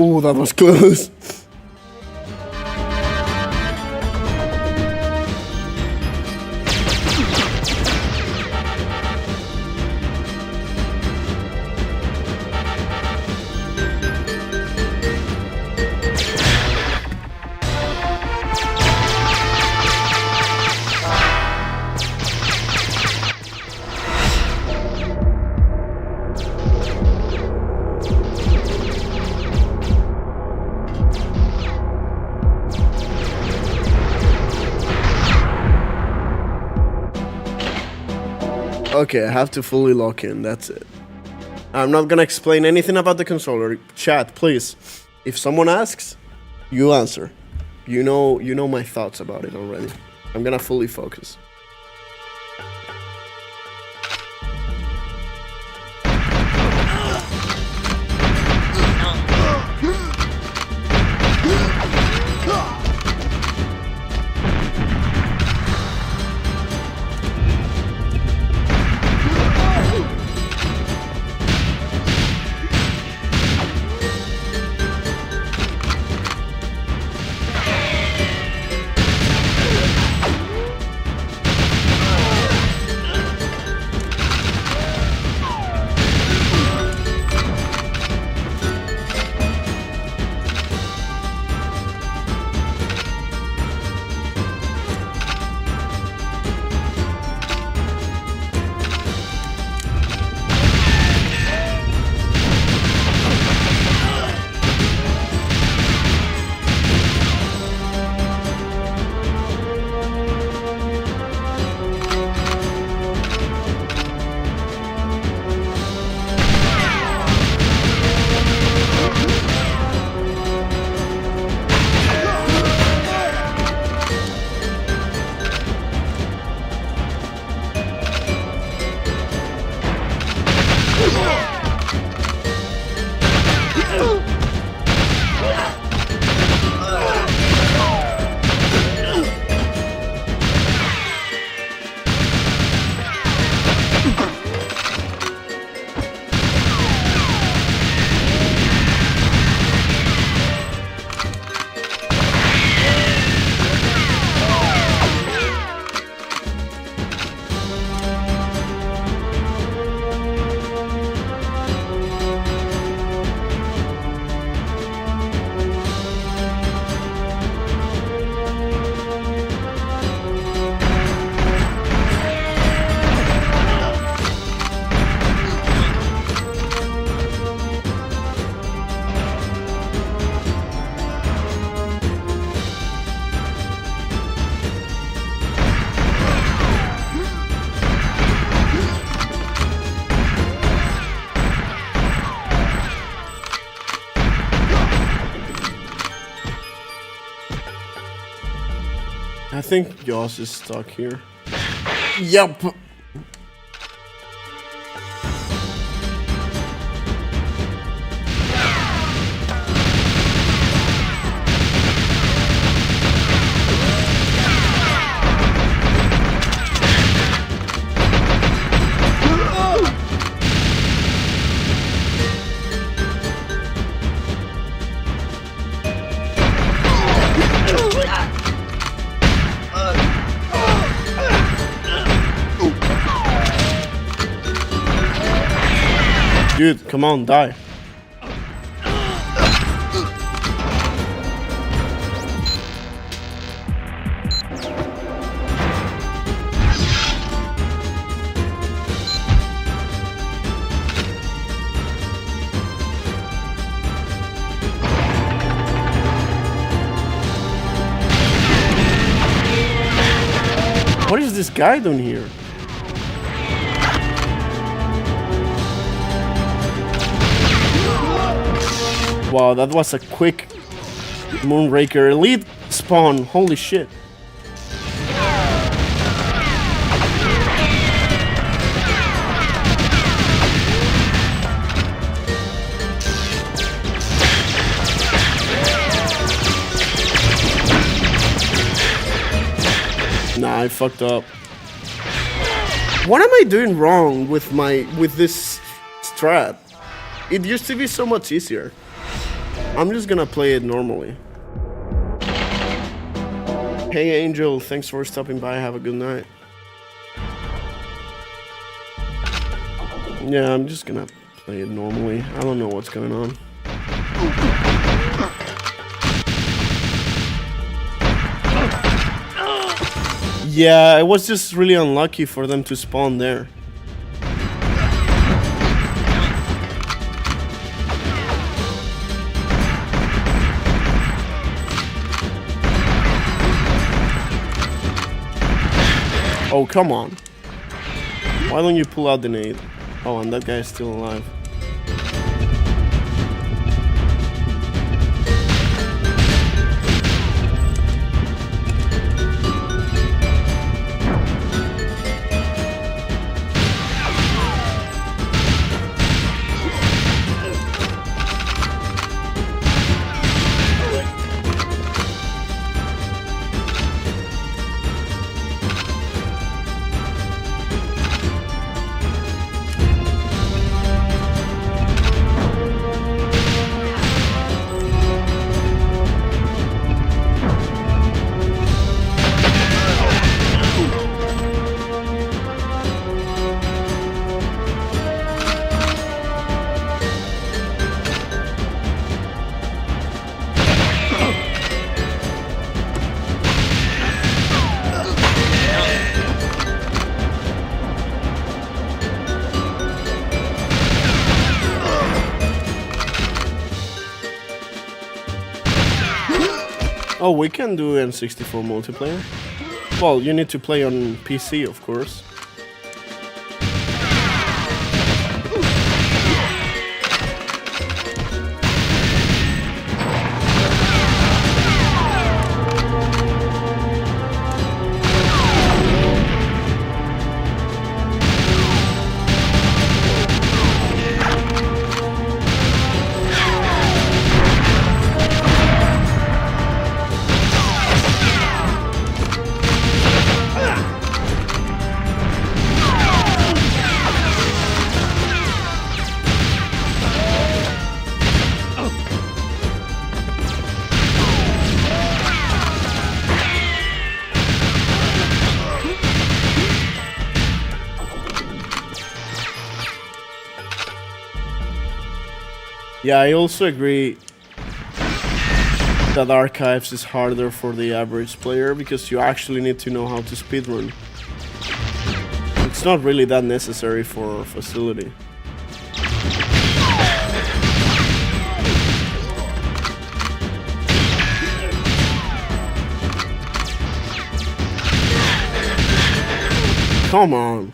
S1: Oh, that was close. Okay, I have to fully lock in, that's it. I'm not gonna explain anything about the controller. Chat, please. If someone asks, you answer. You know my thoughts about it already. I'm gonna fully focus. I think Joss is stuck here. Yup. Dude, come on, die. What is this guy doing here? Wow, that was a quick Moonraker elite spawn. Holy shit. Nah, I fucked up. What am I doing wrong with this strat? It used to be so much easier. I'm just gonna play it normally. Hey Angel, thanks for stopping by. Have a good night. Yeah, I'm just gonna play it normally. I don't know what's going on. Yeah, I was just really unlucky for them to spawn there. Oh, come on. Why don't you pull out the nade? Oh, and that guy is still alive. Oh, we can do N64 multiplayer. Well, you need to play on PC, of course. Yeah, I also agree that Archives is harder for the average player because you actually need to know how to speedrun. It's not really that necessary for Facility. Come on.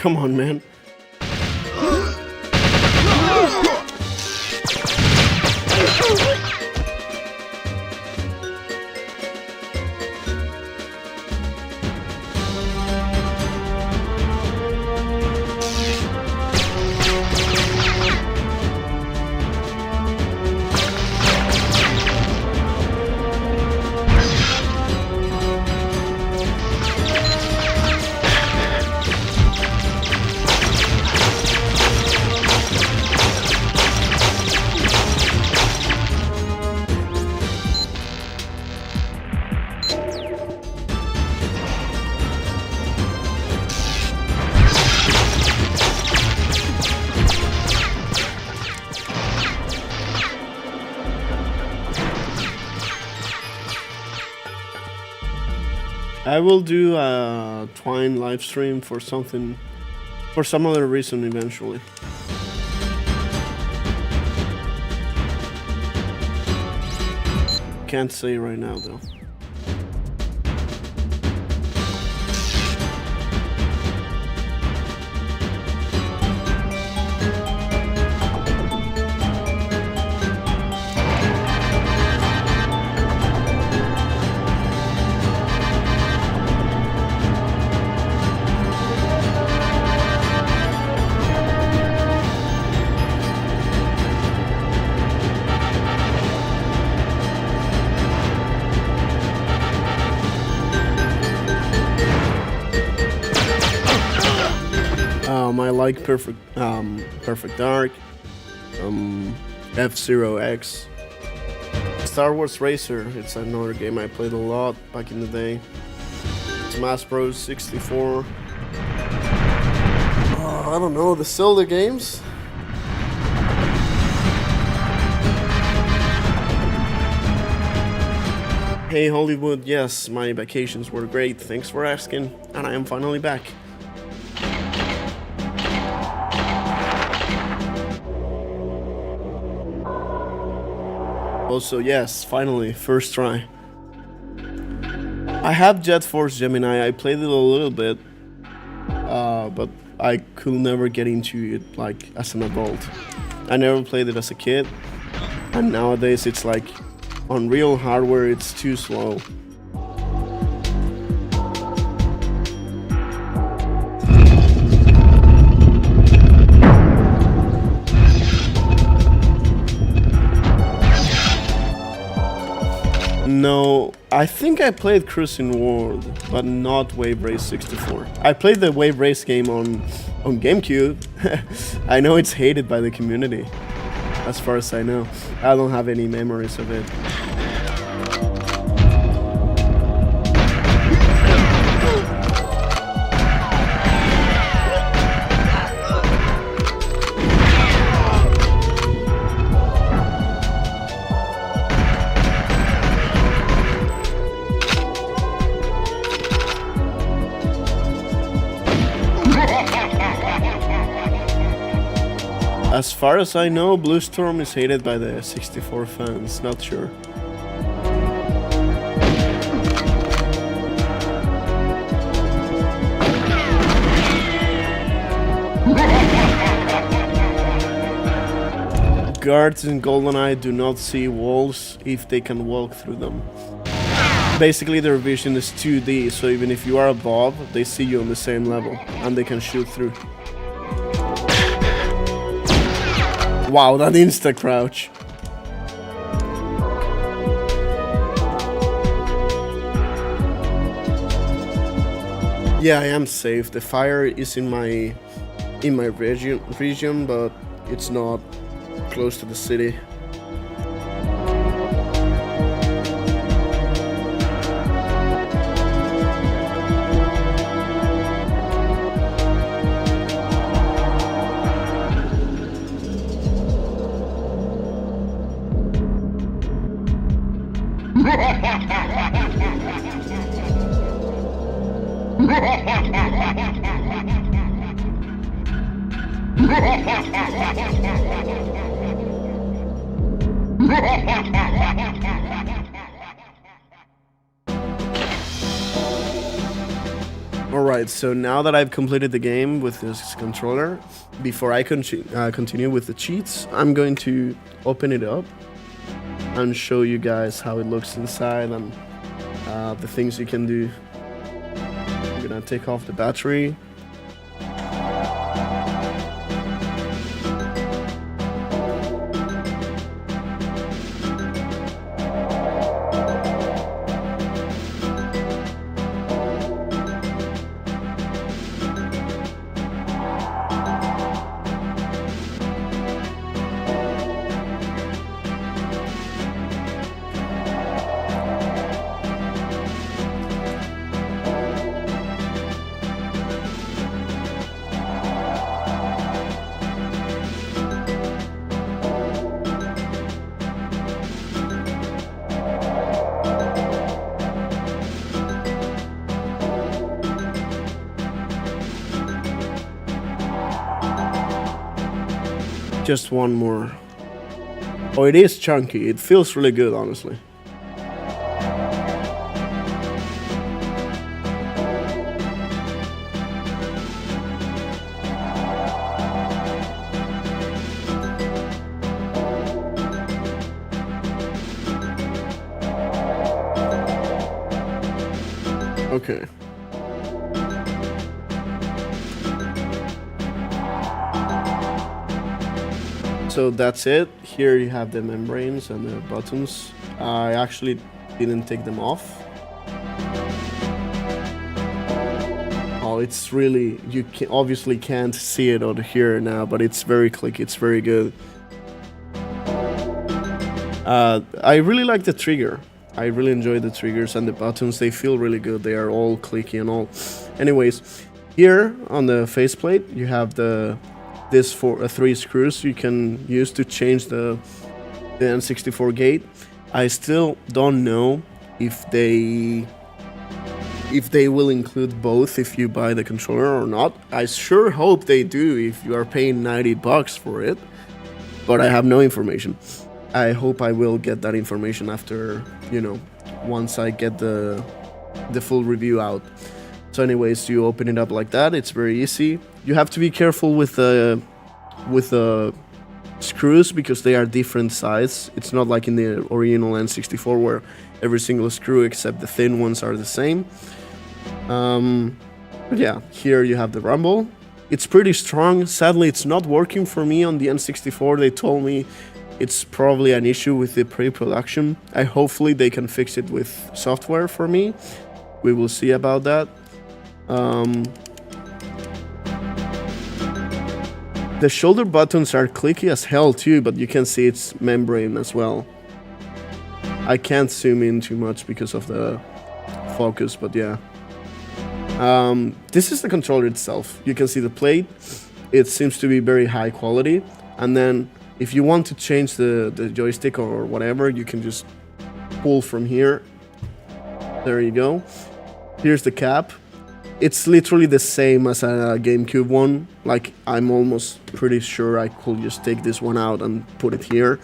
S1: Come on, man. I will do a Twine live stream for something, for some other reason eventually. Can't say right now though. I like Perfect Dark, F-Zero X, Star Wars Racer. It's another game I played a lot back in the day. Smash Bros. 64. I don't know, the Zelda games. Hey Hollywood, yes, my vacations were great. Thanks for asking, and I am finally back. Also, yes, finally, first try. I have Jet Force Gemini. I played it a little bit, but I could never get into it like as an adult. I never played it as a kid, and nowadays it's like on real hardware it's too slow. No, I think I played Cruising World, but not Wave Race 64. I played the Wave Race game on GameCube. I know it's hated by the community, as far as I know. I don't have any memories of it. As far as I know, Blue Storm is hated by the 64 fans, not sure. Guards in GoldenEye do not see walls if they can walk through them. Basically their vision is 2D, so even if you are above, they see you on the same level, and they can shoot through. Wow, that insta-crouch. Yeah, I am safe. The fire is in my region, but it's not close to the city. Alright, so now that I've completed the game with this controller, before I continue with the cheats, I'm going to open it up and show you guys how it looks inside and the things you can do. I'm gonna take off the battery. Just one more. Oh, it is chunky. It feels really good, honestly. Okay. So that's it. Here you have the membranes and the buttons. I actually didn't take them off. Oh, it's really, you obviously can't see it over here now, but it's very clicky, it's very good. I really like the trigger. I really enjoy the triggers and the buttons. They feel really good. They are all clicky and all. Anyways, here on the faceplate, you have this for 3 screws you can use to change the N64 gate. I still don't know if they will include both if you buy the controller or not. I sure hope they do if you are paying $90 for it, but I have no information. I hope I will get that information after, you know, once I get the full review out. So anyways, you open it up like that. It's very easy. You have to be careful with the screws because they are different size. It's not like in the original N64 where every single screw except the thin ones are the same. But yeah, here you have the rumble. It's pretty strong. Sadly, it's not working for me on the N64. They told me it's probably an issue with the pre-production. Hopefully they can fix it with software for me. We will see about that. The shoulder buttons are clicky as hell too, but you can see it's membrane as well. I can't zoom in too much because of the focus, but yeah. This is the controller itself. You can see the plate. It seems to be very high quality. And then if you want to change the joystick or whatever, you can just pull from here. There you go. Here's the cap. It's literally the same as a GameCube one. Like, I'm almost pretty sure I could just take this one out and put it here.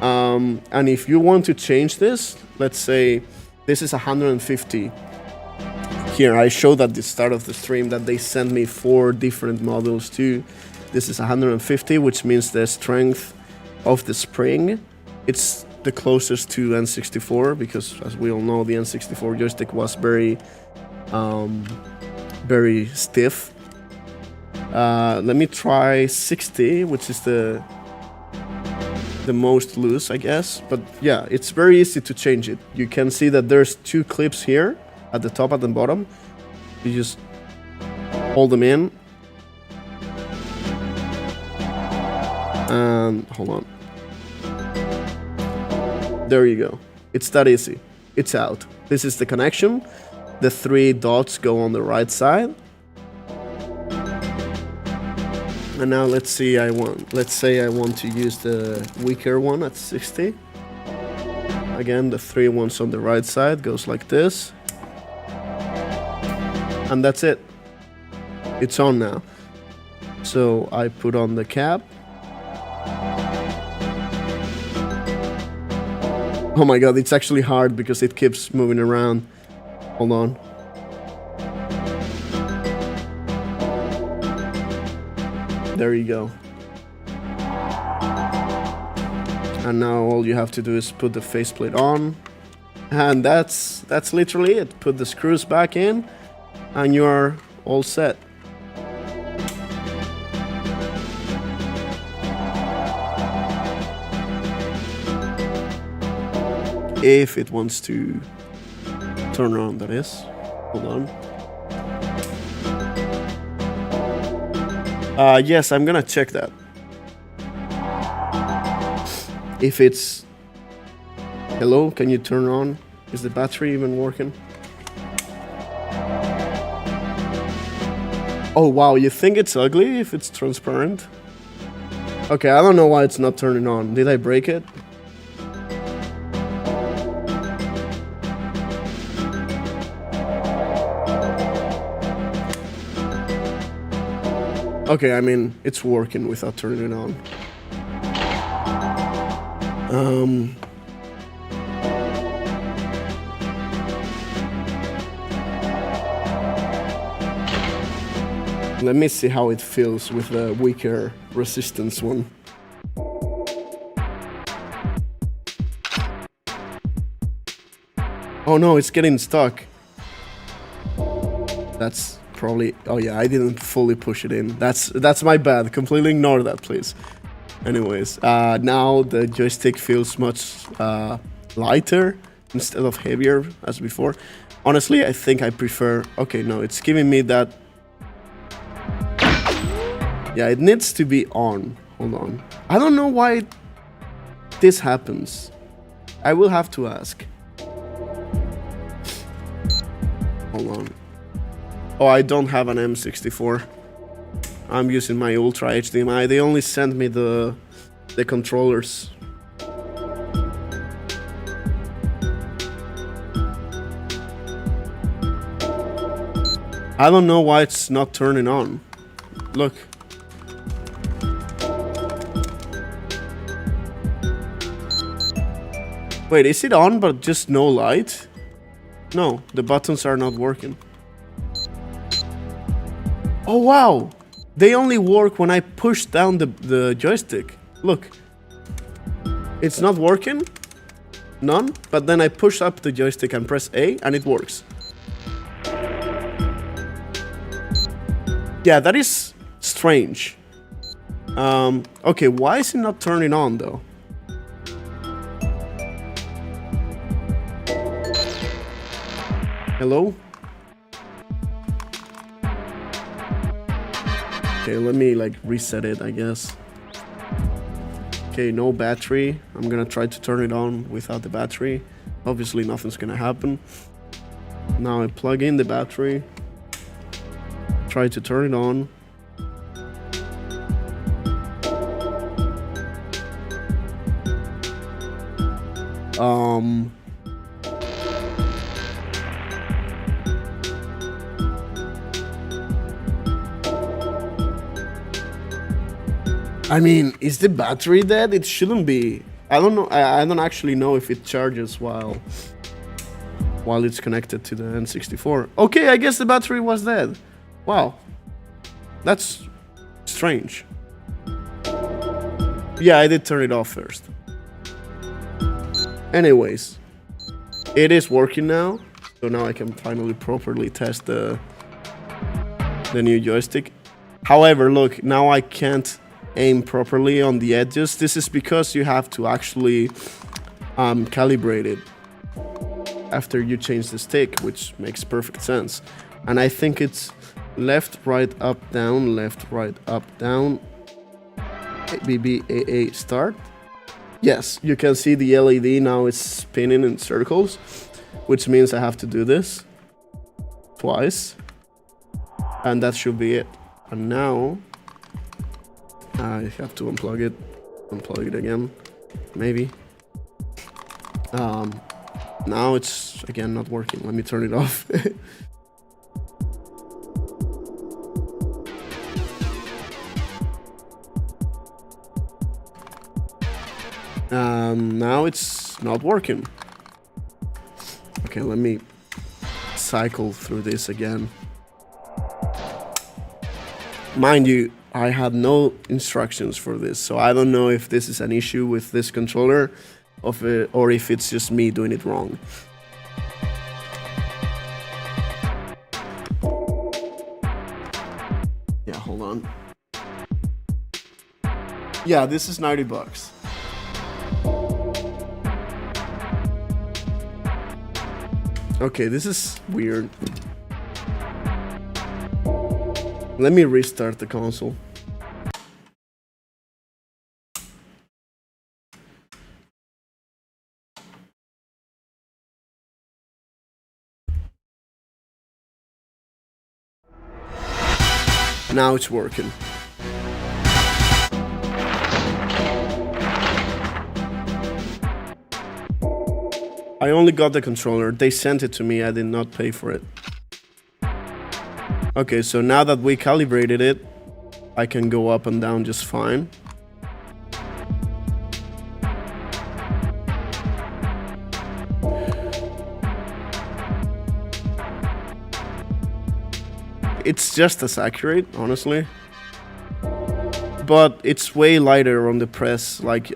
S1: And if you want to change this, let's say this is 150. Here, I showed at the start of the stream that they sent me 4 different models too. This is 150, which means the strength of the spring. It's the closest to N64 because, as we all know, the N64 joystick was very stiff. Let me try 60, which is the most loose, I guess. But yeah, it's very easy to change it. You can see that there's 2 clips here at the top and the bottom. You just hold them in. And hold on. There you go. It's that easy. It's out. This is the connection. The 3 dots go on the right side. And now let's say I want to use the weaker one at 60. Again, the 3 ones on the right side goes like this. And that's it. It's on now. So I put on the cap. Oh my god, it's actually hard because it keeps moving around. Hold on. There you go. And now all you have to do is put the faceplate on. And that's literally it. Put the screws back in and you're all set. If it wants to turn around, that is. Hold on. Yes, I'm gonna check that. If it's... Hello, can you turn on? Is the battery even working? Oh wow, you think it's ugly if it's transparent? Okay, I don't know why it's not turning on. Did I break it? Okay, I mean, it's working without turning it on. Let me see how it feels with the weaker resistance one. Oh no, it's getting stuck. That's probably... Oh yeah, I didn't fully push it in. That's my bad. Completely ignore that, please. Anyways, now the joystick feels much lighter instead of heavier as before. Honestly, I think I prefer... Okay, no, it's giving me that... Yeah, it needs to be on. Hold on. I don't know why this happens. I will have to ask. Hold on. Oh, I don't have an M64. I'm using my UltraHDMI. They only sent me the controllers. I don't know why it's not turning on. Look. Wait, is it on but just no light? No, the buttons are not working. Oh wow! They only work when I push down the joystick. Look. It's not working. None. But then I push up the joystick and press A and it works. Yeah, that is strange. Okay, why is it not turning on though? Hello? Okay, let me like reset it, I guess. Okay, no battery. I'm gonna try to turn it on without the battery. Obviously nothing's gonna happen. Now I plug in the battery. Try to turn it on. I mean, is the battery dead? It shouldn't be. I don't know. I don't actually know if it charges while it's connected to the N64. Okay, I guess the battery was dead. Wow. That's strange. Yeah, I did turn it off first. Anyways, it is working now. So now I can finally properly test the new joystick. However, look, now I can't aim properly on the edges. This is because you have to actually calibrate it after you change the stick, which makes perfect sense. And I think it's left, right, up, down, left, right, up, down, BB, AA, start. Yes, you can see the LED now is spinning in circles, which means I have to do this twice, and that should be it. And now I have to unplug it again, maybe. Now it's again not working. Let me turn it off. Now it's not working. Okay, let me cycle through this again. Mind you, I had no instructions for this, so I don't know if this is an issue with this controller or if it's just me doing it wrong. Yeah, hold on. Yeah, this is $90. Okay, this is weird. Let me restart the console. Now it's working. I only got the controller. They sent it to me. I did not pay for it. Okay, so now that we calibrated it, I can go up and down just fine. It's just as accurate, honestly. But it's way lighter on the press, like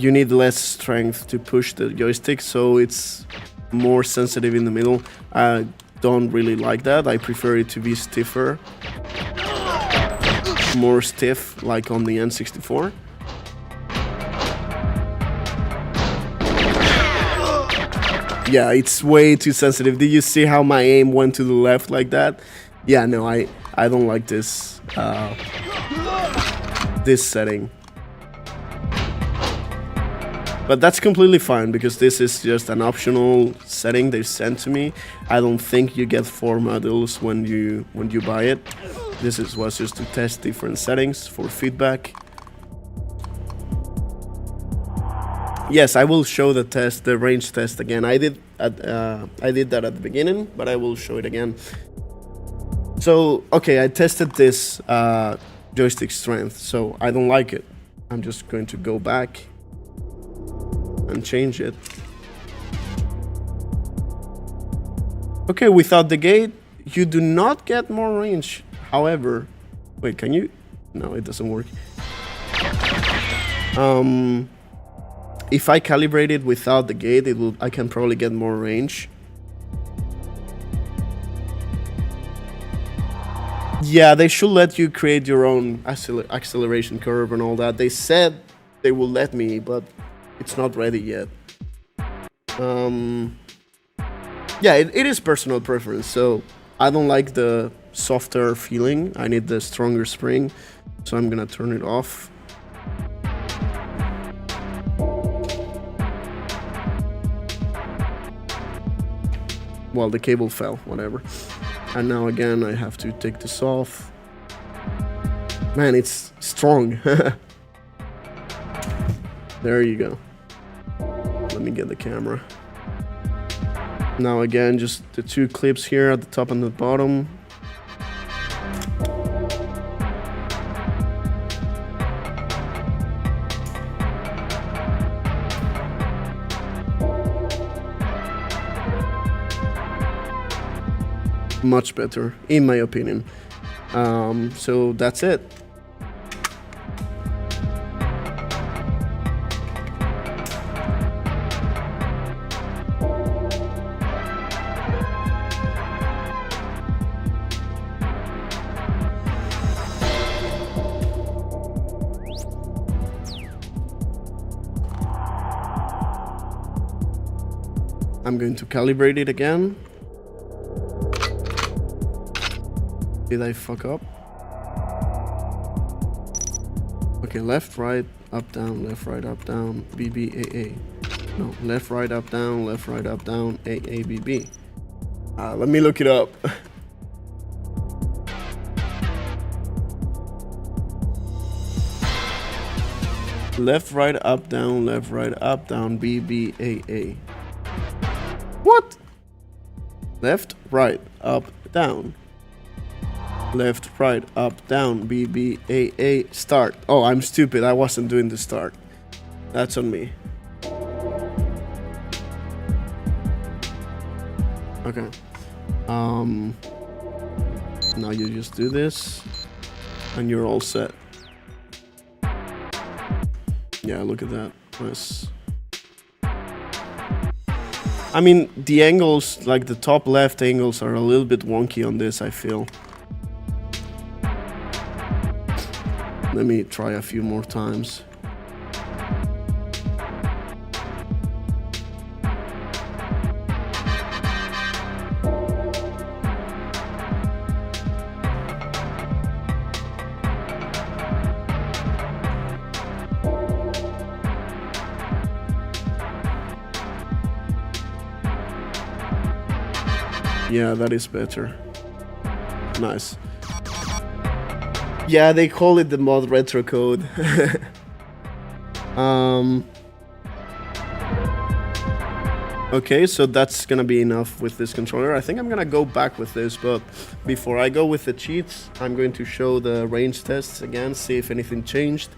S1: you need less strength to push the joystick, so it's more sensitive in the middle. I don't really like that. I prefer it to be stiffer, more stiff, like on the N64. Yeah, it's way too sensitive. Did you see how my aim went to the left like that? Yeah, no, I don't like this this setting. But that's completely fine because this is just an optional setting they sent to me. I don't think you get 4 models when you buy it. This was just to test different settings for feedback. Yes, I will show the range test again. I did that at the beginning, but I will show it again. So, okay, I tested this joystick strength, so I don't like it. I'm just going to go back and change it. Okay, without the gate, you do not get more range. However, wait, can you? No, it doesn't work. If I calibrate it without the gate, I can probably get more range. Yeah, they should let you create your own acceleration curve and all that. They said they will let me, but it's not ready yet. Yeah, it is personal preference, so I don't like the softer feeling. I need the stronger spring, so I'm gonna turn it off. Well, the cable fell, whatever. And now again, I have to take this off. Man, it's strong. There you go. Let me get the camera. Now again, just the 2 clips here at the top and the bottom. Much better, in my opinion. So that's it. I'm going to calibrate it again. Did I fuck up? Okay, left, right, up, down, left, right, up, down, B, B, A, A. No, left, right, up, down, left, right, up, down, A, A, B, B. Let me look it up. Left, right, up, down, B, B, A, A. What? Left, right, up, down. Left, right, up, down, B, B, A, A, start. Oh, I'm stupid. I wasn't doing the start. That's on me. Okay. Now you just do this, and you're all set. Yeah, look at that. Nice. I mean, the angles, like the top left angles, are a little bit wonky on this, I feel. Let me try a few more times. Yeah, that is better. Nice. Yeah, they call it the ModRetro code. Okay, so that's gonna be enough with this controller. I think I'm gonna go back with this, but before I go with the cheats, I'm going to show the range tests again, see if anything changed.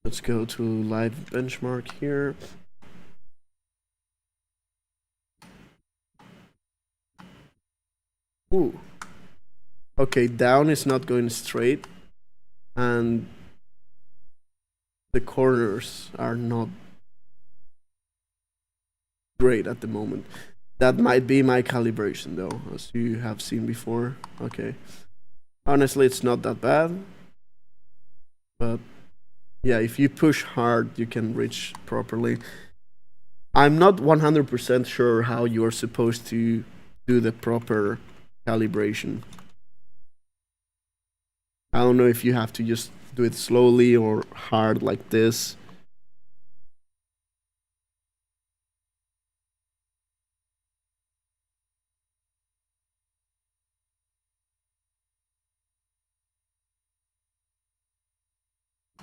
S1: Let's go to live benchmark here. Ooh. Okay, down is not going straight, and the corners are not great at the moment. That might be my calibration though, as you have seen before. Okay. Honestly, it's not that bad, but yeah, if you push hard, you can reach properly. I'm not 100% sure how you're supposed to do the proper calibration. I don't know if you have to just do it slowly or hard like this.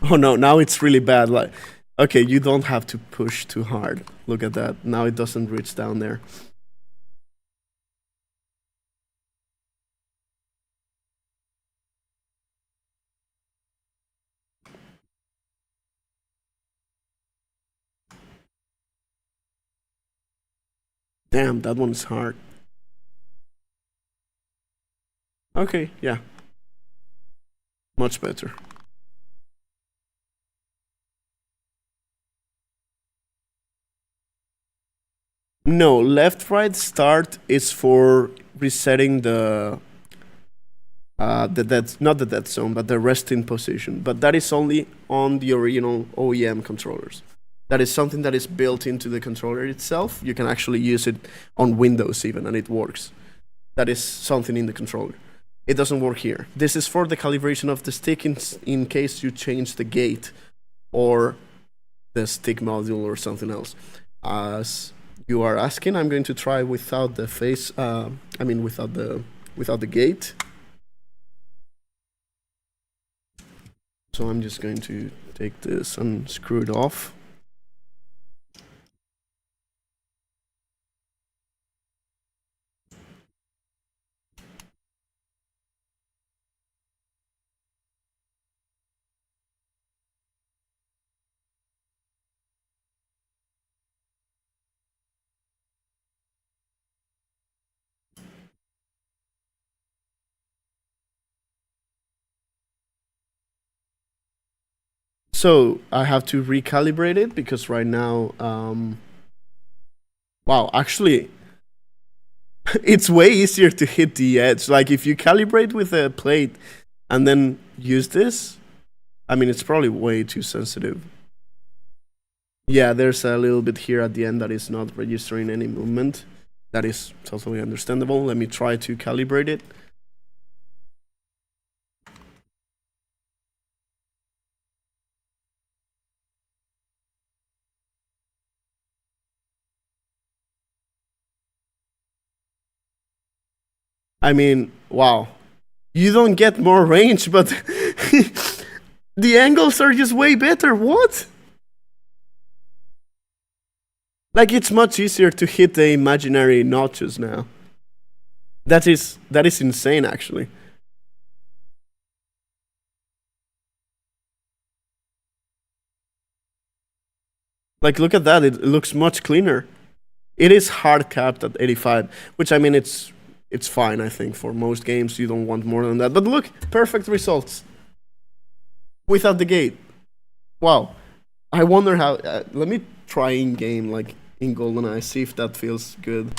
S1: Oh no, now it's really bad. Like, okay, you don't have to push too hard. Look at that. Now it doesn't reach down there. Damn, that one's hard. Okay, yeah. Much better. No, left right start is for resetting the dead, not the dead zone, but the resting position. But that is only on the original OEM controllers. That is something that is built into the controller itself. You can actually use it on Windows even, and it works. That is something in the controller. It doesn't work here. This is for the calibration of the stick in case you change the gate or the stick module or something else. As you are asking, I'm going to try without the face. Without the gate. So I'm just going to take this and screw it off. So I have to recalibrate it because right now, wow, actually, it's way easier to hit the edge. Like if you calibrate with a plate and then use this, I mean, it's probably way too sensitive. Yeah, there's a little bit here at the end that is not registering any movement. That is totally understandable. Let me try to calibrate it. I mean, wow. You don't get more range, but the angles are just way better. What? Like, it's much easier to hit the imaginary notches now. That is insane, actually. Like, look at that. It looks much cleaner. It is hard capped at 85, which, I mean, it's fine, I think. For most games, you don't want more than that. But look, perfect results. Without the gate. Wow. I wonder how... let me try in-game, like, in GoldenEye, see if that feels good.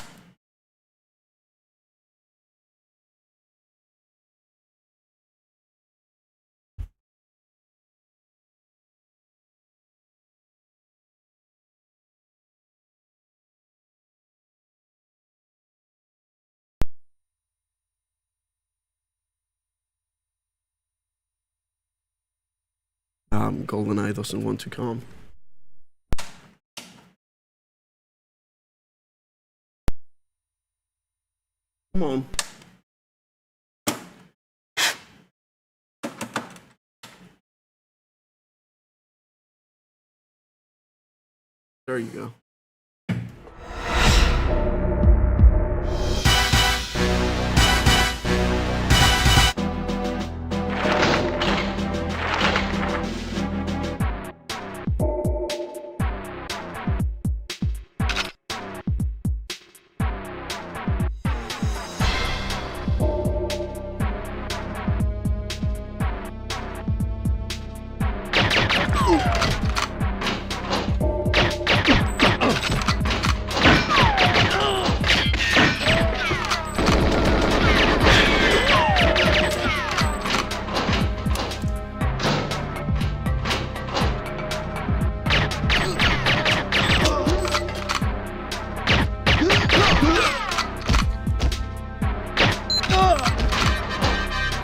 S1: GoldenEye doesn't want to come. Come on. There you go.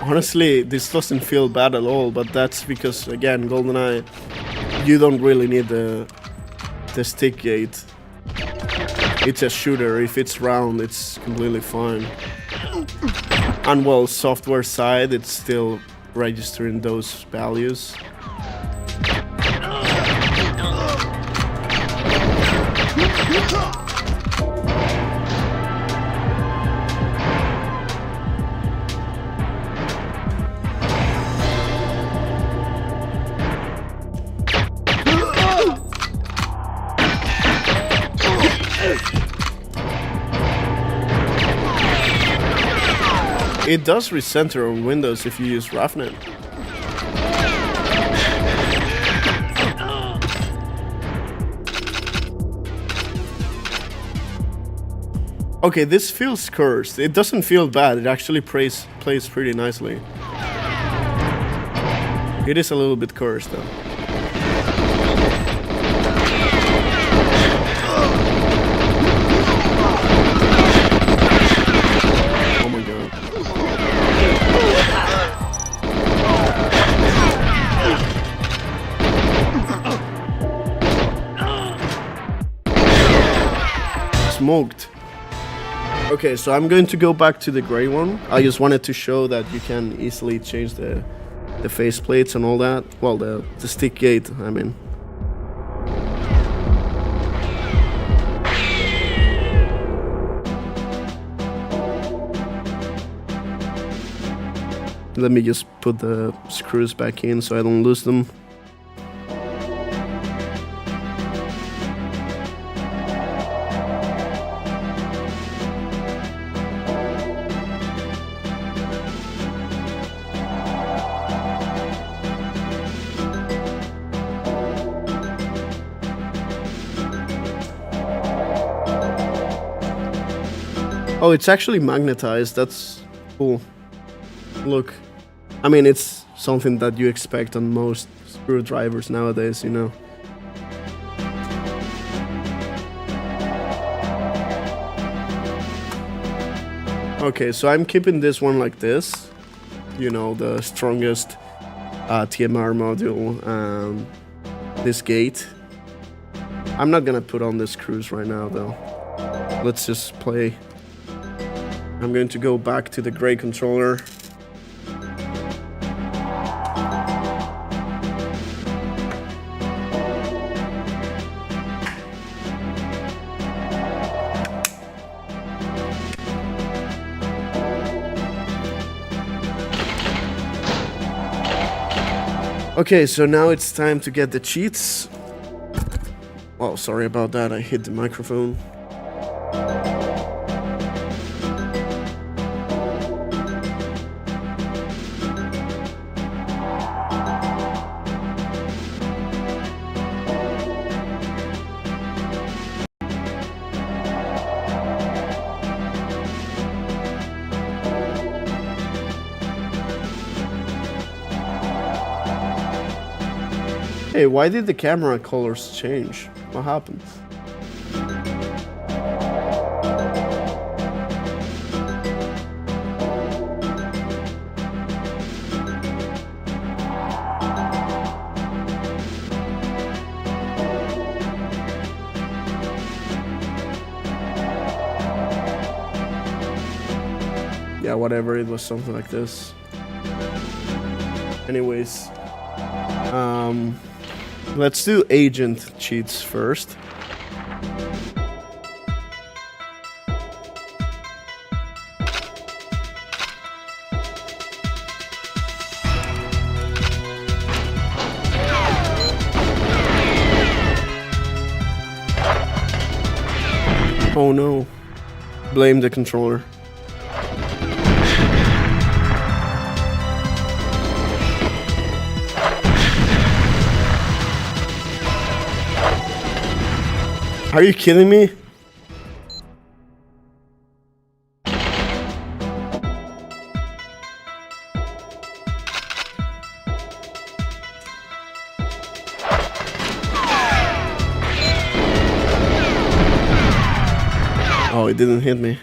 S1: Honestly, this doesn't feel bad at all, but that's because, again, GoldenEye, you don't really need the stick gate. It's a shooter. If it's round, it's completely fine. And well, software side, it's still registering those values. It does recenter on Windows if you use RAFnet. Okay, this feels cursed. It doesn't feel bad. It actually plays pretty nicely. It is a little bit cursed though. Smoked. Okay, so I'm going to go back to the gray one. I just wanted to show that you can easily change the face plates and all that. Well, the stick gate, I mean. Let me just put the screws back in so I don't lose them. Oh, it's actually magnetized. That's cool. Look. I mean, it's something that you expect on most screwdrivers nowadays, you know. Okay, so I'm keeping this one like this. You know, the strongest TMR module, this gate. I'm not gonna put on the screws right now, though. Let's just play. I'm going to go back to the gray controller. Okay, so now it's time to get the cheats. Oh, sorry about that. I hit the microphone. Hey, why did the camera colors change? What happened? Yeah, whatever, it was something like this. Anyways, let's do agent cheats first. Oh no. Blame the controller. Are you kidding me? Oh, it didn't hit me.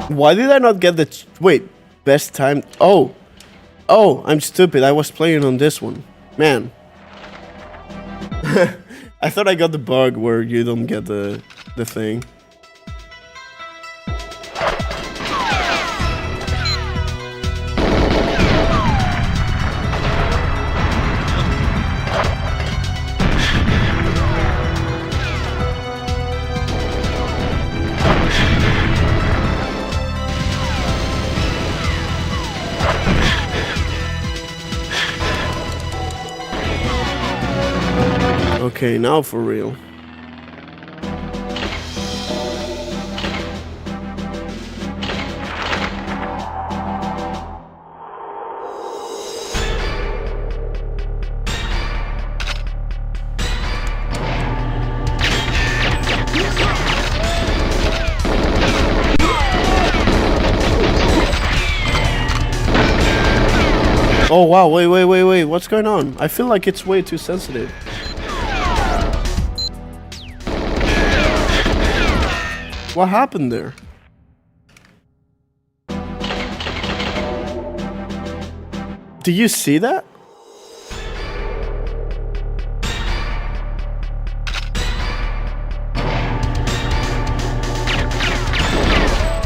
S1: Why did I not get the... Wait, best time... Oh, I'm stupid. I was playing on this one. Man. I thought I got the bug where you don't get the thing. Okay, now for real. Oh wow, wait, what's going on? I feel like it's way too sensitive. What happened there? Do you see that?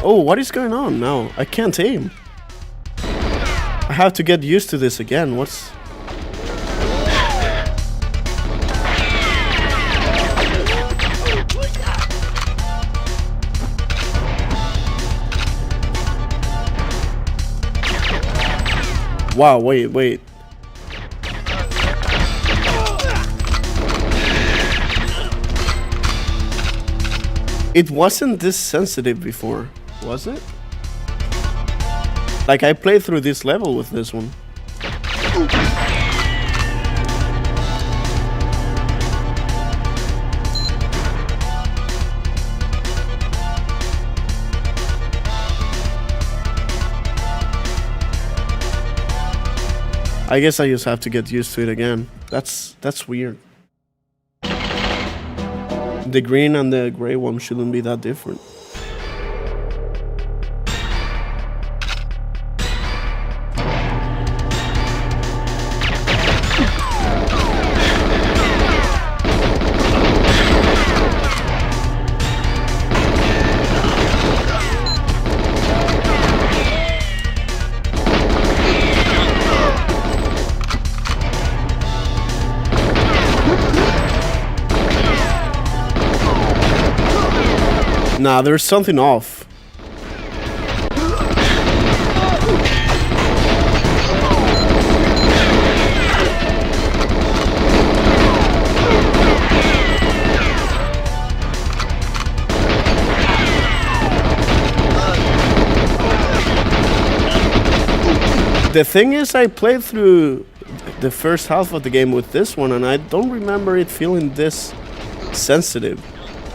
S1: Oh, what is going on now? I can't aim. I have to get used to this again. What's... Wow, wait. It wasn't this sensitive before, was it? Like, I played through this level with this one. I guess I just have to get used to it again. That's weird. The green and the gray one shouldn't be that different. Nah, there's something off. The thing is, I played through the first half of the game with this one, and I don't remember it feeling this sensitive.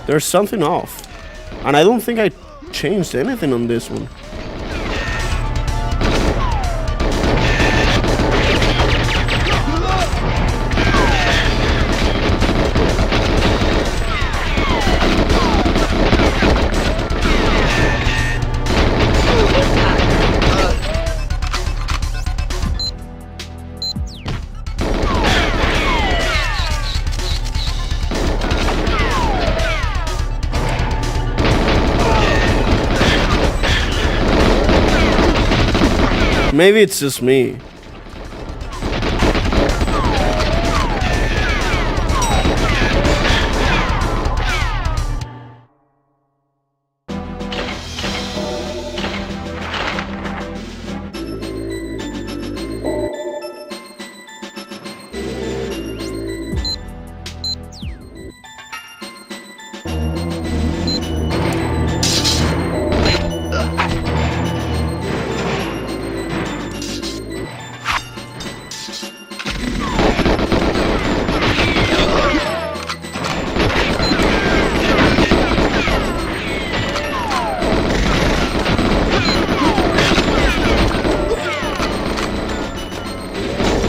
S1: There's something off. And I don't think I changed anything on this one. Maybe it's just me.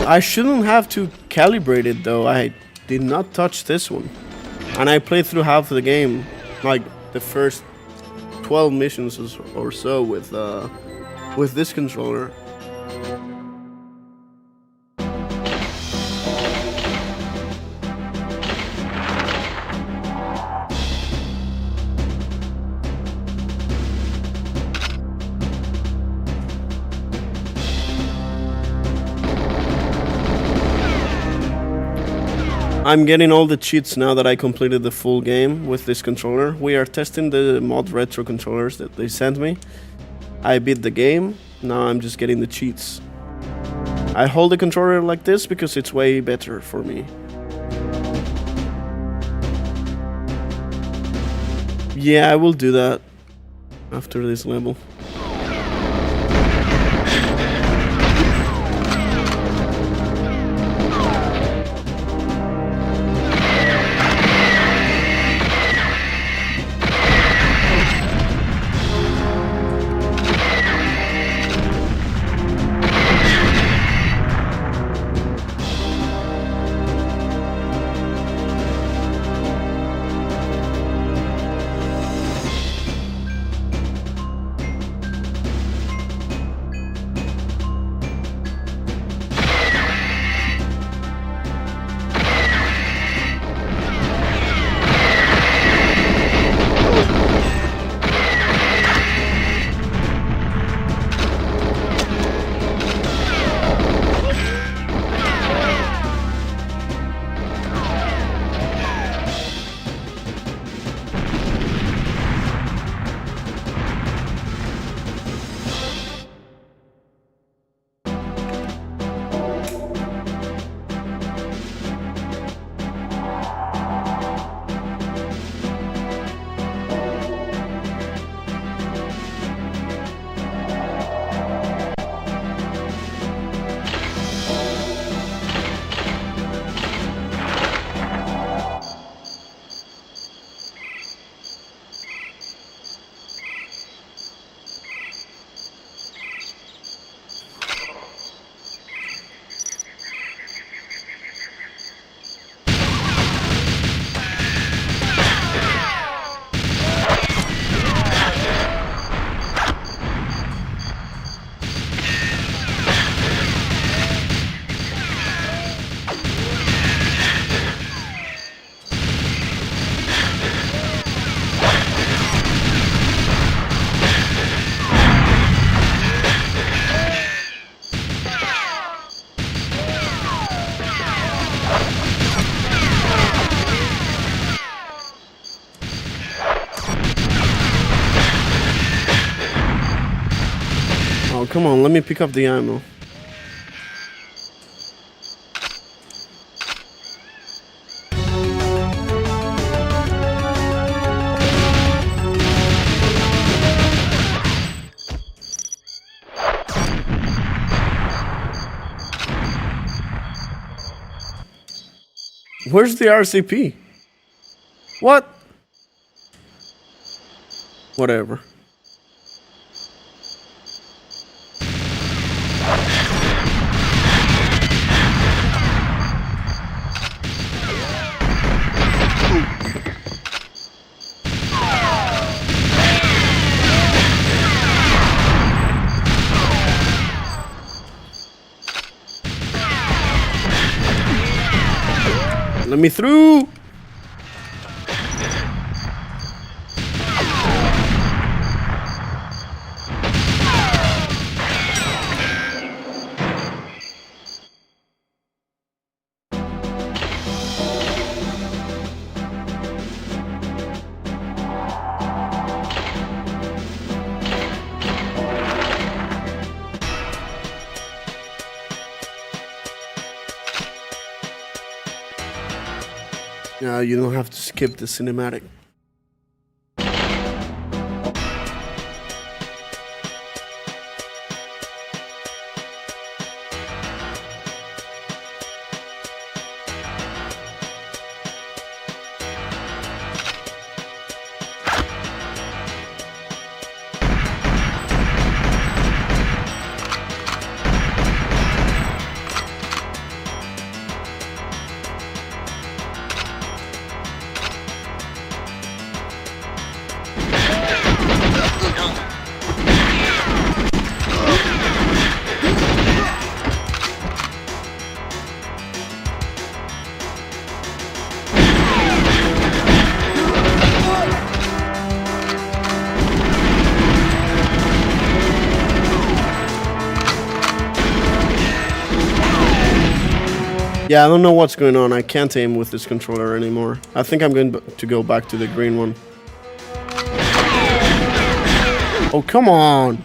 S1: I shouldn't have to calibrate it though. I did not touch this one. And I played through half of the game, like the first 12 missions or so with this controller. I'm getting all the cheats now that I completed the full game with this controller. We are testing the ModRetro controllers that they sent me. I beat the game, now I'm just getting the cheats. I hold the controller like this because it's way better for me. Yeah, I will do that after this level. come on, let me pick up the ammo. Where's the RCP? What? Whatever. Let me through. Yeah, you don't have to skip the cinematic. Yeah, I don't know what's going on. I can't aim with this controller anymore. I think I'm going to go back to the green one. Oh, come on!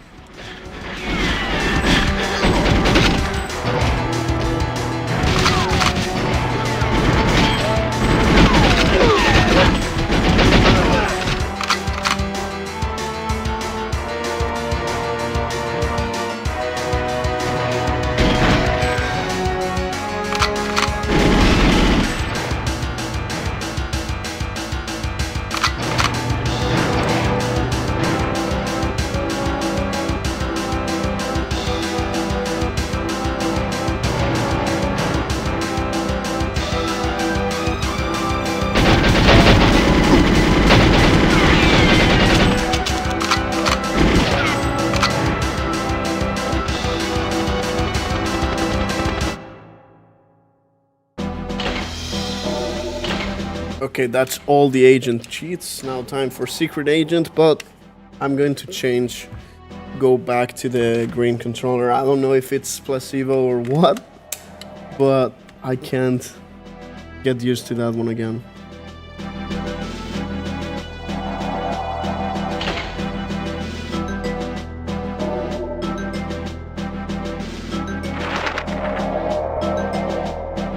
S1: Okay, that's all the agent cheats. Now time for secret agent, but I'm going to change, go back to the green controller. I don't know if it's placebo or what, but I can't get used to that one again.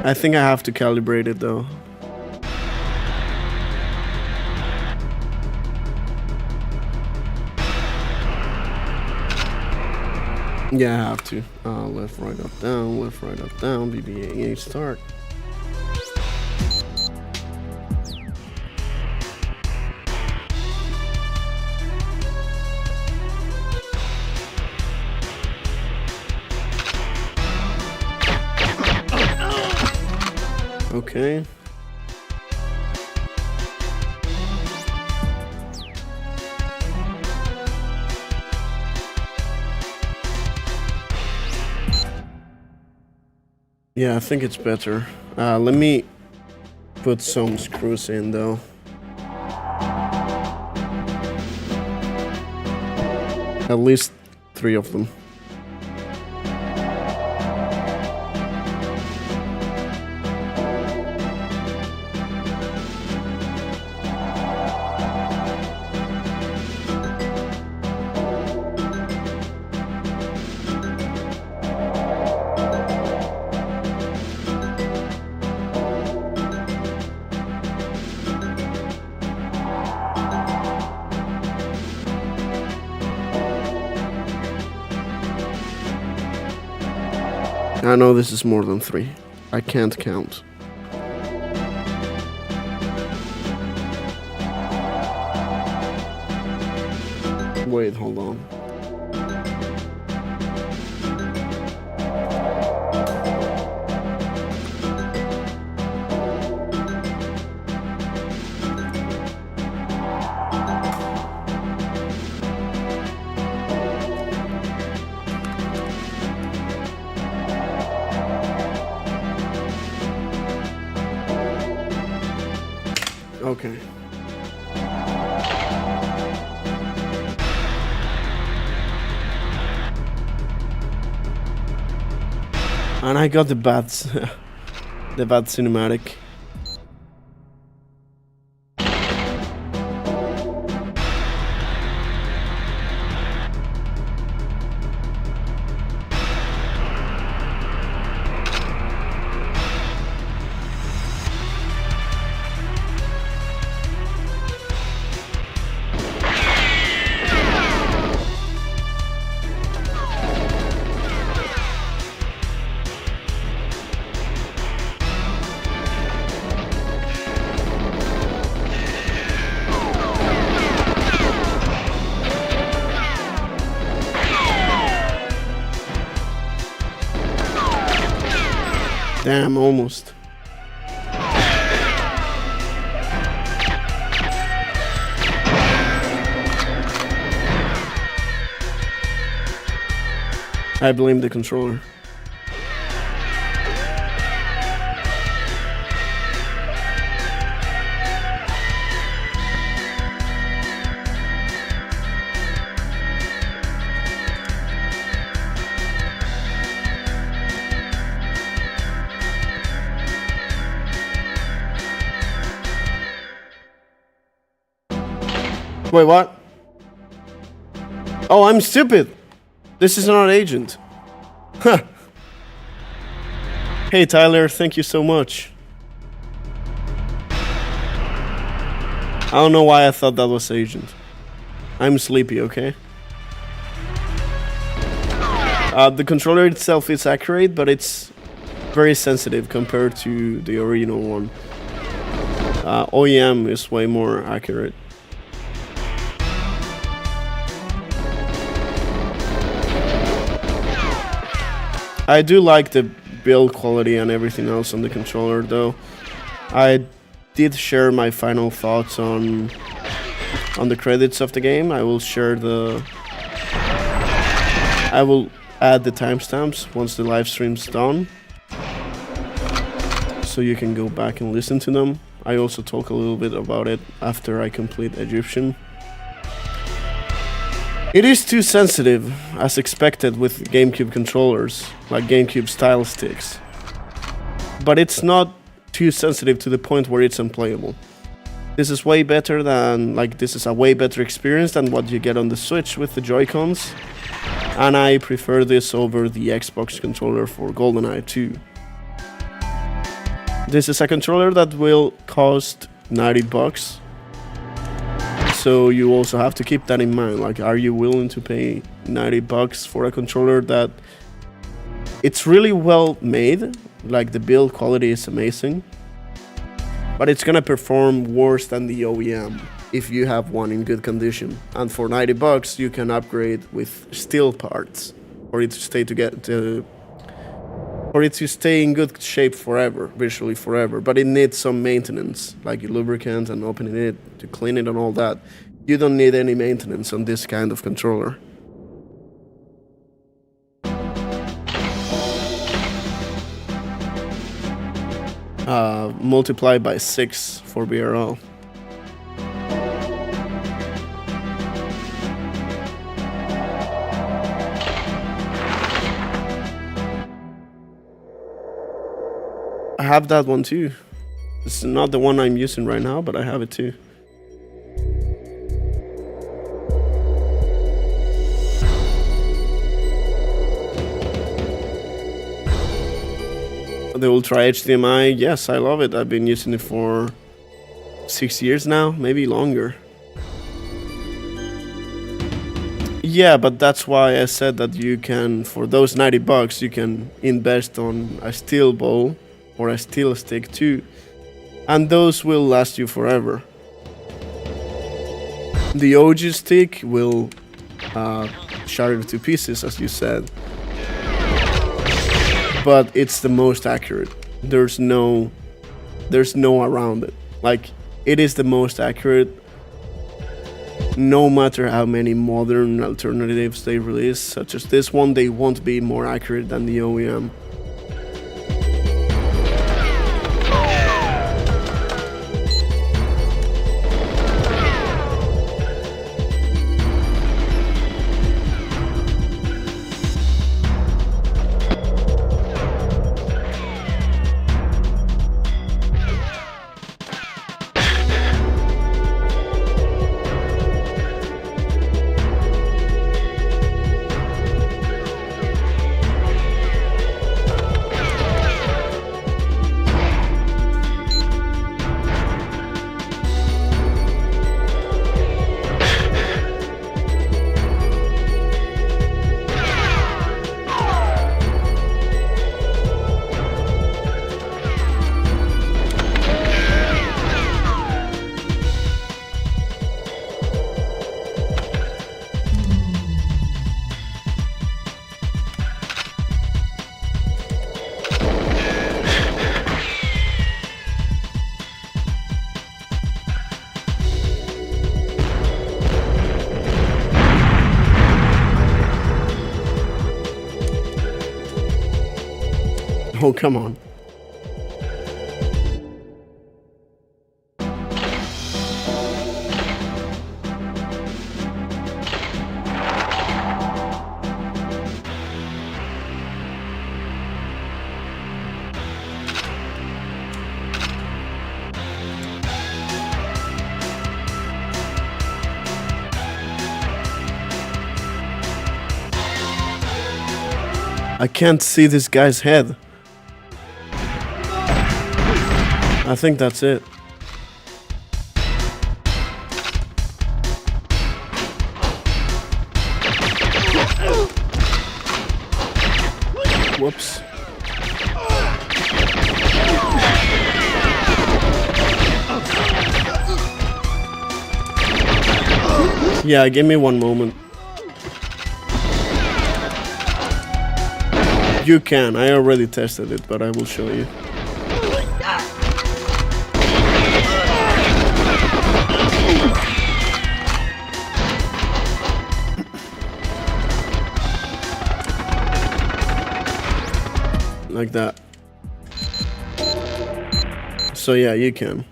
S1: I think I have to calibrate it though. Yeah, I have to. Left, right, up, down, left, right, up, down, BBA, start. Okay. Yeah, I think it's better. Let me put some screws in though. At least 3 of them. I know this is more than 3. I can't count. Wait, hold on. Okay. And I got the bad, the bad cinematic. Damn, almost. I blame the controller. Wait, what? Oh, I'm stupid. This is not Agent. Huh. Hey, Tyler, thank you so much. I don't know why I thought that was Agent. I'm sleepy, okay? The controller itself is accurate, but it's very sensitive compared to the original one. OEM is way more accurate. I do like the build quality and everything else on the controller, though. I did share my final thoughts on the credits of the game. I will share the... I will add the timestamps once the live stream's done, so you can go back and listen to them. I also talk a little bit about it after I complete Egyptian. It is too sensitive, as expected with GameCube controllers, like GameCube style sticks. But it's not too sensitive to the point where it's unplayable. This is way better than, this is a way better experience than what you get on the Switch with the Joy-Cons. And I prefer this over the Xbox controller for GoldenEye 2. This is a controller that will cost $90. So you also have to keep that in mind. Like, are you willing to pay $90 for a controller that it's really well made? Like, the build quality is amazing, but it's gonna perform worse than the OEM if you have one in good condition. And for $90, you can upgrade with steel parts for it to stay in good shape forever, visually forever. But it needs some maintenance, like lubricant and opening it to clean it and all that. You don't need any maintenance on this kind of controller. Multiply by 6 for BRL. I have that one too. It's not the one I'm using right now, but I have it too. The UltraHDMI, yes, I love it. I've been using it for 6 years now, maybe longer. Yeah, but that's why I said that you can, for those $90, you can invest on a steel bow or a steel stick too, and those will last you forever. The OG stick will shatter to pieces, as you said, but it's the most accurate. There's no around it. Like, it is the most accurate. No matter how many modern alternatives they release, such as this one, they won't be more accurate than the OEM. Oh, come on. I can't see this guy's head. I think that's it. Whoops. Yeah, give me one moment. You can. I already tested it, but I will show you. Like that. So yeah, you can.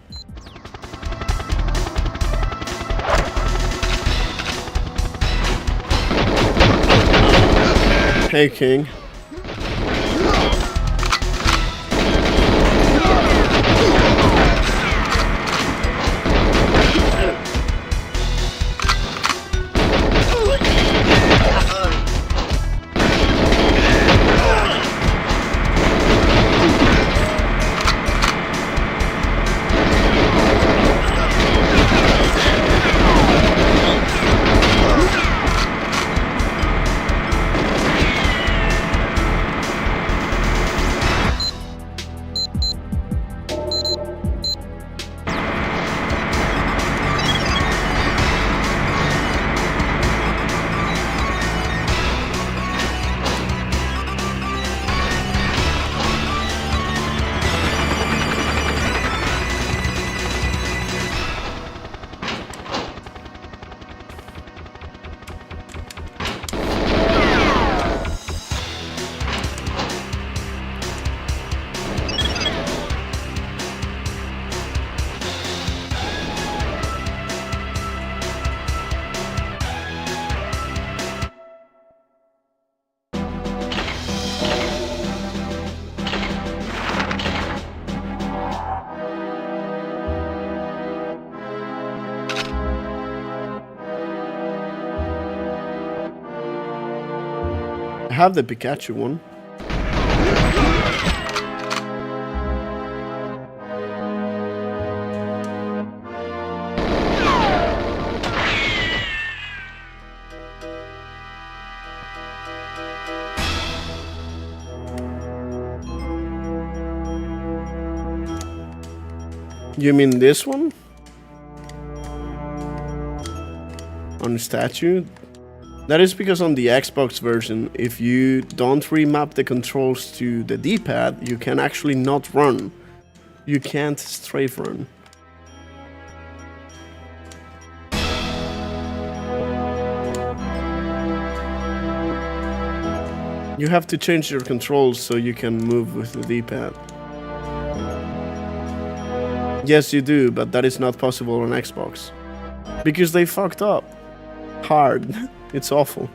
S1: Hey, King. I have the Pikachu one. You mean this one? On the statue? That is because on the Xbox version, if you don't remap the controls to the D-pad, you can actually not run. You can't strafe run. You have to change your controls so you can move with the D-pad. Yes, you do, but that is not possible on Xbox. Because they fucked up. Hard. It's awful.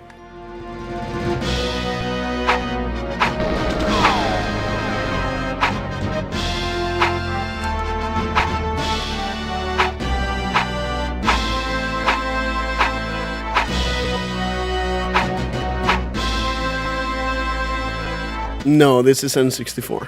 S1: No, this is N64.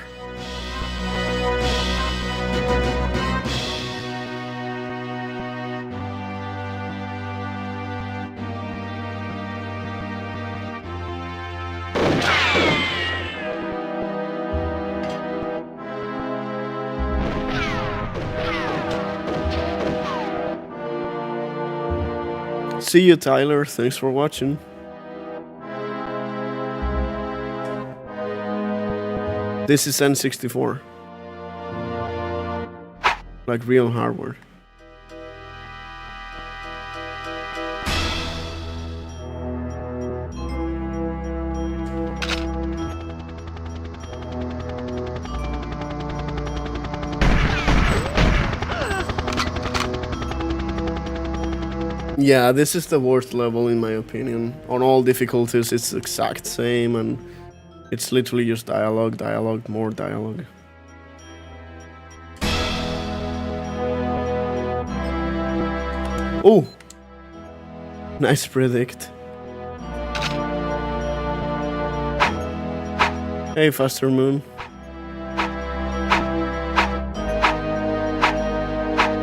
S1: See you, Tyler. Thanks for watching. This is N64. Like real hardware. Yeah, this is the worst level in my opinion. On all difficulties it's the exact same and it's literally just dialogue, dialogue, more dialogue. Oh! Nice predict. Hey, Faster Moon.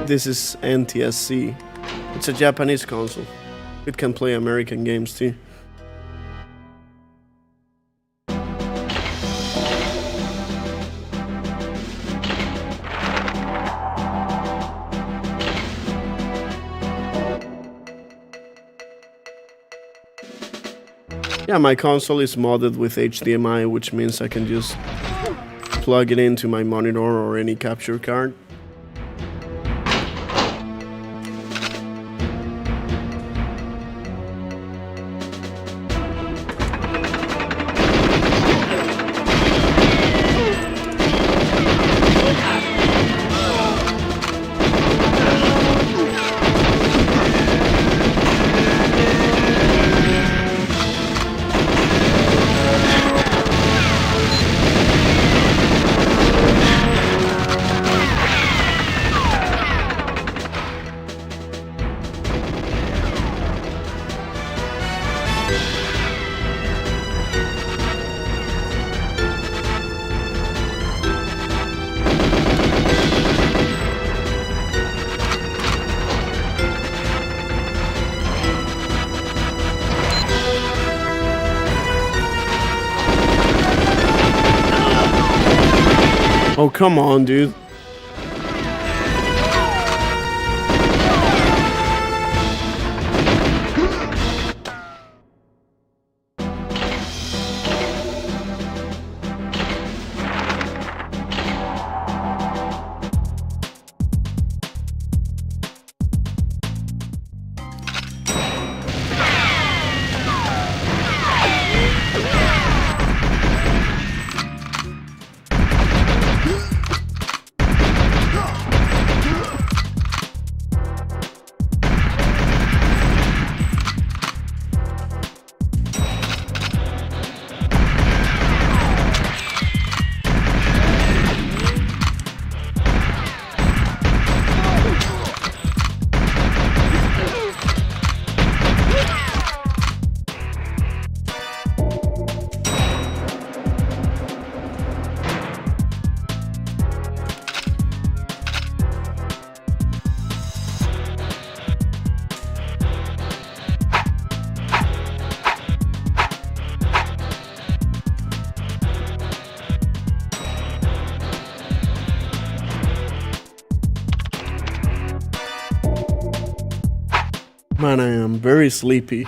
S1: This is NTSC. It's a Japanese console. It can play American games too. Yeah, my console is modded with HDMI, which means I can just plug it into my monitor or any capture card. Oh, come on, dude. Man, I am very sleepy.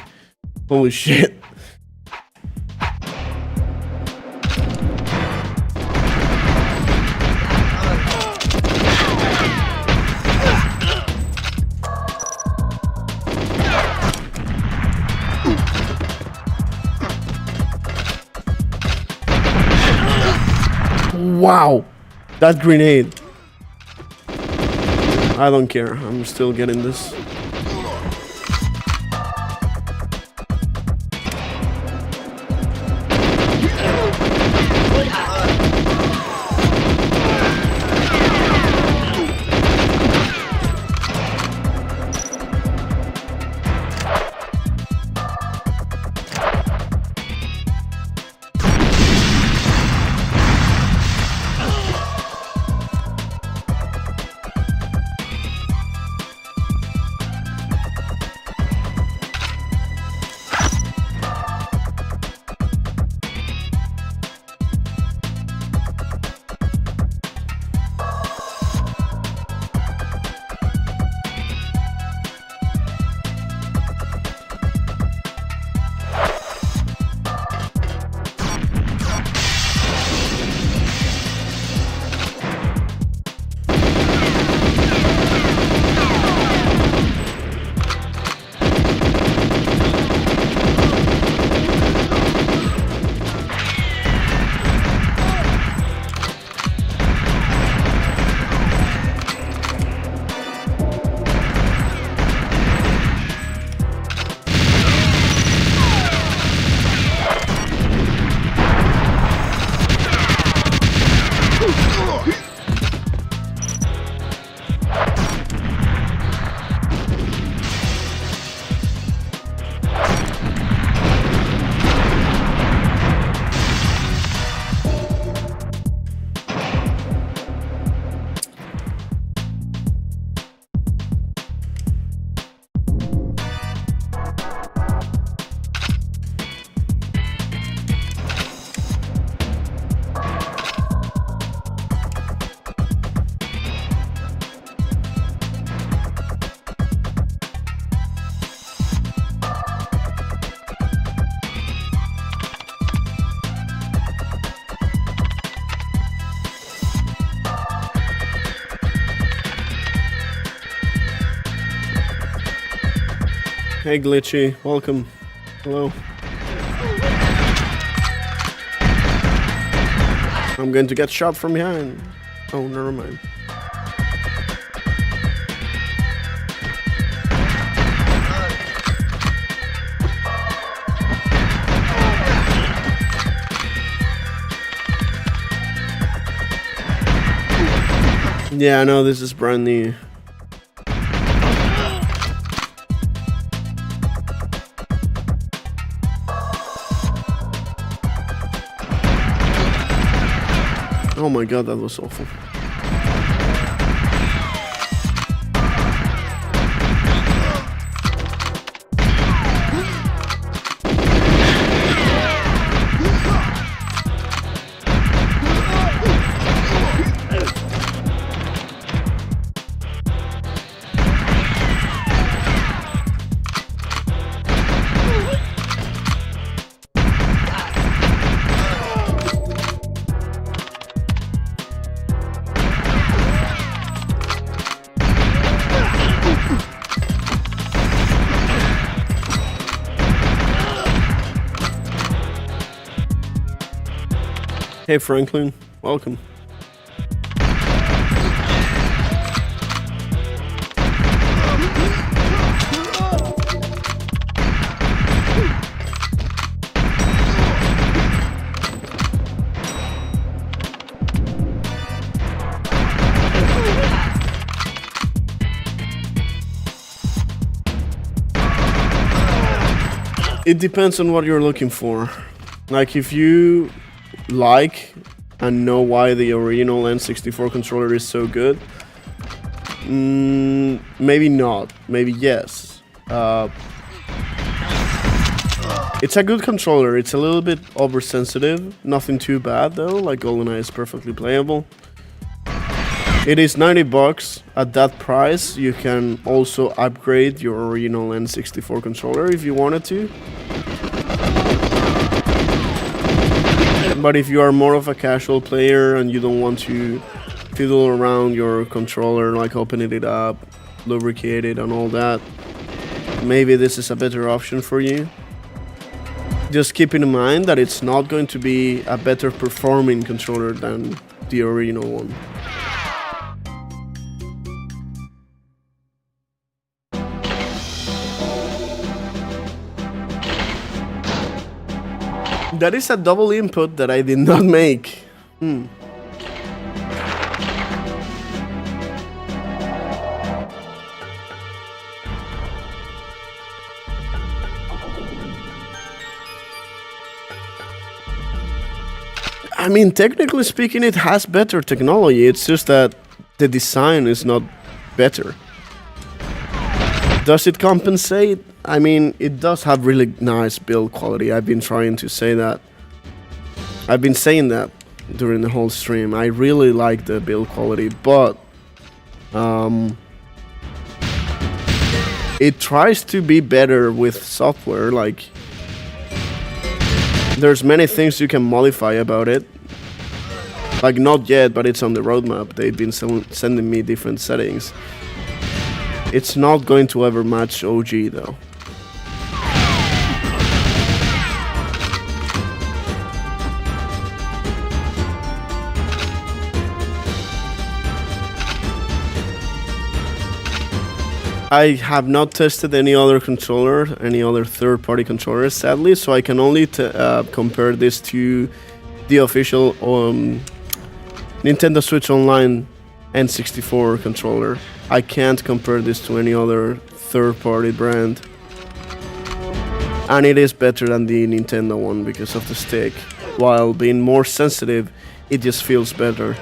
S1: Holy shit. Wow, that grenade. I don't care, I'm still getting this. Hey Glitchy, welcome. Hello. I'm going to get shot from behind. Oh, never mind. Yeah, I know this is brand new. Oh my god, that was awful. Hey Franklin, welcome. It depends on what you're looking for. Like if you like and know why the original N64 controller is so good, maybe not, maybe yes. It's a good controller. It's a little bit oversensitive, nothing too bad though, like GoldenEye is perfectly playable. It is $90. At that price, you can also upgrade your original N64 controller if you wanted to. But if you are more of a casual player and you don't want to fiddle around your controller, like opening it up, lubricate it and all that, maybe this is a better option for you. Just keep in mind that it's not going to be a better performing controller than the original one. That is a double input that I did not make. I mean, technically speaking, it has better technology. It's just that the design is not better. Does it compensate? I mean, it does have really nice build quality. I've been trying to say that. I've been saying that during the whole stream. I really like the build quality, but it tries to be better with software. Like, there's many things you can modify about it. Like, not yet, but it's on the roadmap. They've been sending me different settings. It's not going to ever match OG though. I have not tested any other controller, any other third-party controller, sadly, so I can only compare this to the official Nintendo Switch Online N64 controller. I can't compare this to any other third-party brand. And it is better than the Nintendo one because of the stick. While being more sensitive, it just feels better.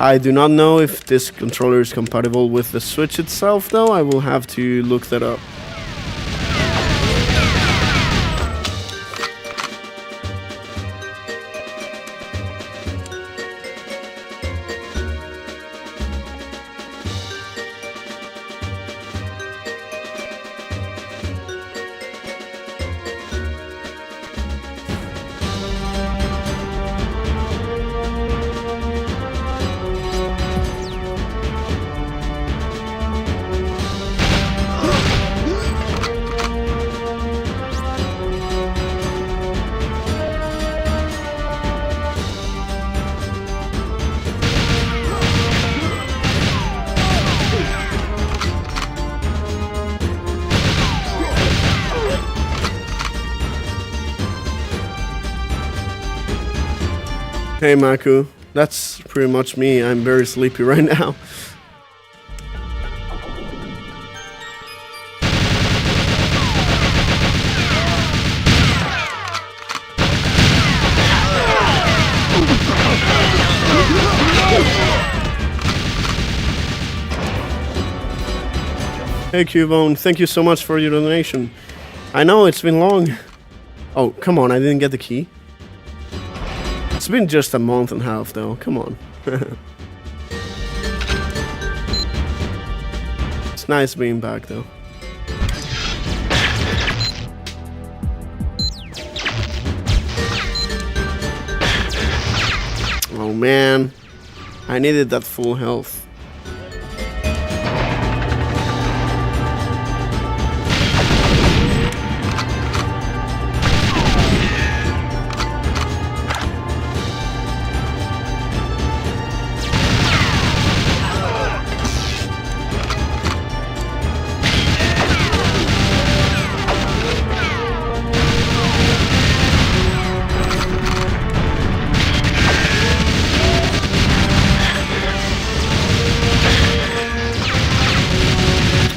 S1: I do not know if this controller is compatible with the Switch itself though. I will have to look that up. Hey Makku, that's pretty much me. I'm very sleepy right now. Hey Cubone, thank you so much for your donation. I know it's been long. Oh, come on, I didn't get the key. It's been just a month and a half though, come on. It's nice being back though. Oh man, I needed that full health.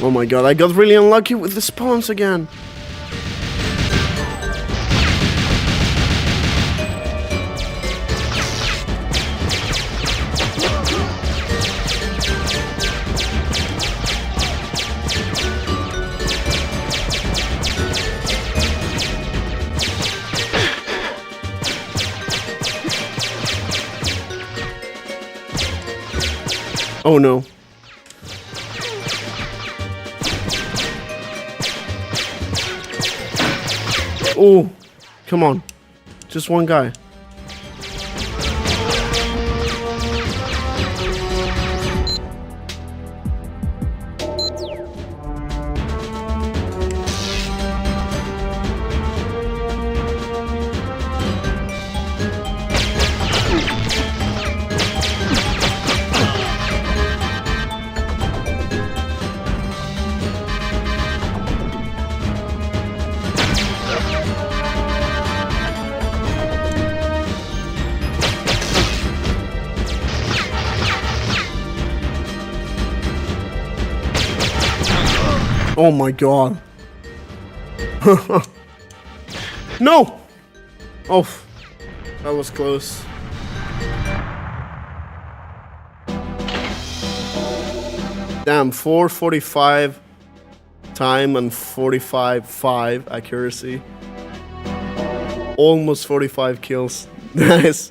S1: Oh my god, I got really unlucky with the spawns again. Oh no. Oh, come on. Just one guy. Oh my god. No! Oh, that was close. Damn, 445 time and 45.5 accuracy. Almost 45 kills. Nice.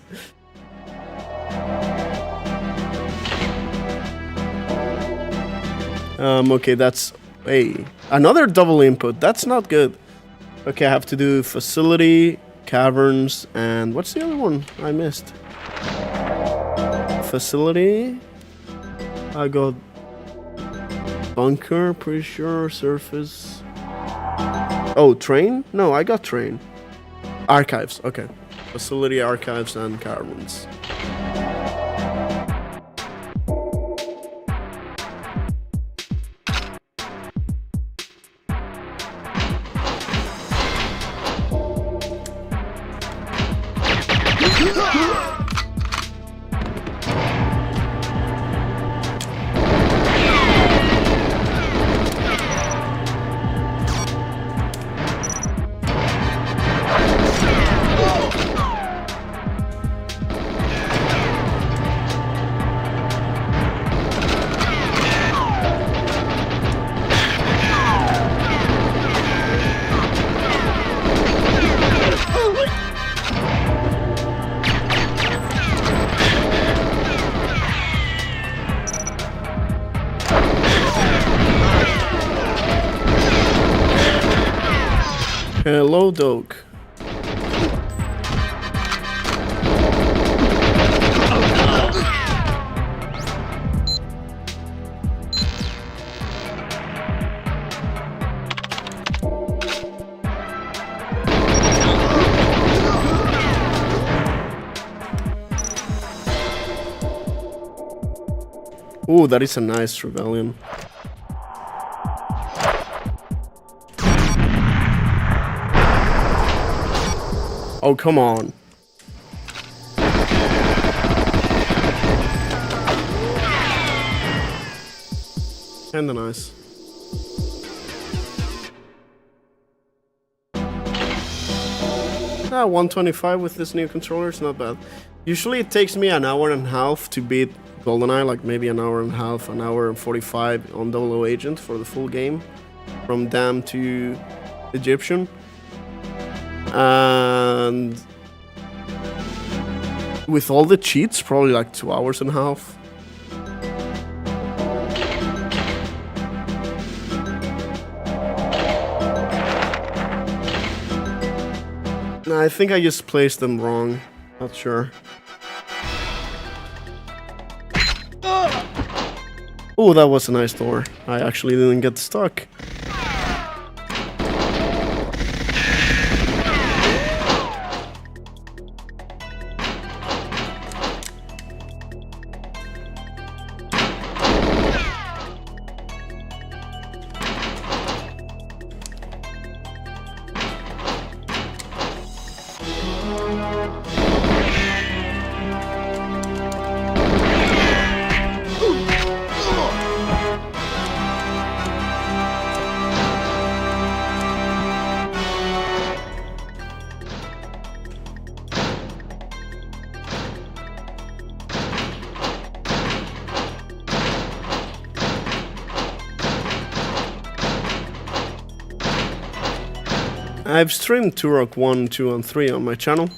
S1: Okay, that's... Hey, another double input. That's not good. Okay, I have to do facility, caverns, and what's the other one I missed? Facility. I got bunker, pretty sure. Surface. Oh, train? No, I got train. Archives. Okay. Facility, archives, and caverns. Hello, dog. Ooh, that is a nice rebellion. Oh, come on. Kinda nice. Ah, 125 with this new controller is not bad. Usually it takes me an hour and a half to beat GoldenEye, like maybe an hour and a half, an hour and 45 on 00 Agent for the full game. From Dam to Egyptian. And with all the cheats, probably like 2 hours and a half. I think I just placed them wrong. Not sure. Oh, that was a nice door. I actually didn't get stuck. I've streamed Turok 1, 2, and 3 on my channel.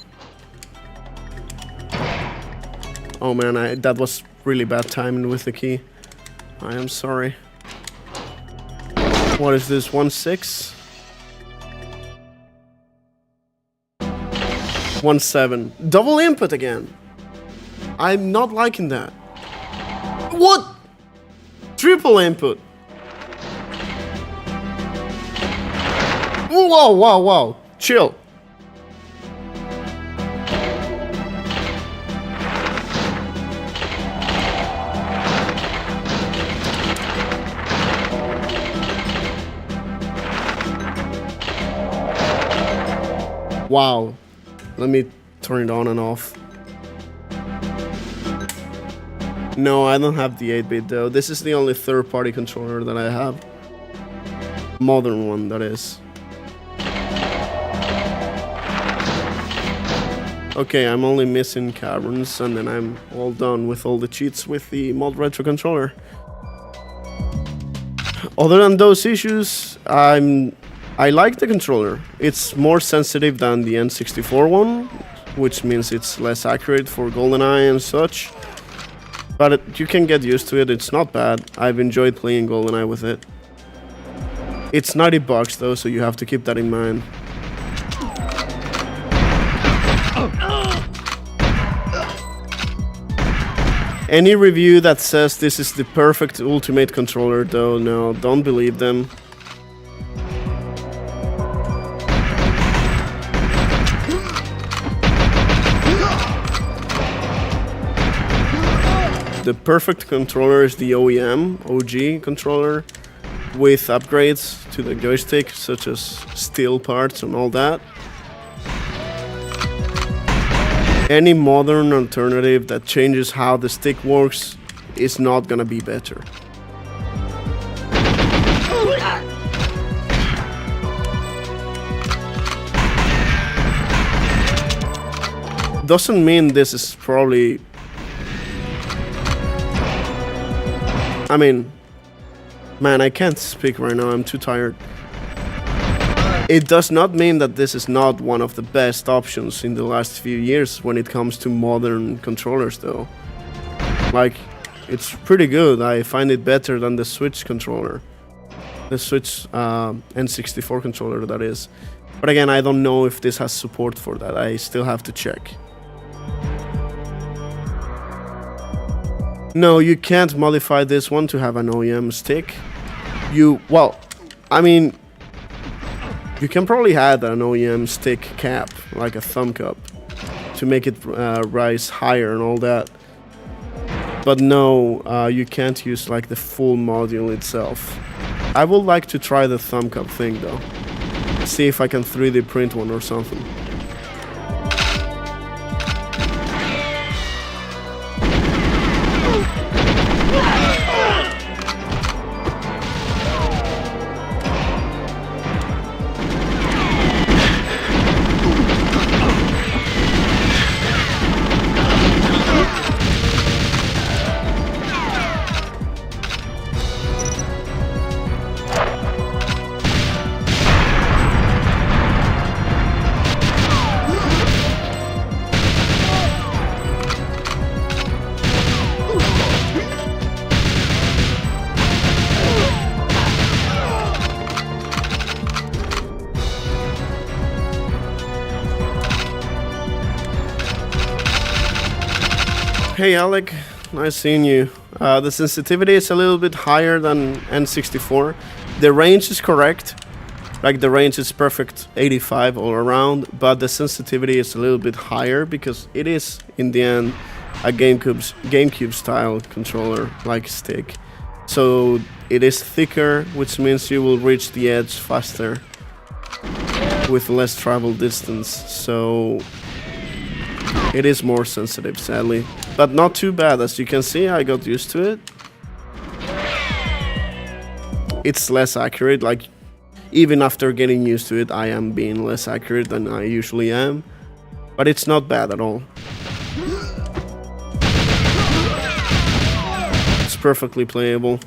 S1: Oh man, that was really bad timing with the key. I am sorry. What is this? 1.6? 1.7. Double input again. I'm not liking that. What? Triple input. Whoa, wow, wow. Chill. Wow. Let me turn it on and off. No, I don't have the 8-bit though. This is the only third-party controller that I have. Modern one, that is. Okay, I'm only missing Caverns, and then I'm all done with all the cheats with the ModRetro controller. Other than those issues, I like the controller. It's more sensitive than the N64 one, which means it's less accurate for GoldenEye and such. But you can get used to it, it's not bad. I've enjoyed playing GoldenEye with it. It's $90 though, so you have to keep that in mind. Any review that says this is the perfect ultimate controller though, no, don't believe them. The perfect controller is the OEM, OG controller, with upgrades to the joystick, such as steel parts and all that. Any modern alternative that changes how the stick works is not gonna be better. Doesn't mean this is probably... I mean, man, I can't speak right now, I'm too tired. It does not mean that this is not one of the best options in the last few years when it comes to modern controllers though. Like, it's pretty good. I find it better than the Switch controller. The Switch N64 controller, that is. But again, I don't know if this has support for that. I still have to check. No, you can't modify this one to have an OEM stick. Well, I mean, you can probably add an OEM stick cap, like a thumb cup, to make it rise higher and all that. But no, you can't use like the full module itself. I would like to try the thumb cup thing though. See if I can 3D print one or something. Hey Alec, nice seeing you. The sensitivity is a little bit higher than N64. The range is correct, like the range is perfect 85 all around, but the sensitivity is a little bit higher because it is in the end a GameCube style controller, like stick. So it is thicker, which means you will reach the edge faster with less travel distance. So it is more sensitive, sadly. But not too bad, as you can see, I got used to it. It's less accurate, like, even after getting used to it, I am being less accurate than I usually am. But it's not bad at all. It's perfectly playable.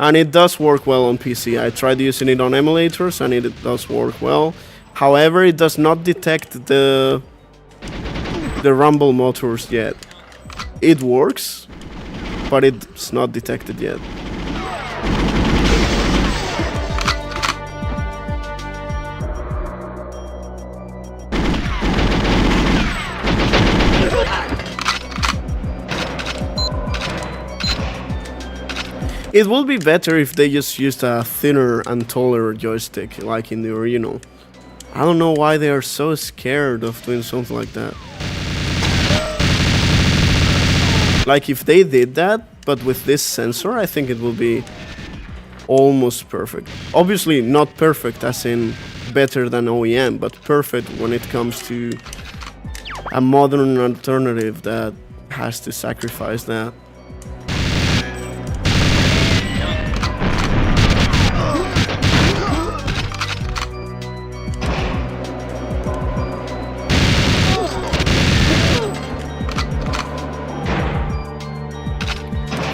S1: And it does work well on PC. I tried using it on emulators and it does work well. However, it does not detect the rumble motors yet. it works, but it's not detected yet. It would be better if they just used a thinner and taller joystick, like in the original. I don't know why they are so scared of doing something like that. Like if they did that, but with this sensor, I think it will be almost perfect. Obviously not perfect as in better than OEM, but perfect when it comes to a modern alternative that has to sacrifice that.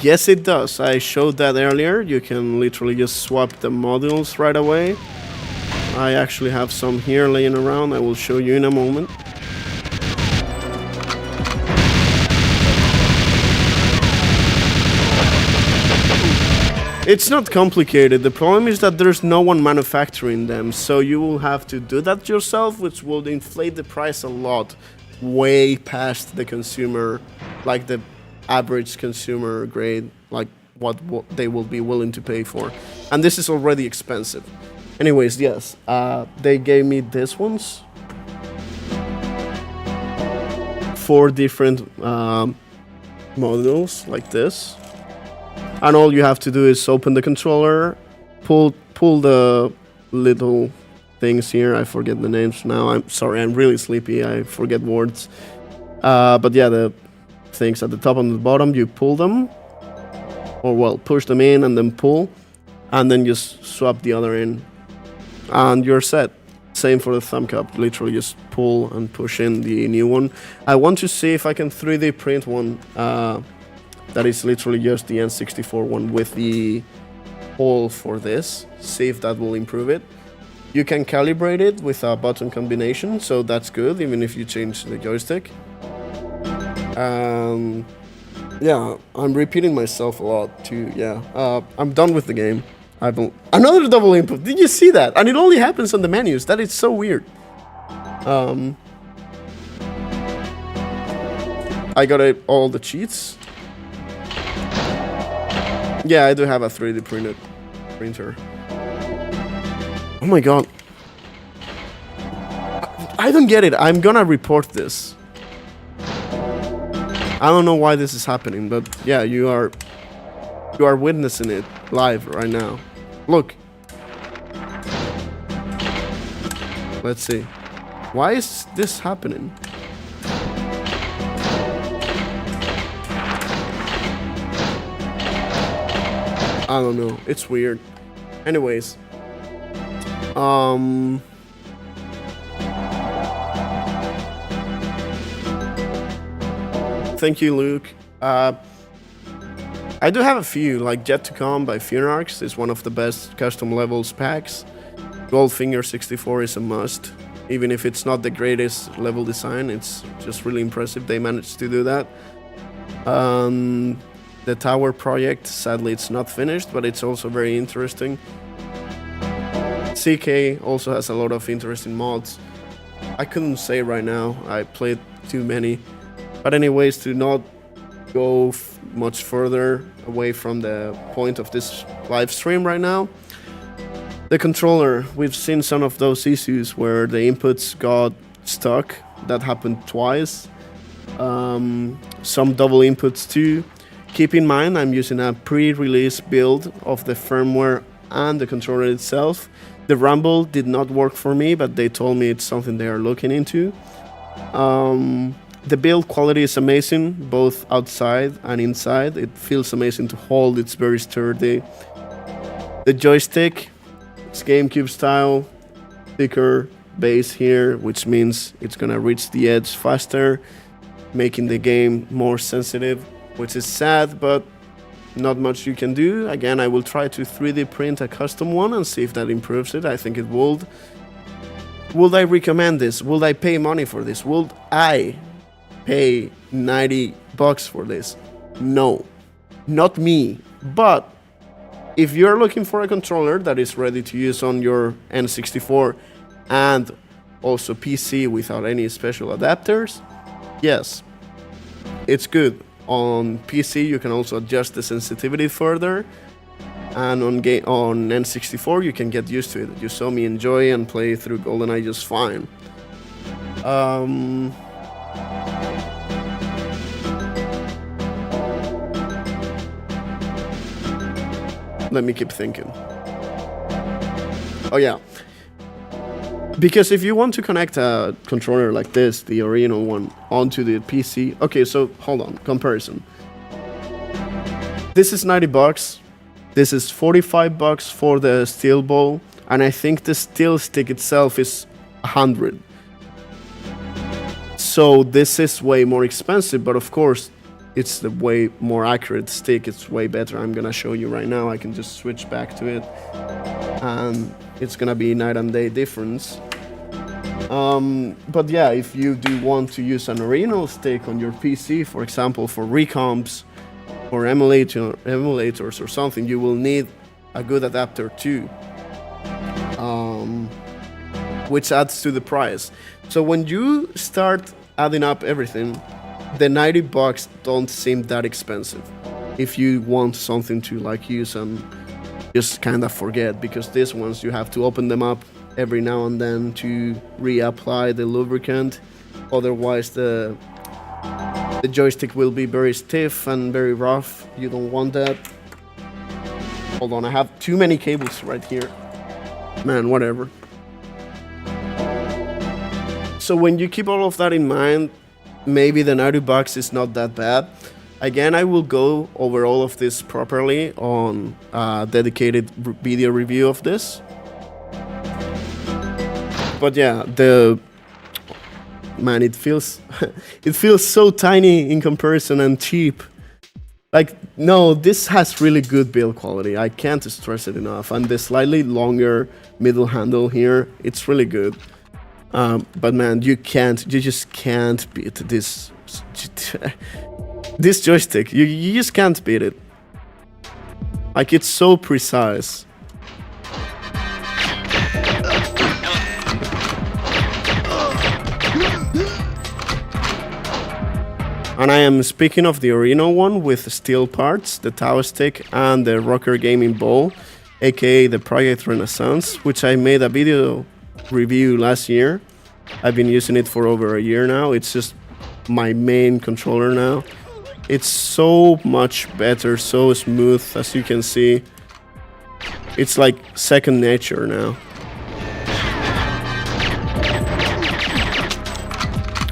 S1: Yes, it does. I showed that earlier. You can literally just swap the modules right away. I actually have some here laying around. I will show you in a moment. It's not complicated. The problem is that there's no one manufacturing them, so you will have to do that yourself, which will inflate the price a lot, way past the consumer, like the average consumer grade, like what they will be willing to pay for. And this is already expensive. Anyways, yes, they gave me these ones. 4 different models like this. And all you have to do is open the controller, pull the little things here. I forget the names now. I'm sorry, I'm really sleepy. I forget words. But yeah, the things at the top and the bottom, you pull them, or well, push them in and then pull, and then just swap the other in, and you're set. Same for the thumb cup, literally just pull and push in the new one. I want to see if I can 3D print one that is literally just the N64 one with the hole for this, see if that will improve it. You can calibrate it with a button combination, so that's good, even if you change the joystick. Yeah, I'm repeating myself a lot too. Yeah, I'm done with the game. Another double input. Did you see that? And it only happens on the menus. That is so weird. I got all the cheats. Yeah, I do have a 3D printer. Oh my god. I don't get it. I'm gonna report this. I don't know why this is happening, but yeah, you are witnessing it live right now. Look. Let's see. Why is this happening? I don't know. It's weird. Anyways. Thank you, Luke. I do have a few, like Jet to Come by Funarchs is one of the best custom levels packs. Goldfinger 64 is a must. Even if it's not the greatest level design, it's just really impressive they managed to do that. The Tower project, sadly it's not finished, but it's also very interesting. CK also has a lot of interesting mods. I couldn't say right now, I played too many. But anyways, to not go much further away from the point of this live stream right now, the controller, we've seen some of those issues where the inputs got stuck. That happened twice. Some double inputs too. Keep in mind, I'm using a pre-release build of the firmware and the controller itself. The rumble did not work for me, but they told me it's something they are looking into. The build quality is amazing, both outside and inside. It feels amazing to hold, it's very sturdy. The joystick, it's GameCube style, thicker base here, which means it's gonna reach the edge faster, making the game more sensitive, which is sad, but not much you can do. Again, I will try to 3D print a custom one and see if that improves it. I think it would. Would I recommend this? Would I pay money for this? Would I pay $90 for this. No, not me. But if you're looking for a controller that is ready to use on your N64 and also PC without any special adapters, yes, it's good. On PC you can also adjust the sensitivity further, and on N64 you can get used to it. You saw me enjoy and play through GoldenEye just fine. Let me keep thinking. Oh yeah. Because if you want to connect a controller like this, the original one, onto the PC... Okay, so hold on, comparison. This is $90. This is $45 for the steel ball, and I think the steel stick itself is $100. So this is way more expensive, but of course, it's the way more accurate stick. It's way better. I'm gonna show you right now. I can just switch back to it, and it's gonna be night and day difference. But yeah, if you do want to use an original stick on your PC, for example, for recomps or emulators or something, you will need a good adapter too, which adds to the price. So when you start adding up everything, the $90 don't seem that expensive if you want something to like use and just kind of forget, because these ones you have to open them up every now and then to reapply the lubricant, otherwise the joystick will be very stiff and very rough. You don't want that. Hold on, I have too many cables right here. Man, whatever. So when you keep all of that in mind, maybe the $90 is not that bad. Again, I will go over all of this properly on a dedicated video review of this. But yeah, man, it feels it feels so tiny in comparison and cheap. Like, no, this has really good build quality. I can't stress it enough. And the slightly longer middle handle here, it's really good. But man, you just can't beat this this joystick. You just can't beat it. Like, it's so precise. And I am speaking of the original one with steel parts, the Tau stick and the Rocker Gaming Ball, aka the Frigate Renaissance, which I made a video review last year. I've been using it for over a year now. It's just my main controller now. It's so much better, so smooth, as you can see. It's like second nature now.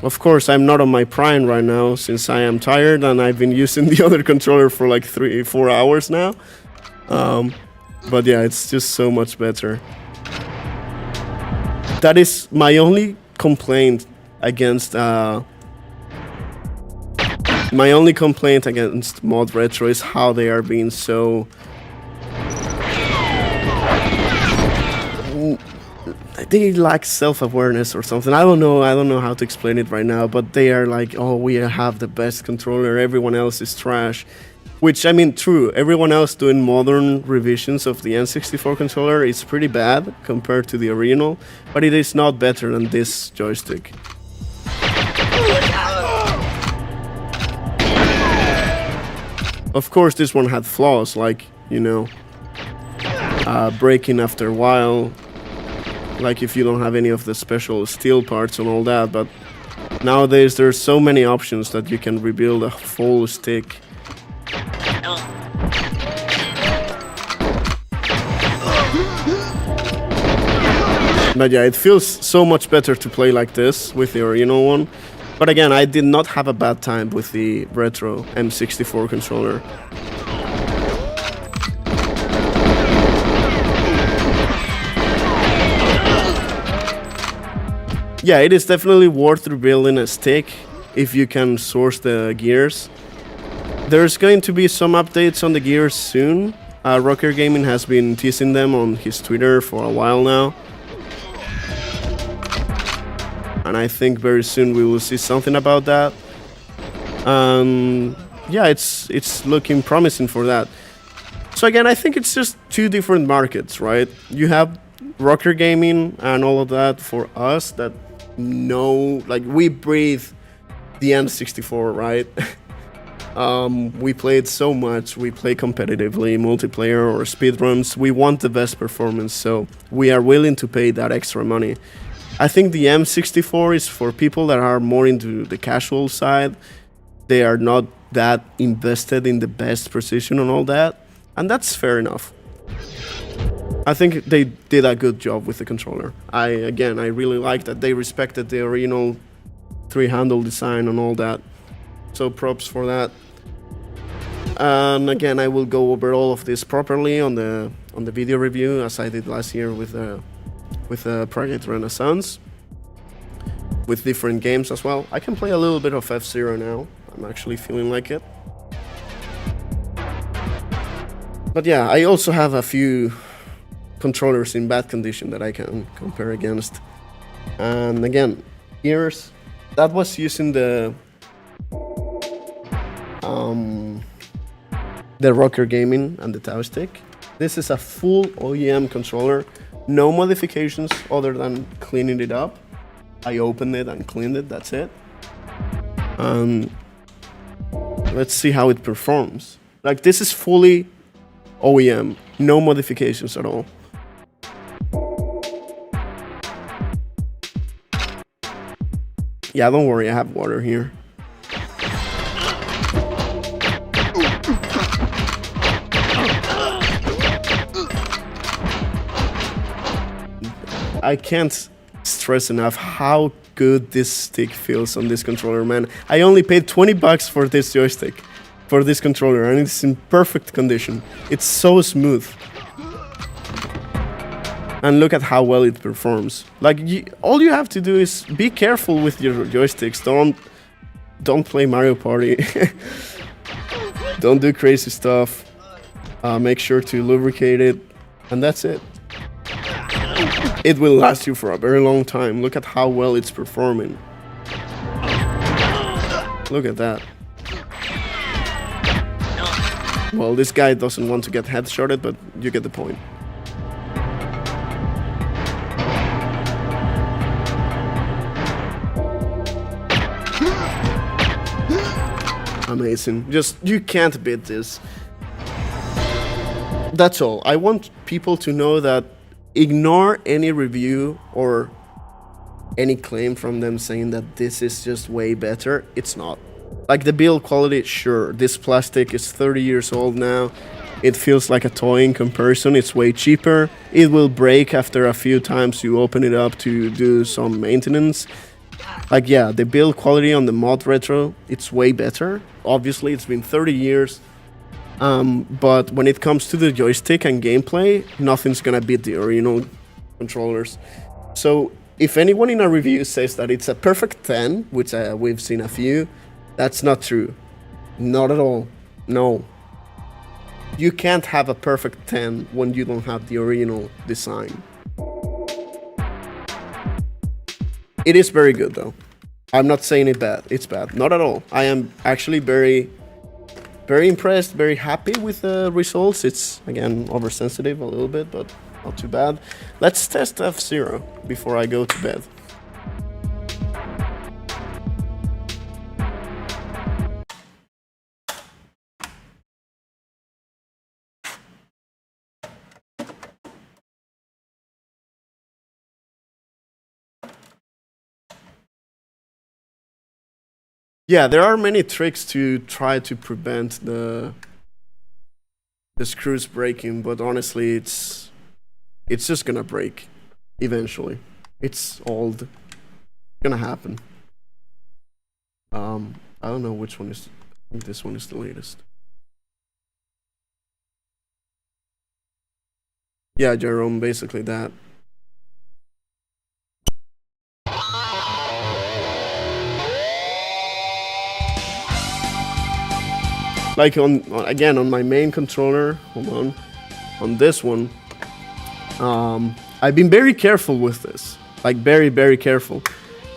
S1: Of course, I'm not on my prime right now since I am tired and I've been using the other controller for like 3-4 hours now. But yeah, it's just so much better. That is my only complaint against ModRetro is how they are being so... They lack self-awareness or something. I don't know how to explain it right now, but they are like, oh, we have the best controller, everyone else is trash. Which, I mean, true, everyone else doing modern revisions of the N64 controller is pretty bad compared to the original, but it is not better than this joystick. Of course, this one had flaws, like, you know, breaking after a while, like if you don't have any of the special steel parts and all that, but nowadays there's so many options that you can rebuild a full stick. But yeah, it feels so much better to play like this with the original one. But again, I did not have a bad time with the Retro M64 controller. Yeah, it is definitely worth rebuilding a stick if you can source the gears. There's going to be some updates on the gears soon. Rocker Gaming has been teasing them on his Twitter for a while now. And I think very soon we will see something about that. Yeah, it's looking promising for that. So again, I think it's just two different markets, right? You have rocker gaming and all of that for us that know, like, we breathe the N64, right? We play it so much. We play competitively, multiplayer or speedruns. We want the best performance, so we are willing to pay that extra money. I think the M64 is for people that are more into the casual side. They are not that invested in the best precision and all that, and that's fair enough. I think they did a good job with the controller. I really like that they respected the original three-handle design and all that. So props for that. And again, I will go over all of this properly on the video review, as I did last year with Frigate Renaissance, with different games as well. I can play a little bit of F-Zero now. I'm actually feeling like it. But yeah, I also have a few controllers in bad condition that I can compare against. And again, ears, that was using the rocker gaming and the Aztec. This is a full OEM controller, no modifications other than cleaning it up. I opened it and cleaned it, that's it. Let's see how it performs. Like, this is fully OEM, no modifications at all. Yeah, don't worry, I have water here. I can't stress enough how good this stick feels on this controller, man. I only paid 20 bucks for this joystick, for this controller, and it's in perfect condition. It's so smooth. And look at how well it performs. Like, all you have to do is be careful with your joysticks. Don't play Mario Party. Don't do crazy stuff. Make sure to lubricate it, and that's it. It will last you for a very long time. Look at how well it's performing. Look at that. Well, this guy doesn't want to get headshotted, but you get the point. Amazing. Just, you can't beat this. That's all. I want people to know that ignore any review or any claim from them saying that this is just way better. It's not. Like, the build quality, sure, this plastic is 30 years old now. It feels like a toy in comparison. It's way cheaper. It will break after a few times you open it up to do some maintenance. Like, yeah, the build quality on the ModRetro, it's way better. Obviously, it's been 30 years. But when it comes to the joystick and gameplay, nothing's gonna beat the original controllers. So if anyone in a review says that it's a perfect 10, which we've seen a few, that's not true. Not at all. No. You can't have a perfect 10 when you don't have the original design. It is very good though. I'm not saying it's bad. Not at all. I am actually very impressed, very happy with the results. It's, again, oversensitive a little bit, but not too bad. Let's test F-Zero before I go to bed. Yeah, there are many tricks to try to prevent the screws breaking, but honestly, it's just gonna break eventually. It's old. It's gonna happen. I don't know which one is. I think this one is the latest. Yeah, Jerome, basically that. Like on my main controller, hold on this one, I've been very careful with this, like very careful.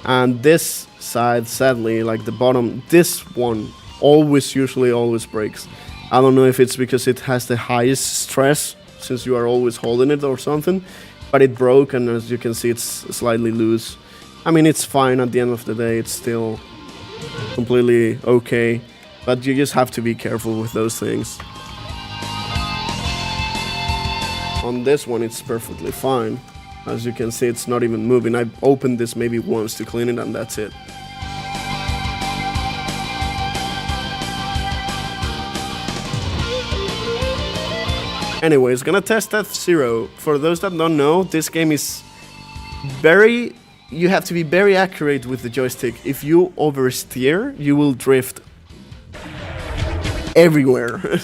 S1: And this side, sadly, like the bottom, this one usually always breaks. I don't know if it's because it has the highest stress since you are always holding it or something, but it broke, and as you can see, it's slightly loose. I mean, it's fine at the end of the day. It's still completely okay, but you just have to be careful with those things. On this one, it's perfectly fine. As you can see, it's not even moving. I've opened this maybe once to clean it, and that's it. Anyways, gonna test F-Zero. For those that don't know, this game is you have to be very accurate with the joystick. If you oversteer, you will drift everywhere.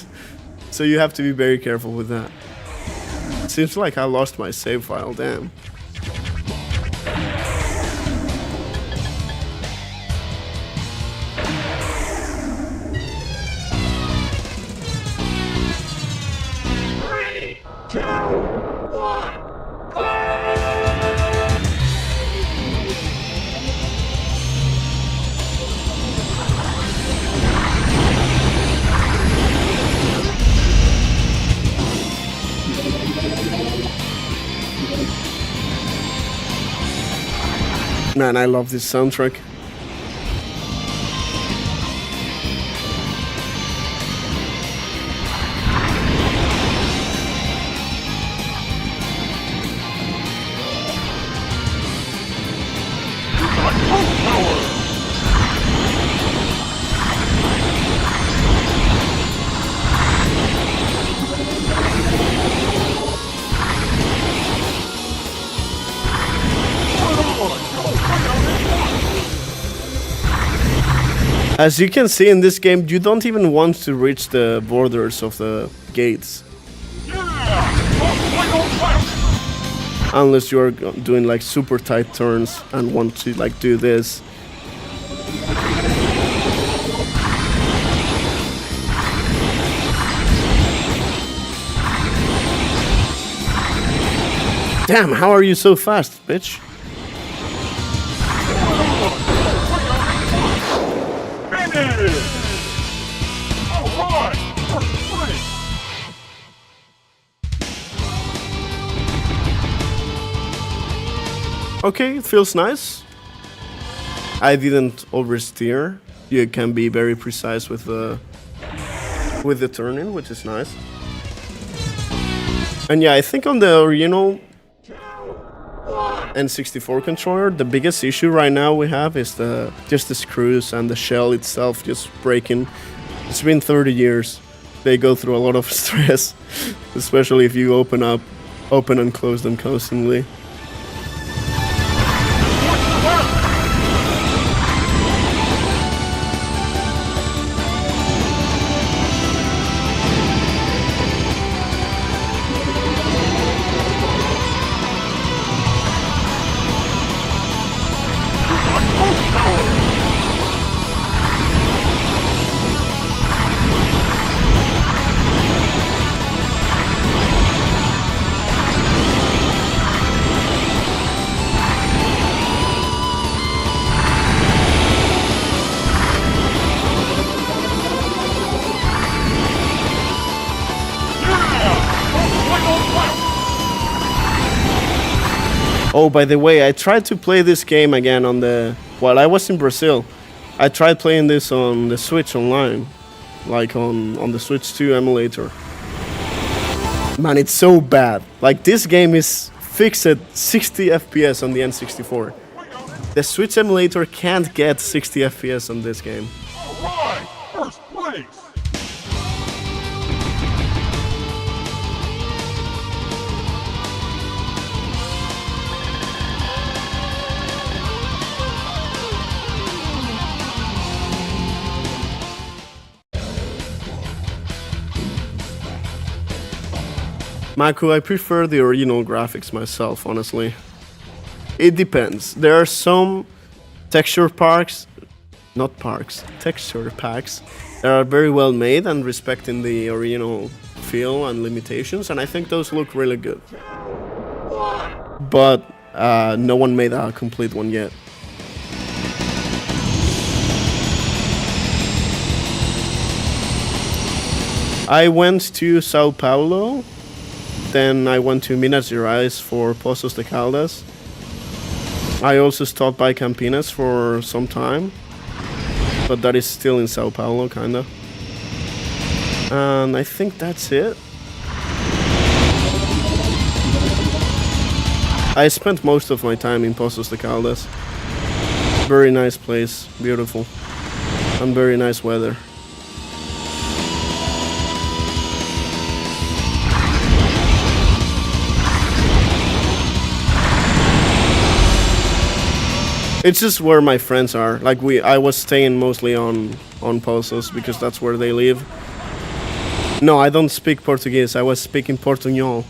S1: So you have to be very careful with that. Seems like I lost my save file, damn. Man, I love this soundtrack. As you can see in this game, you don't even want to reach the borders of the gates. Unless you are doing like super tight turns and want to like do this. Damn, how are you so fast, bitch? Okay, it feels nice. I didn't oversteer. You can be very precise with the turning, which is nice. And yeah, I think on the original N64 controller, the biggest issue right now we have is just the screws and the shell itself just breaking. It's been 30 years. They go through a lot of stress, especially if you open and close them constantly. Oh, by the way, I tried to play this game again while I was in Brazil. I tried playing this on the Switch online, like on the Switch 2 emulator. Man, it's so bad. Like, this game is fixed at 60 FPS on the N64. The Switch emulator can't get 60 FPS on this game.
S2: Alright, first place!
S1: Makku, I prefer the original graphics myself, honestly. It depends. There are some texture packs that are very well made and respecting the original feel and limitations, and I think those look really good. But no one made a complete one yet. I went to Sao Paulo, then I went to Minas Gerais for Poços de Caldas. I also stopped by Campinas for some time, but that is still in Sao Paulo, kinda. And I think that's it. I spent most of my time in Poços de Caldas. Very nice place, beautiful, and very nice weather. It's just where my friends are. Like I was staying mostly on Poços because that's where they live. No, I don't speak Portuguese. I was speaking Portuñol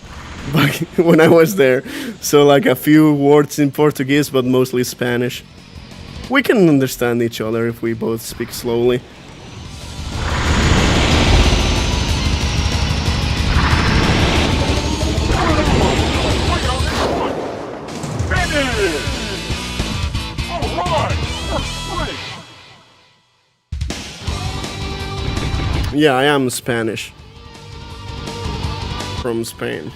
S1: back when I was there. So like a few words in Portuguese, but mostly Spanish. We can understand each other if we both speak slowly. Yeah, I am Spanish. From Spain.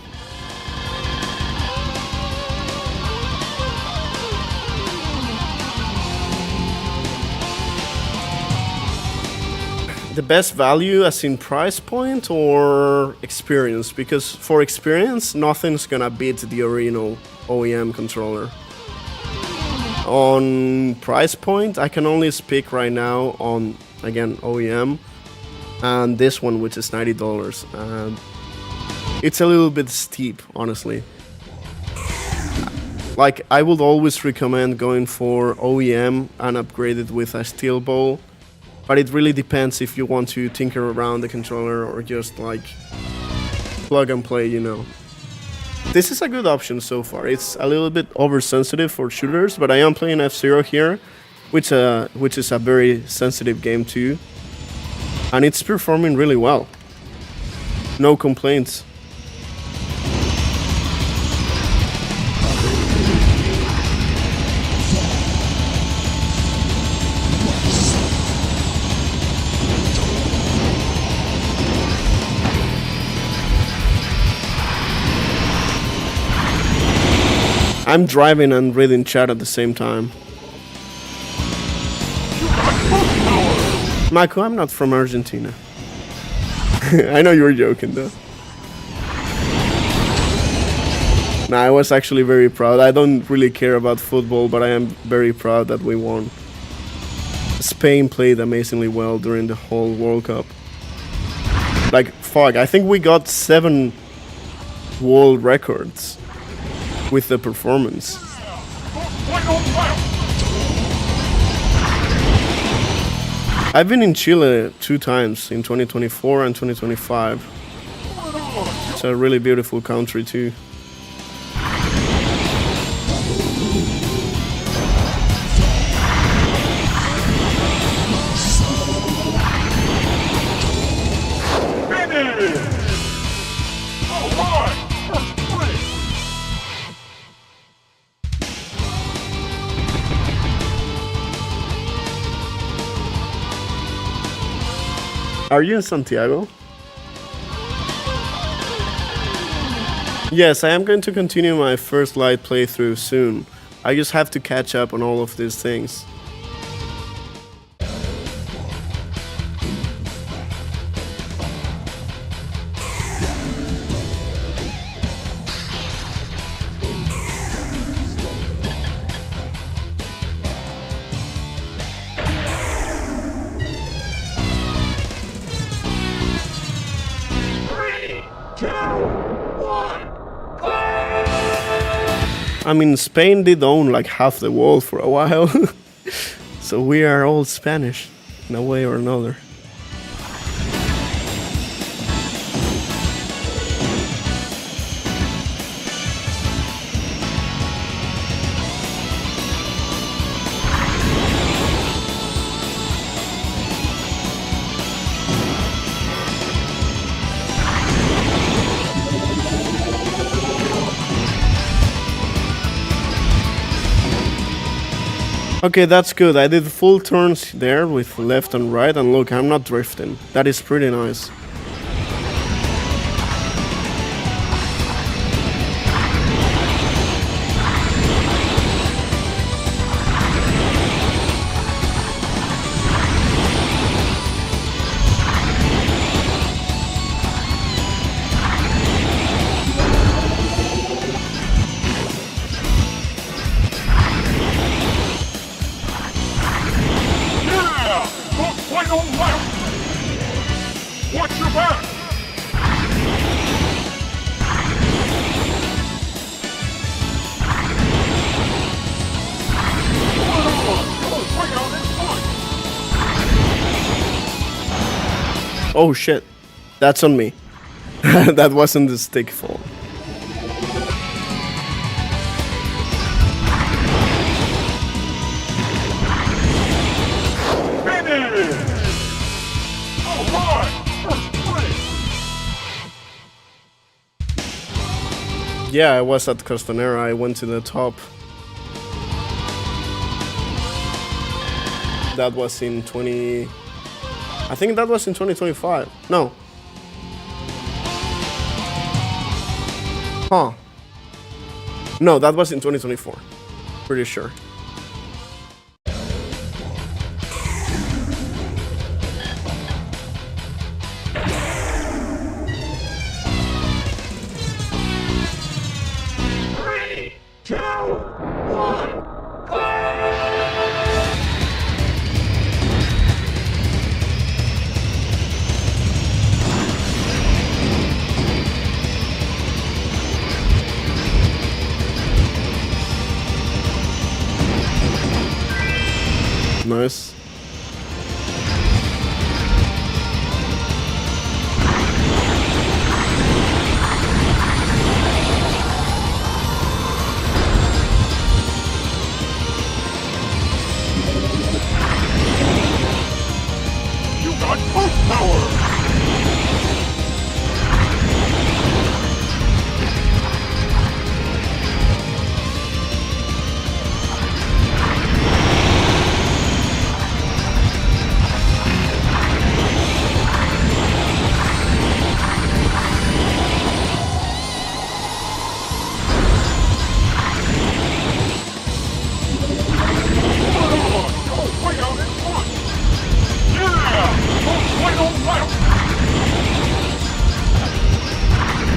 S1: The best value as in price point or experience? Because for experience, nothing's gonna beat the original OEM controller. On price point, I can only speak right now on, again, OEM. And this one, which is $90. It's a little bit steep, honestly. Like, I would always recommend going for OEM and upgrade it with a steel bowl. But it really depends if you want to tinker around the controller or just, like, plug and play, you know. This is a good option so far. It's a little bit oversensitive for shooters, but I am playing F-Zero here, which is a very sensitive game too. And it's performing really well. No complaints. I'm driving and reading chat at the same time. Makku, I'm not from Argentina. I know you were joking though. Nah, I was actually very proud. I don't really care about football, but I am very proud that we won. Spain played amazingly well during the whole World Cup. Like, fuck, I think we got 7 world records with the performance. I've been in Chile 2 times, in 2024 and 2025. It's a really beautiful country too. Are you in Santiago? Yes, I am going to continue my First Light playthrough soon. I just have to catch up on all of these things. I mean, Spain did own like half the world for a while, so we are all Spanish in a way or another. Okay, that's good. I did full turns there with left and right, and look, I'm not drifting. That is pretty nice. Oh shit, that's on me. That wasn't the stick fault.
S2: Finish! Alright, first place!
S1: Yeah, I was at Costanera. I went to the top. That was in 20... I think that was in 2025. No. Huh. No, that was in 2024. Pretty sure.
S2: Three, two, one,
S1: Nice.
S2: you got boost power!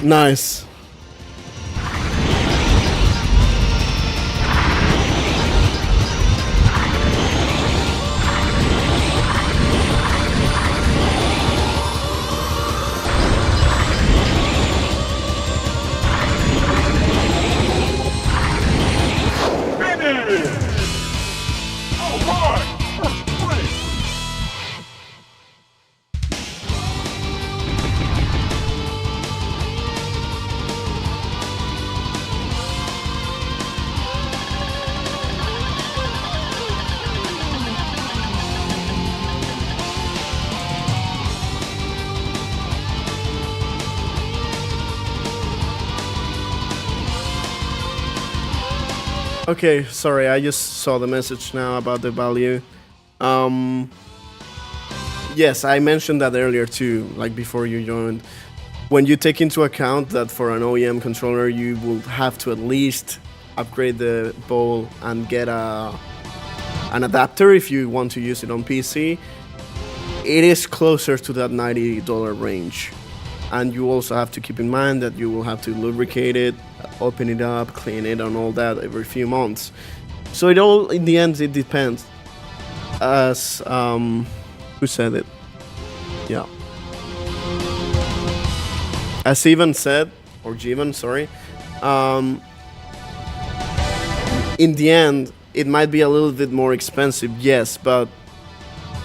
S1: Nice.
S2: Finish! Alright, first place!
S1: Okay, sorry, I just saw the message now about the value. Yes, I mentioned that earlier too, like before you joined. When you take into account that for an OEM controller, you will have to at least upgrade the bowl and get an adapter if you want to use it on PC, it is closer to that $90 range. And you also have to keep in mind that you will have to lubricate it, open it up, clean it, and all that every few months. So it all, in the end, it depends. As who said it? Yeah. As Ivan said, or Jivan, sorry. In the end, it might be a little bit more expensive, yes, but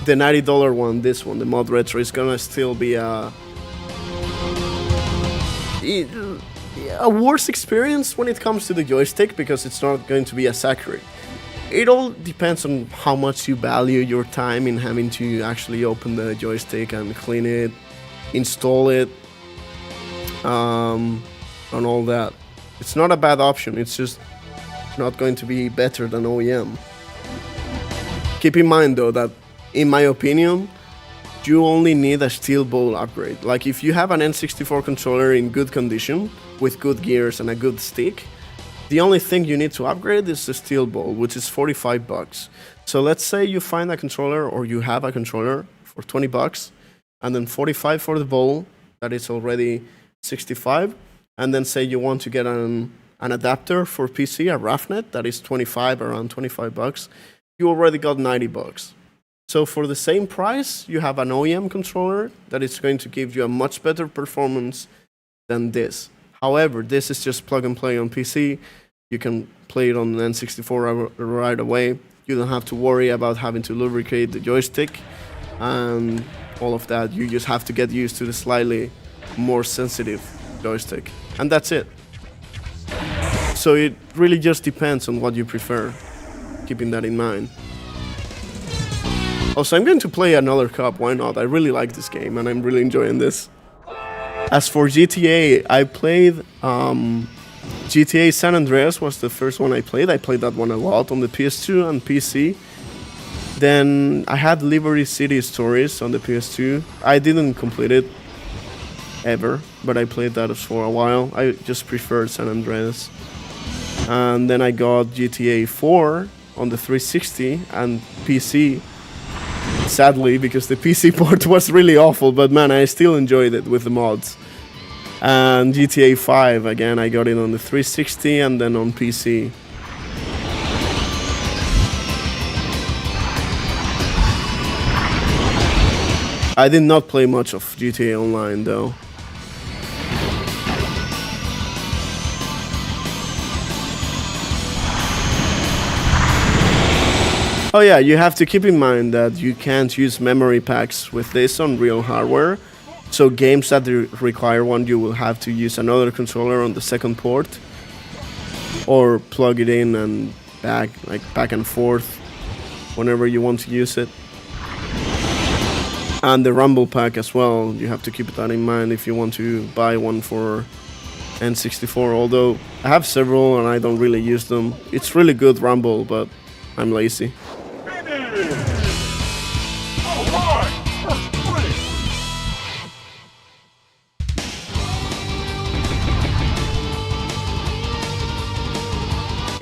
S1: the $90 one, this one, the ModRetro, is gonna still be a worse experience when it comes to the joystick because it's not going to be as accurate. It all depends on how much you value your time in having to actually open the joystick and clean it, install it, and all that. It's not a bad option, it's just not going to be better than OEM. Keep in mind though that, in my opinion, you only need a steel bowl upgrade. Like if you have an N64 controller in good condition, with good gears and a good stick, the only thing you need to upgrade is the steel bowl, which is $45. So let's say you find a controller, or you have a controller for $20, and then 45 for the bowl, that is already 65, and then say you want to get an adapter for PC, a RAFnet, that is 25, around $25, you already got $90. So for the same price, you have an OEM controller that is going to give you a much better performance than this. However, this is just plug and play on PC. You can play it on the N64 right away. You don't have to worry about having to lubricate the joystick. And all of that. You just have to get used to the slightly more sensitive joystick, and that's it. So it really just depends on what you prefer, keeping that in mind. Also, I'm going to play another cup, why not? I really like this game and I'm really enjoying this. As for GTA, I played GTA San Andreas was the first one I played. I played that one a lot on the PS2 and PC. Then I had Liberty City Stories on the PS2. I didn't complete it ever, but I played that for a while. I just preferred San Andreas. And then I got GTA 4 on the 360 and PC. Sadly, because the PC port was really awful, but man, I still enjoyed it with the mods. And GTA 5, again, I got it on the 360 and then on PC. I did not play much of GTA Online though. Oh yeah, you have to keep in mind that you can't use memory packs with this on real hardware. So games that require one, you will have to use another controller on the second port, or plug it in and back and forth whenever you want to use it. And the Rumble pack as well, you have to keep that in mind if you want to buy one for N64, although I have several and I don't really use them. It's really good Rumble, but I'm lazy.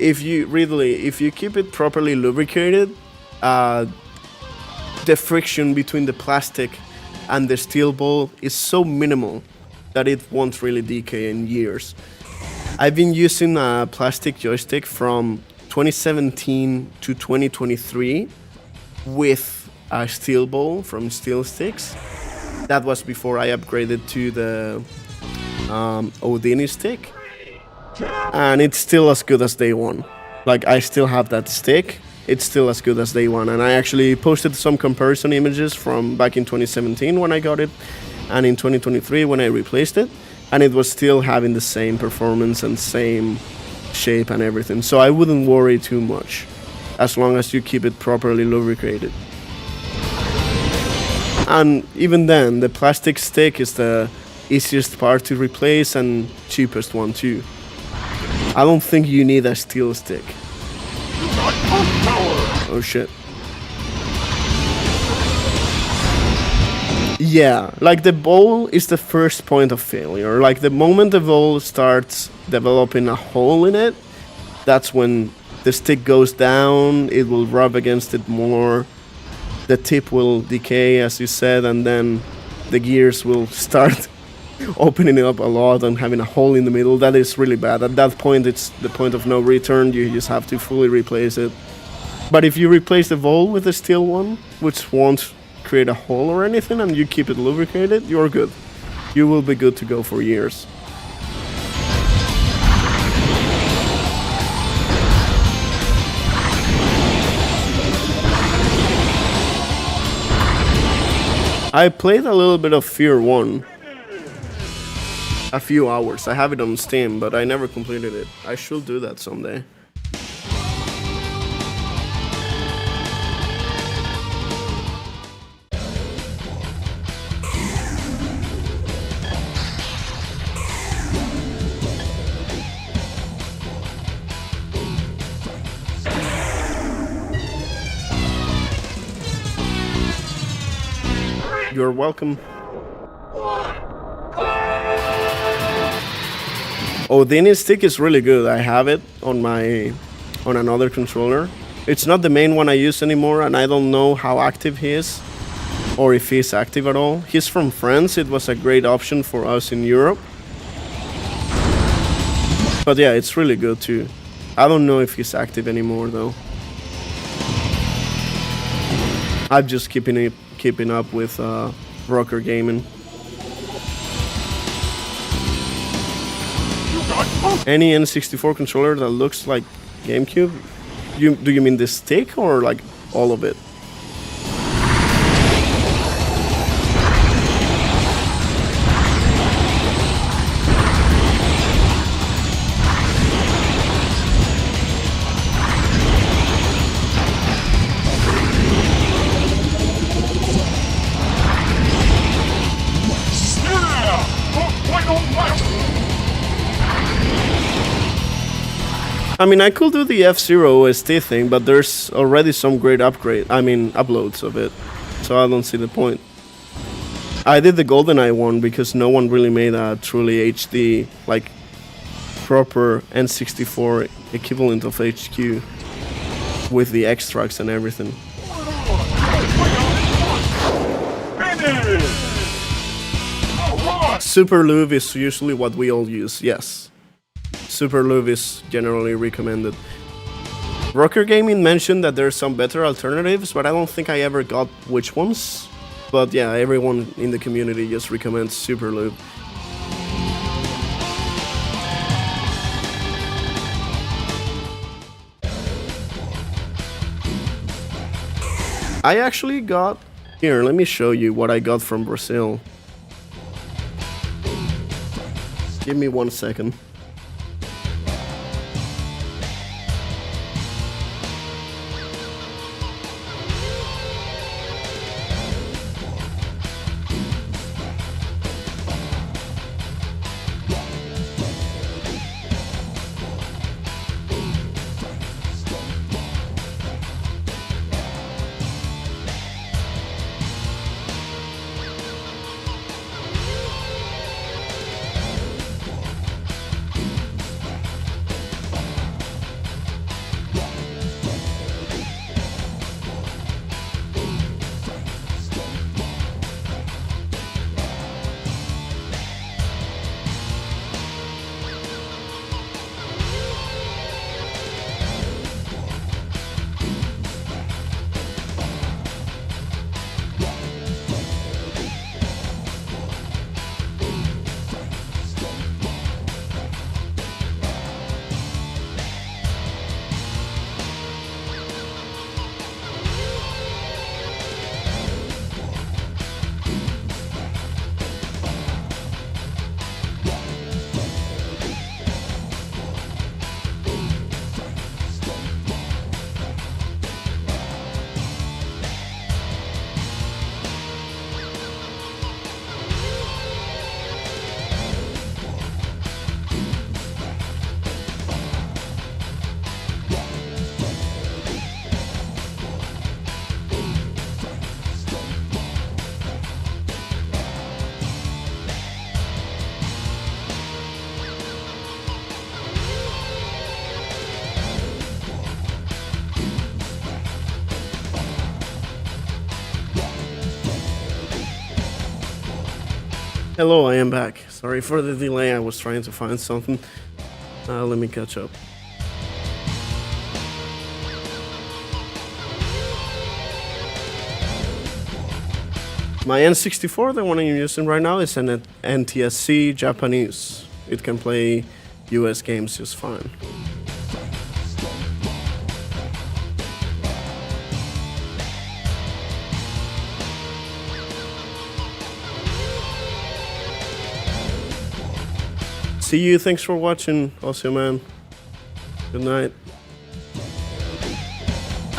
S1: If you keep it properly lubricated, the friction between the plastic and the steel ball is so minimal that it won't really decay in years. I've been using a plastic joystick from 2017 to 2023 with a steel ball from Steel Sticks. That was before I upgraded to the Odini stick. And it's still as good as day one. Like, I still have that stick. It's still as good as day one. And I actually posted some comparison images from back in 2017 when I got it, and in 2023 when I replaced it, and it was still having the same performance and same shape and everything. So I wouldn't worry too much as long as you keep it properly lubricated. And even then, the plastic stick is the easiest part to replace and cheapest one too. I don't think you need a steel stick. Oh shit. Yeah, like the ball is the first point of failure. Like the moment the ball starts developing a hole in it, that's when the stick goes down, it will rub against it more, the tip will decay as you said, and then the gears will start opening up a lot and having a hole in the middle. That is really bad. At that point, it's the point of no return. You just have to fully replace it. But if you replace the ball with a steel one, which won't create a hole or anything, and you keep it lubricated, you're good. You will be good to go for years. I played a little bit of Fear 1. A few hours. I have it on Steam, but I never completed it. I should do that someday. You're welcome. Odini stick is really good. I have it on another controller. It's not the main one I use anymore, and I don't know how active he is, or if he's active at all. He's from France. It was a great option for us in Europe. But yeah, it's really good too. I don't know if he's active anymore though. I'm just keeping up with Rocker Gaming. Any N64 controller that looks like GameCube? Do you mean the stick or like all of it? I mean, I could do the F-Zero OST thing, but there's already some great uploads of it, so I don't see the point. I did the GoldenEye one because no one really made a truly HD, like, proper N64 equivalent of HQ with the extracts and everything.
S2: Finish! Alright!
S1: Super Lube is usually what we all use, yes. Super Lube is generally recommended. Rocker Gaming mentioned that there's some better alternatives, but I don't think I ever got which ones. But yeah, everyone in the community just recommends Super Lube. I actually got... Here, let me show you what I got from Brazil. Give me 1 second. Hello, I am back. Sorry for the delay, I was trying to find something. Let me catch up. My N64, the one I'm using right now, is an NTSC Japanese. It can play US games just fine. See you, thanks for watching, Osio man. Good night.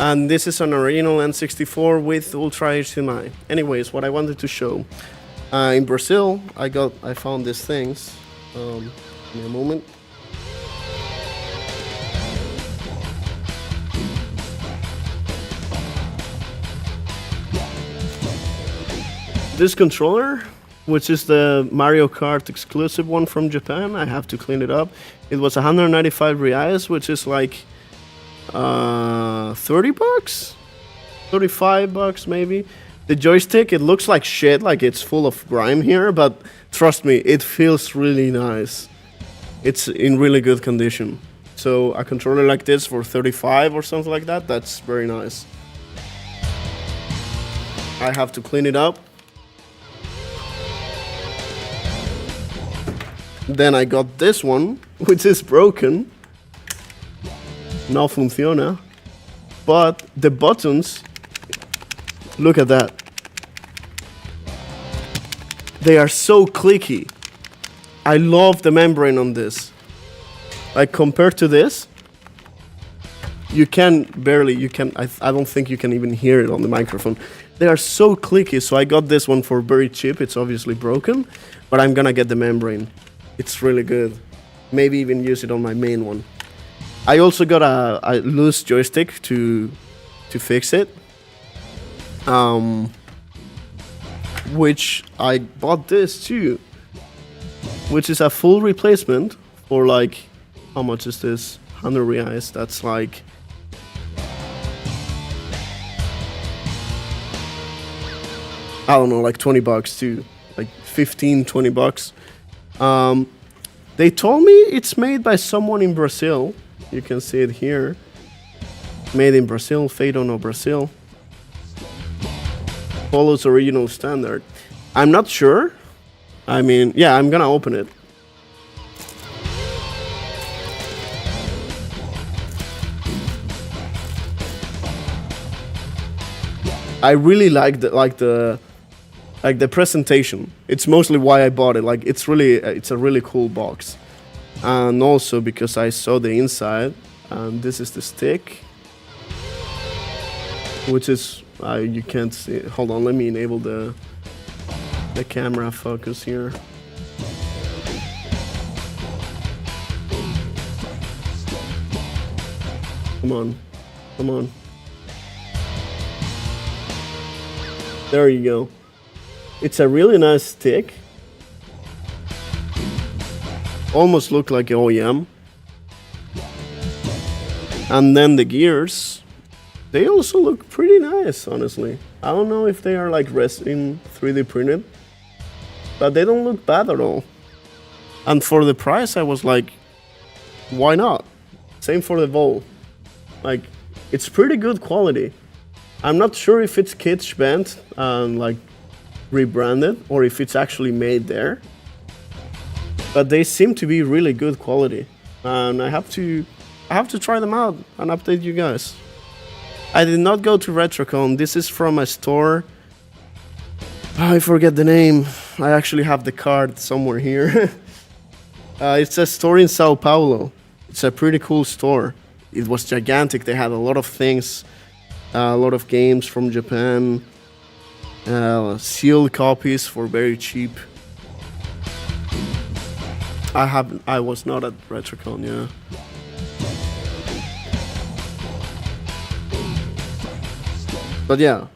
S1: And this is an original N64 with UltraHDMI. Anyways, what I wanted to show. In Brazil, I found these things. Give me a moment. This controller, which is the Mario Kart exclusive one from Japan, I have to clean it up. It was 195 reais, which is like 30 bucks? 35 bucks maybe. The joystick, it looks like shit, like it's full of grime here, but trust me, it feels really nice. It's in really good condition. So a controller like this for 35 or something like that, that's very nice. I have to clean it up. Then I got this one, which is broken. No funciona. But the buttons, look at that. They are so clicky. I love the membrane on this. Like compared to this, I don't think you can even hear it on the microphone. They are so clicky, so I got this one for very cheap. It's obviously broken, but I'm gonna get the membrane. It's really good. Maybe even use it on my main one. I also got a loose joystick to fix it. Which I bought this too, which is a full replacement for like, how much is this? 100 reais. That's like, I don't know, like 20 bucks too, like 15, 20 bucks. They told me it's made by someone in Brazil. You can see it here. Made in Brazil, Feito no Brazil. Follows original standard. I'm not sure. I mean, yeah, I'm gonna open it. I really like the presentation. It's mostly why I bought it. Like, it's a really cool box, and also because I saw the inside. And this is the stick, which is you can't see it. Hold on, let me enable the camera focus here. Come on, come on. There you go. It's a really nice stick. Almost look like an OEM. And then the gears, they also look pretty nice, honestly. I don't know if they are like resin 3D printed, but they don't look bad at all. And for the price, I was like, why not? Same for the Vol. Like, it's pretty good quality. I'm not sure if it's kit bent and like rebranded or if it's actually made there, but they seem to be really good quality, and I have to try them out and update you guys. I did not go to RetroCon. This is from a store. I forget the name. I actually have the card somewhere here. It's a store in Sao Paulo. It's a pretty cool store. It was gigantic. They had a lot of things, a lot of games from Japan, sealed copies for very cheap. I was not at RetroCon, yeah. But yeah,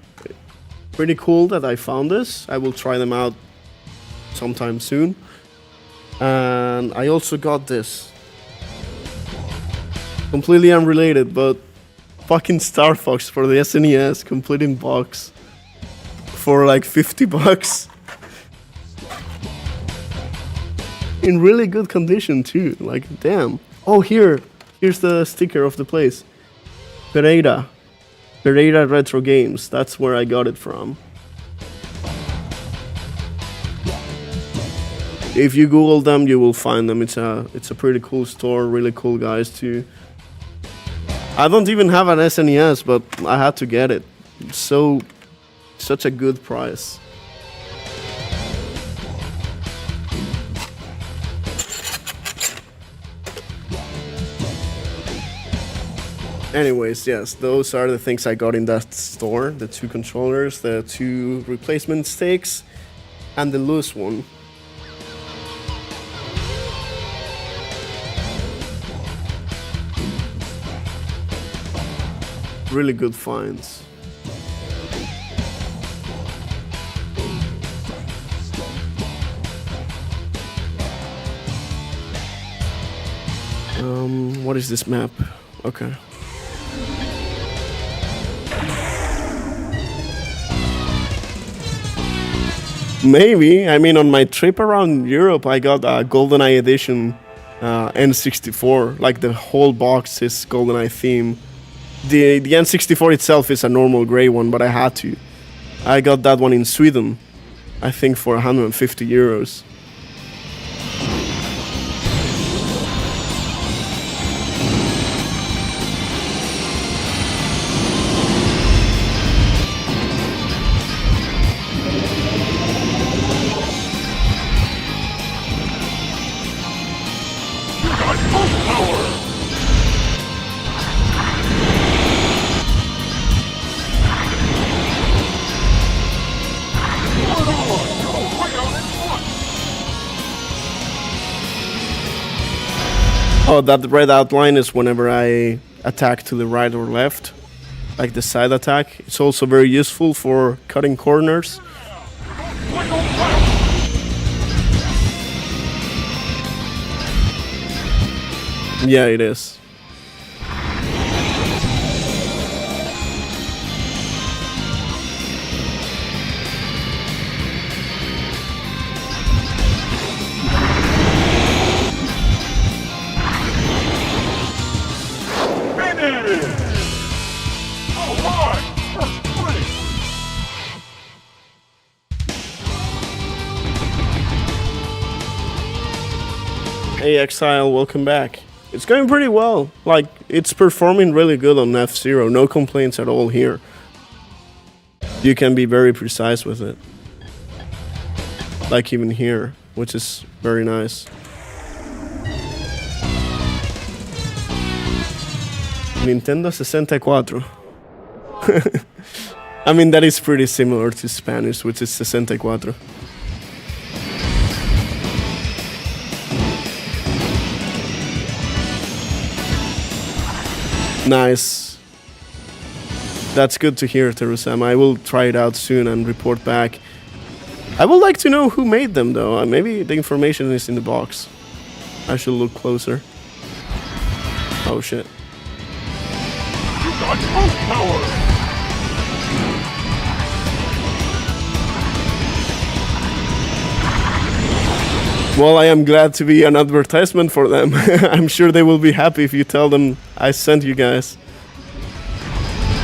S1: pretty cool that I found this. I will try them out sometime soon. And I also got this. Completely unrelated, but fucking Star Fox for the SNES, complete in box. For like 50 bucks. In really good condition too, like damn. Oh, here's the sticker of the place. Pereira Retro Games, that's where I got it from. If you Google them, you will find them. It's a pretty cool store, really cool guys too. I don't even have an SNES, but I had to get it. Such a good price. Anyways, yes, those are the things I got in that store. The 2 controllers, the 2 replacement sticks, and the loose one. Really good finds. What is this map? Okay. Maybe. I mean, on my trip around Europe, I got a GoldenEye edition N64. Like, the whole box is GoldenEye theme. The N64 itself is a normal gray one, but I had to. I got that one in Sweden, I think for 150 euros. Oh, that red outline is whenever I attack to the right or left, like the side attack. It's also very useful for cutting corners. Yeah, it is. Hey Exile, welcome back. It's going pretty well. Like, it's performing really good on F-Zero. No complaints at all here. You can be very precise with it. Like even here, which is very nice. Nintendo 64. I mean, that is pretty similar to Spanish, which is 64. Nice. That's good to hear, Terusam. I will try it out soon and report back. I would like to know who made them, though. Maybe the information is in the box. I should look closer. Oh, shit.
S2: You got most power!
S1: Well, I am glad to be an advertisement for them. I'm sure they will be happy if you tell them I sent you guys.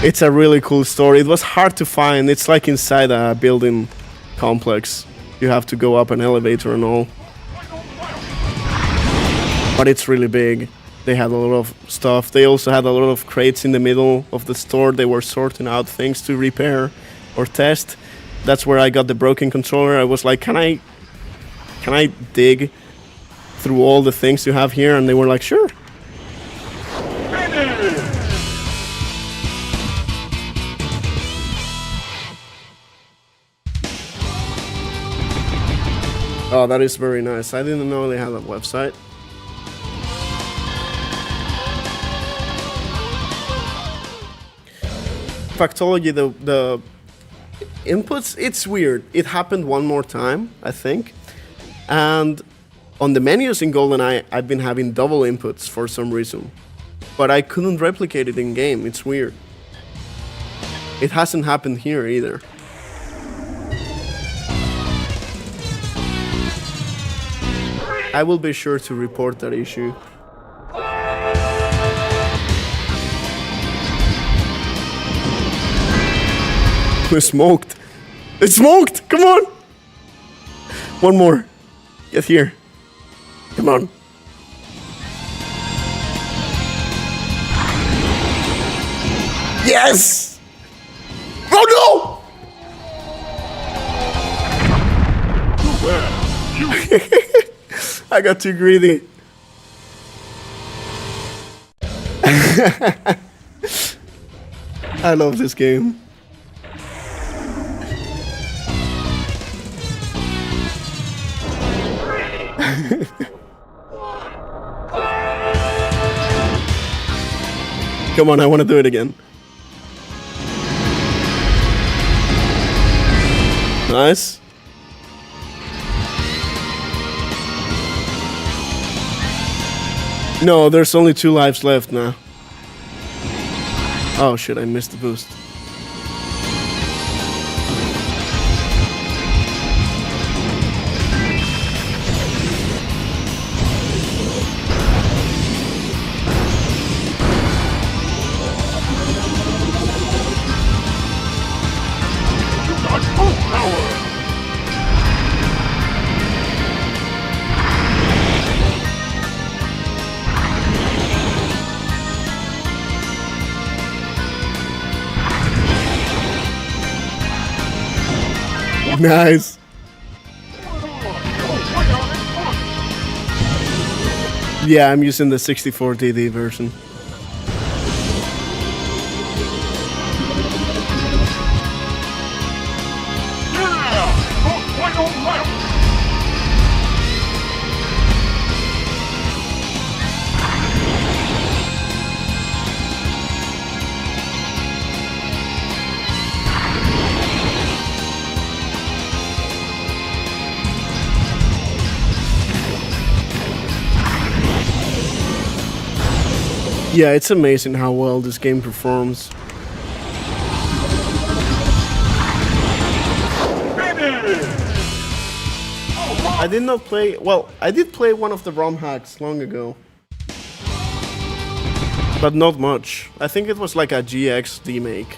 S1: It's a really cool story. It was hard to find. It's like inside a building complex. You have to go up an elevator and all. But it's really big. They had a lot of stuff. They also had a lot of crates in the middle of the store. They were sorting out things to repair or test. That's where I got the broken controller. I was like, can I dig through all the things you have here? And they were like, sure. Oh, that is very nice. I didn't know they had a website. Factology, the inputs, it's weird. It happened one more time, I think. And on the menus in GoldenEye, I've been having double inputs for some reason. But I couldn't replicate it in game. It's weird. It hasn't happened here either. I will be sure to report that issue. We're smoked. It's smoked! Come on! One more. Get here. Come on. Yes! Oh no! I got too greedy. I love this game. Come on, I want to do it again. Nice. No, there's only 2 lives left now. Oh shit, I missed the boost. Nice. Yeah, I'm using the 64DD version. Yeah, it's amazing how well this game performs. I did not play, well, I did play one of the ROM hacks long ago. But not much. I think it was like a GX remake.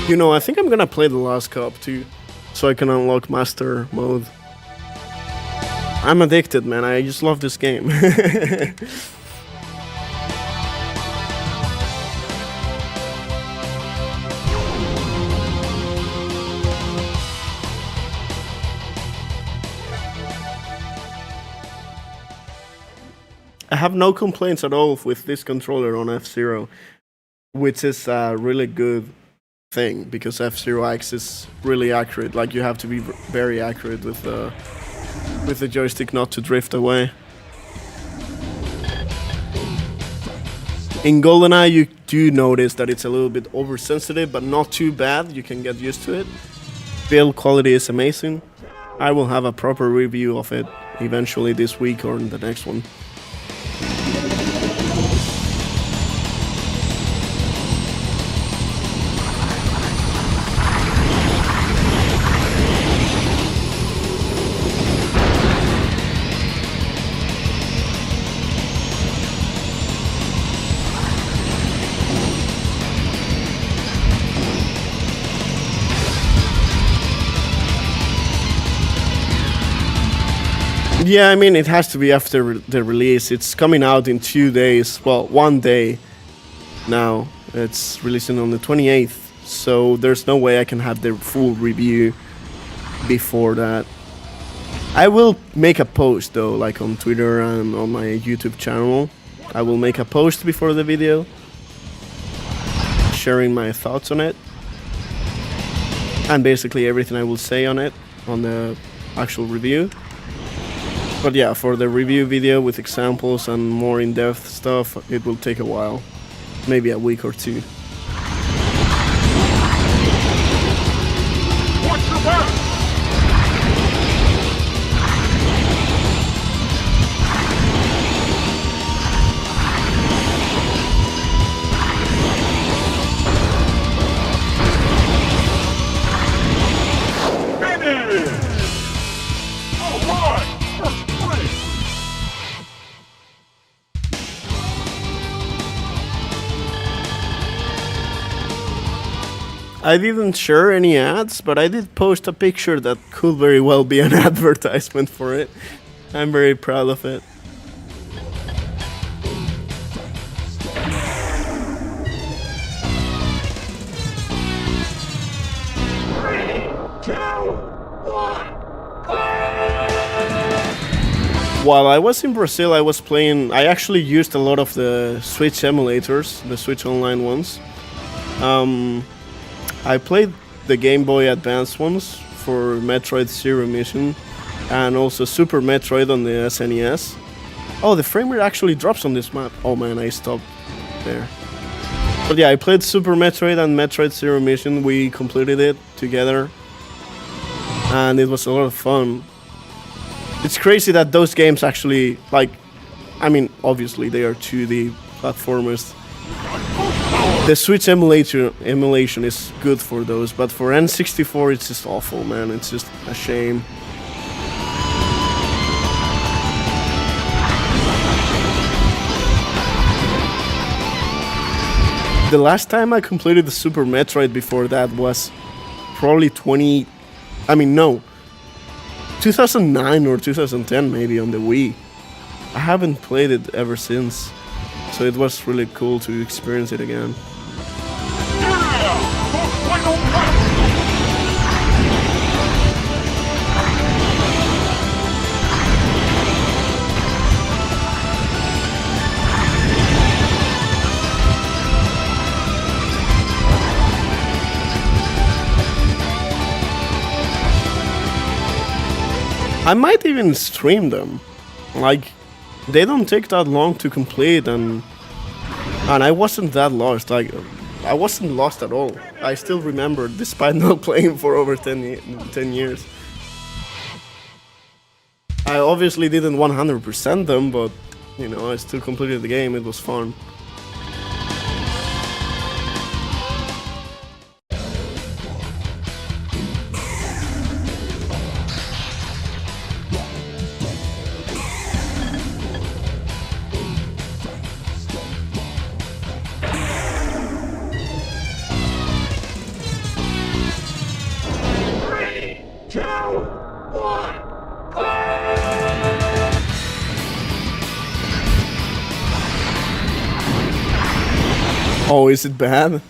S1: You know, I think I'm gonna play the last cup too, so I can unlock master mode. I'm addicted, man. I just love this game. I have no complaints at all with this controller on F-Zero, which is a really good thing because F-Zero X is really accurate. Like, you have to be very accurate with the joystick not to drift away. In GoldenEye, you do notice that it's a little bit oversensitive, but not too bad. You can get used to it. Build quality is amazing. I will have a proper review of it eventually this week or in the next one. Yeah, I mean, it has to be after the release. It's coming out in 2 days. Well, 1 day now. It's releasing on the 28th. So there's no way I can have the full review before that. I will make a post though, like on Twitter and on my YouTube channel. I will make a post before the video, sharing my thoughts on it. And basically everything I will say on it, on the actual review. But yeah, for the review video with examples and more in-depth stuff, it will take a while. Maybe a week or two.
S2: Watch your back! Finish! All right! First place!
S1: I didn't share any ads, but I did post a picture that could very well be an advertisement for it. I'm very proud of it. While I was in Brazil, I was playing. I actually used a lot of the Switch emulators, the Switch Online ones. I played the Game Boy Advance ones for Metroid Zero Mission and also Super Metroid on the SNES. Oh, the frame rate actually drops on this map. Oh man, I stopped there. But yeah, I played Super Metroid and Metroid Zero Mission. We completed it together and it was a lot of fun. It's crazy that those games actually, like, I mean, obviously they are 2D platformers, The Switch emulation is good for those, but for N64 it's just awful, man. It's just a shame. The last time I completed the Super Metroid before that was probably 2009 or 2010 maybe on the Wii. I haven't played it ever since, so it was really cool to experience it again. I might even stream them. Like, they don't take that long to complete, and I wasn't that lost. Like, I wasn't lost at all. I still remember, despite not playing for over 10 years. I obviously didn't 100% them, but, you know, I still completed the game. It was fun. Oh, is it bad?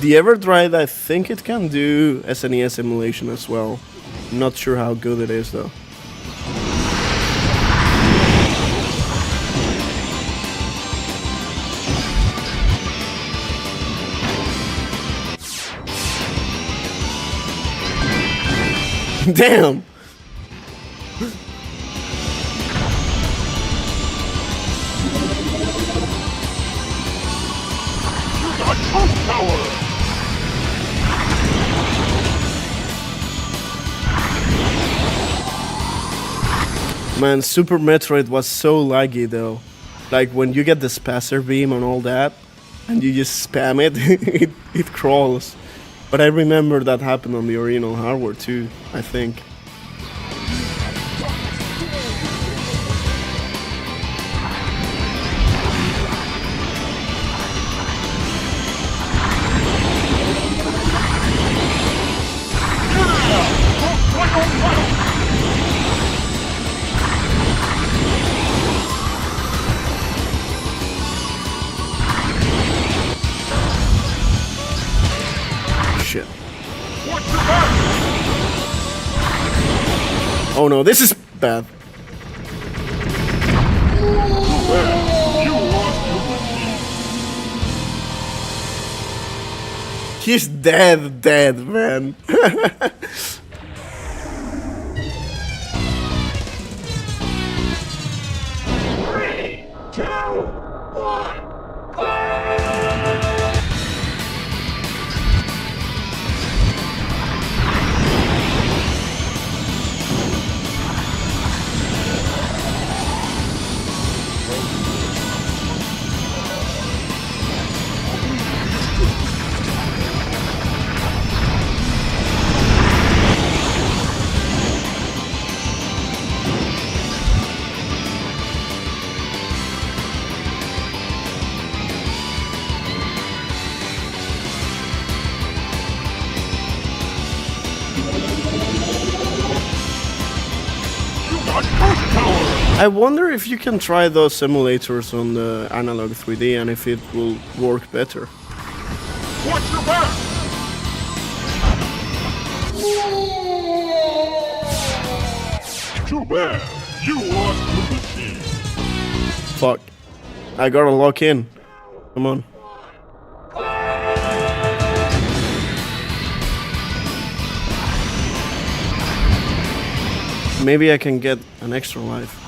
S1: The EverDrive, I think it can do SNES emulation as well. I'm not sure how good it is though. Damn! Man, Super Metroid was so laggy though. Like when you get the spacer beam and all that, and you just spam it, it crawls. But I remember that happened on the original hardware too, I think. Oh no, this is bad. He's dead, man.
S2: 3, 2, 1.
S1: I wonder if you can try those simulators on the analog 3D and if it will work better.
S2: Watch your back! Too bad. You lost the machine.
S1: Fuck. I gotta lock in. Come on. Maybe I can get an extra life.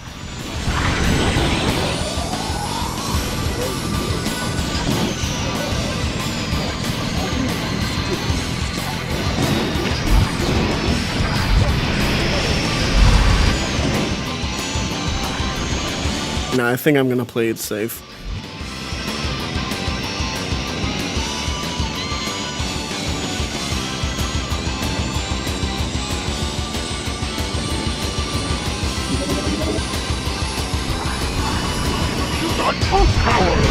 S1: Nah, I think I'm gonna play it safe.
S2: Got true power!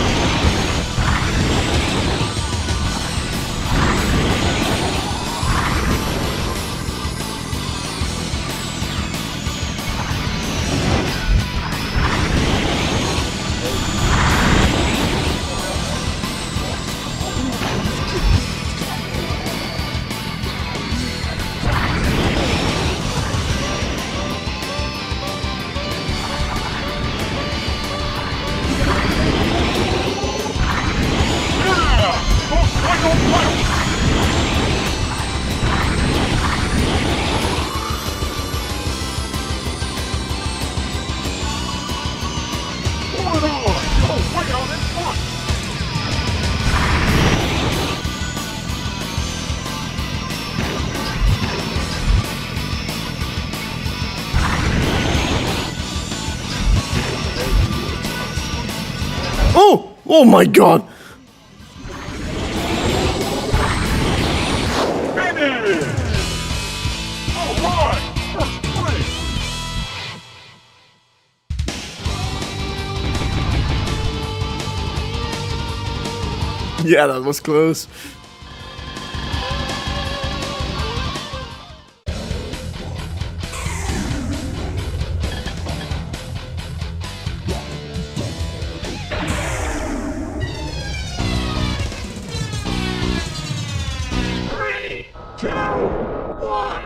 S1: Oh! Oh my god!
S2: Finish! Alright! First place!
S1: Yeah, that was close.
S2: Three, two, one.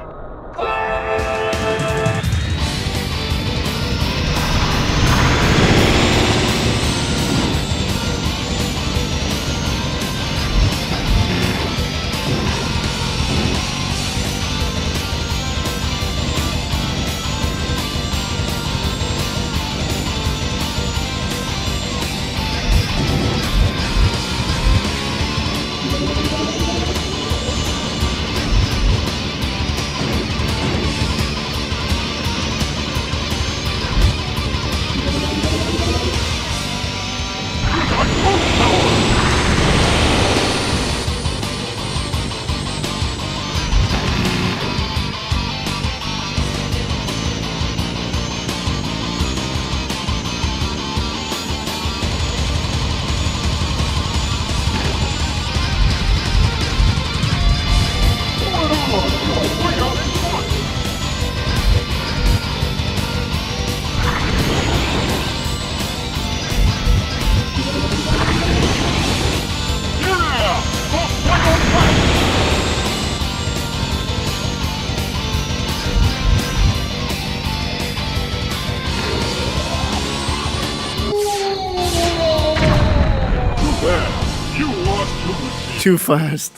S1: Too fast.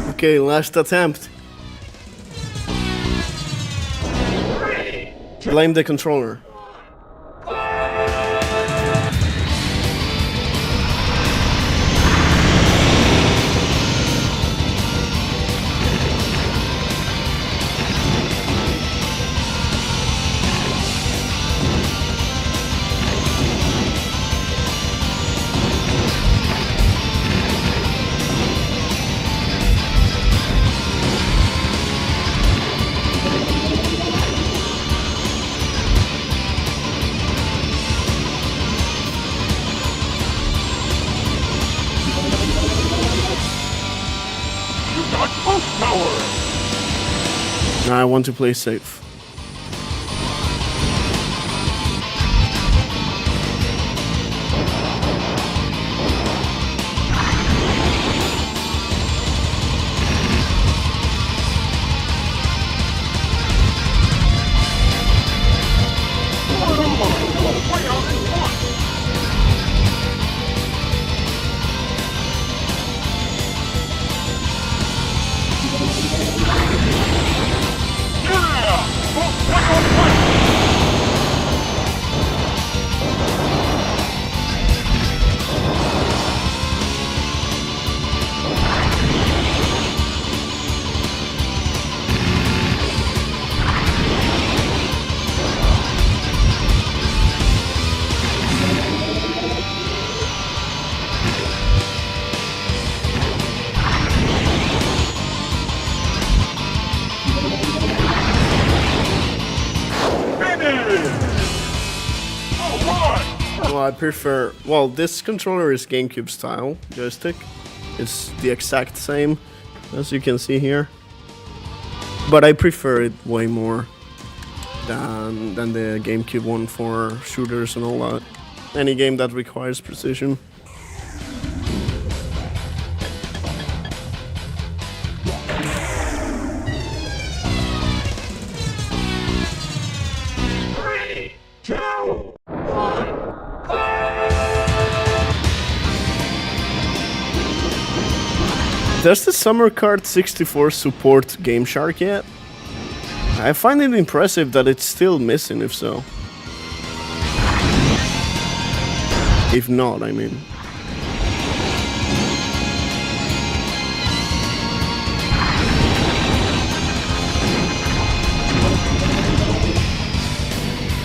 S1: Okay, last attempt. Blame the controller. Now I want to play safe.
S2: Yeah!
S1: Well, I prefer. Well, this controller is GameCube style joystick. It's the exact same as you can see here. But I prefer it way more than the GameCube one for shooters and all that. Any game that requires precision.
S2: Three, two, one.
S1: Does the Summer Card 64 support Game Shark yet? I find it impressive that it's still missing, if so. If not, I mean.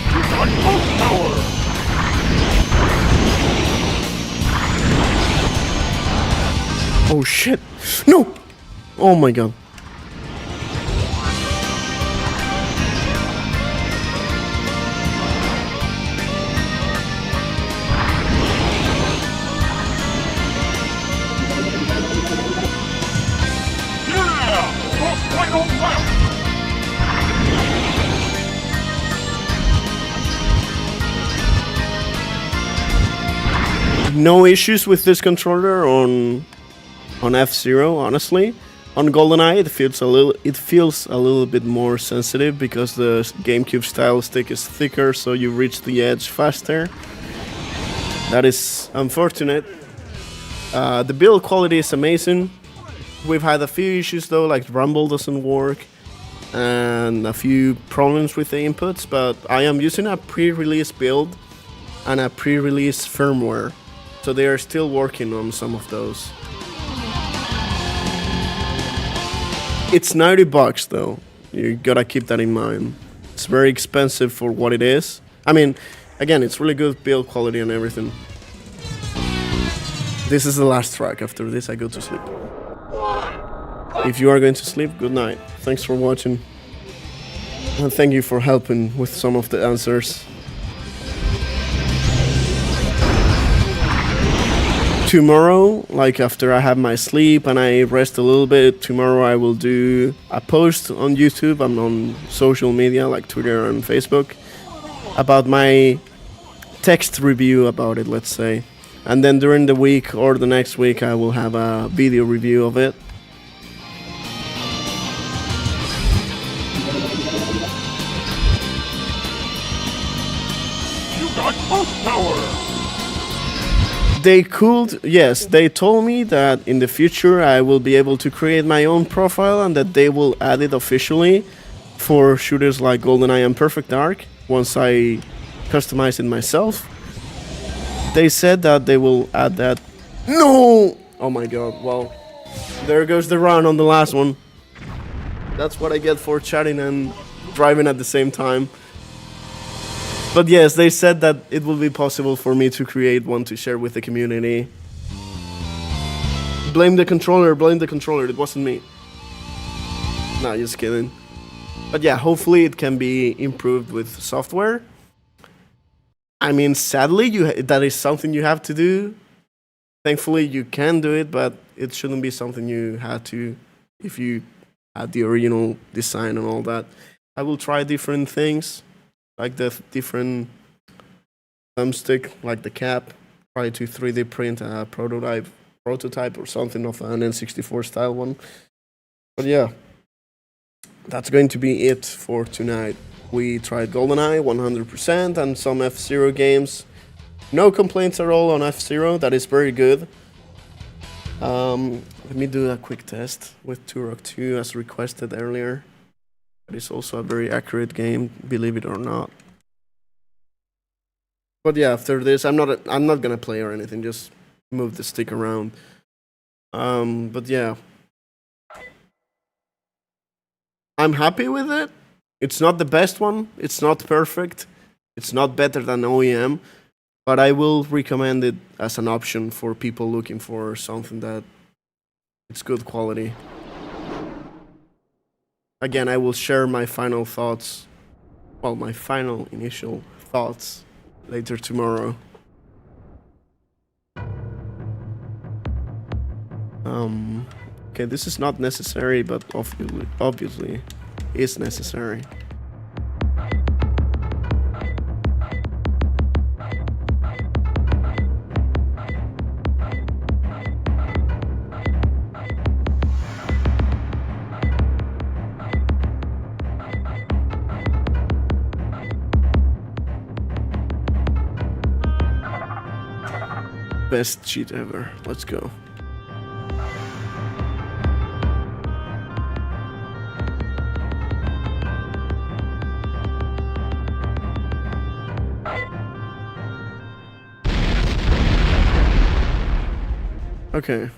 S2: You got full power.
S1: Oh shit! No! Oh my god.
S2: Yeah! The final lap.
S1: No issues with this controller on F-Zero, honestly. On GoldenEye, it feels a little bit more sensitive because the GameCube style stick is thicker, so you reach the edge faster. That is unfortunate. The build quality is amazing. We've had a few issues though, like rumble doesn't work and a few problems with the inputs, but I am using a pre-release build and a pre-release firmware, so they are still working on some of those. It's $90 though. You gotta keep that in mind. It's very expensive for what it is. I mean, again, it's really good build quality and everything. This is the last track. After this, I go to sleep. If you are going to sleep, good night. Thanks for watching. And thank you for helping with some of the answers. Tomorrow, like after I have my sleep and I rest a little bit, tomorrow I will do a post on YouTube and on social media like Twitter and Facebook about my text review about it, let's say. And then during the week or the next week I will have a video review of it.
S2: You got full power.
S1: They could, yes, they told me that in the future I will be able to create my own profile and that they will add it officially for shooters like GoldenEye and Perfect Dark once I customize it myself. They said that they will add that. No! Oh my god, well, there goes the run on the last one. That's what I get for chatting and driving at the same time. But yes, they said that it will be possible for me to create one to share with the community. Blame the controller, it wasn't me. Nah, just kidding. But yeah, hopefully it can be improved with software. I mean, sadly, that is something you have to do. Thankfully, you can do it, but it shouldn't be something you had to if you had the original design and all that. I will try different things. Like the different thumbstick, like the cap, try to 3D print a prototype or something of an N64 style one. But yeah, that's going to be it for tonight. We tried GoldenEye 100% and some F-Zero games. No complaints at all on F-Zero, that is very good. Let me do a quick test with Turok 2 as requested earlier. It's also a very accurate game, believe it or not. But yeah, after this, I'm not gonna play or anything. Just move the stick around. But yeah, I'm happy with it. It's not the best one. It's not perfect. It's not better than OEM, but I will recommend it as an option for people looking for something that it's good quality. Again, I will share my final thoughts, well, my final initial thoughts later tomorrow. Okay, this is not necessary, but obviously is necessary. Best cheat ever. Let's go. Okay.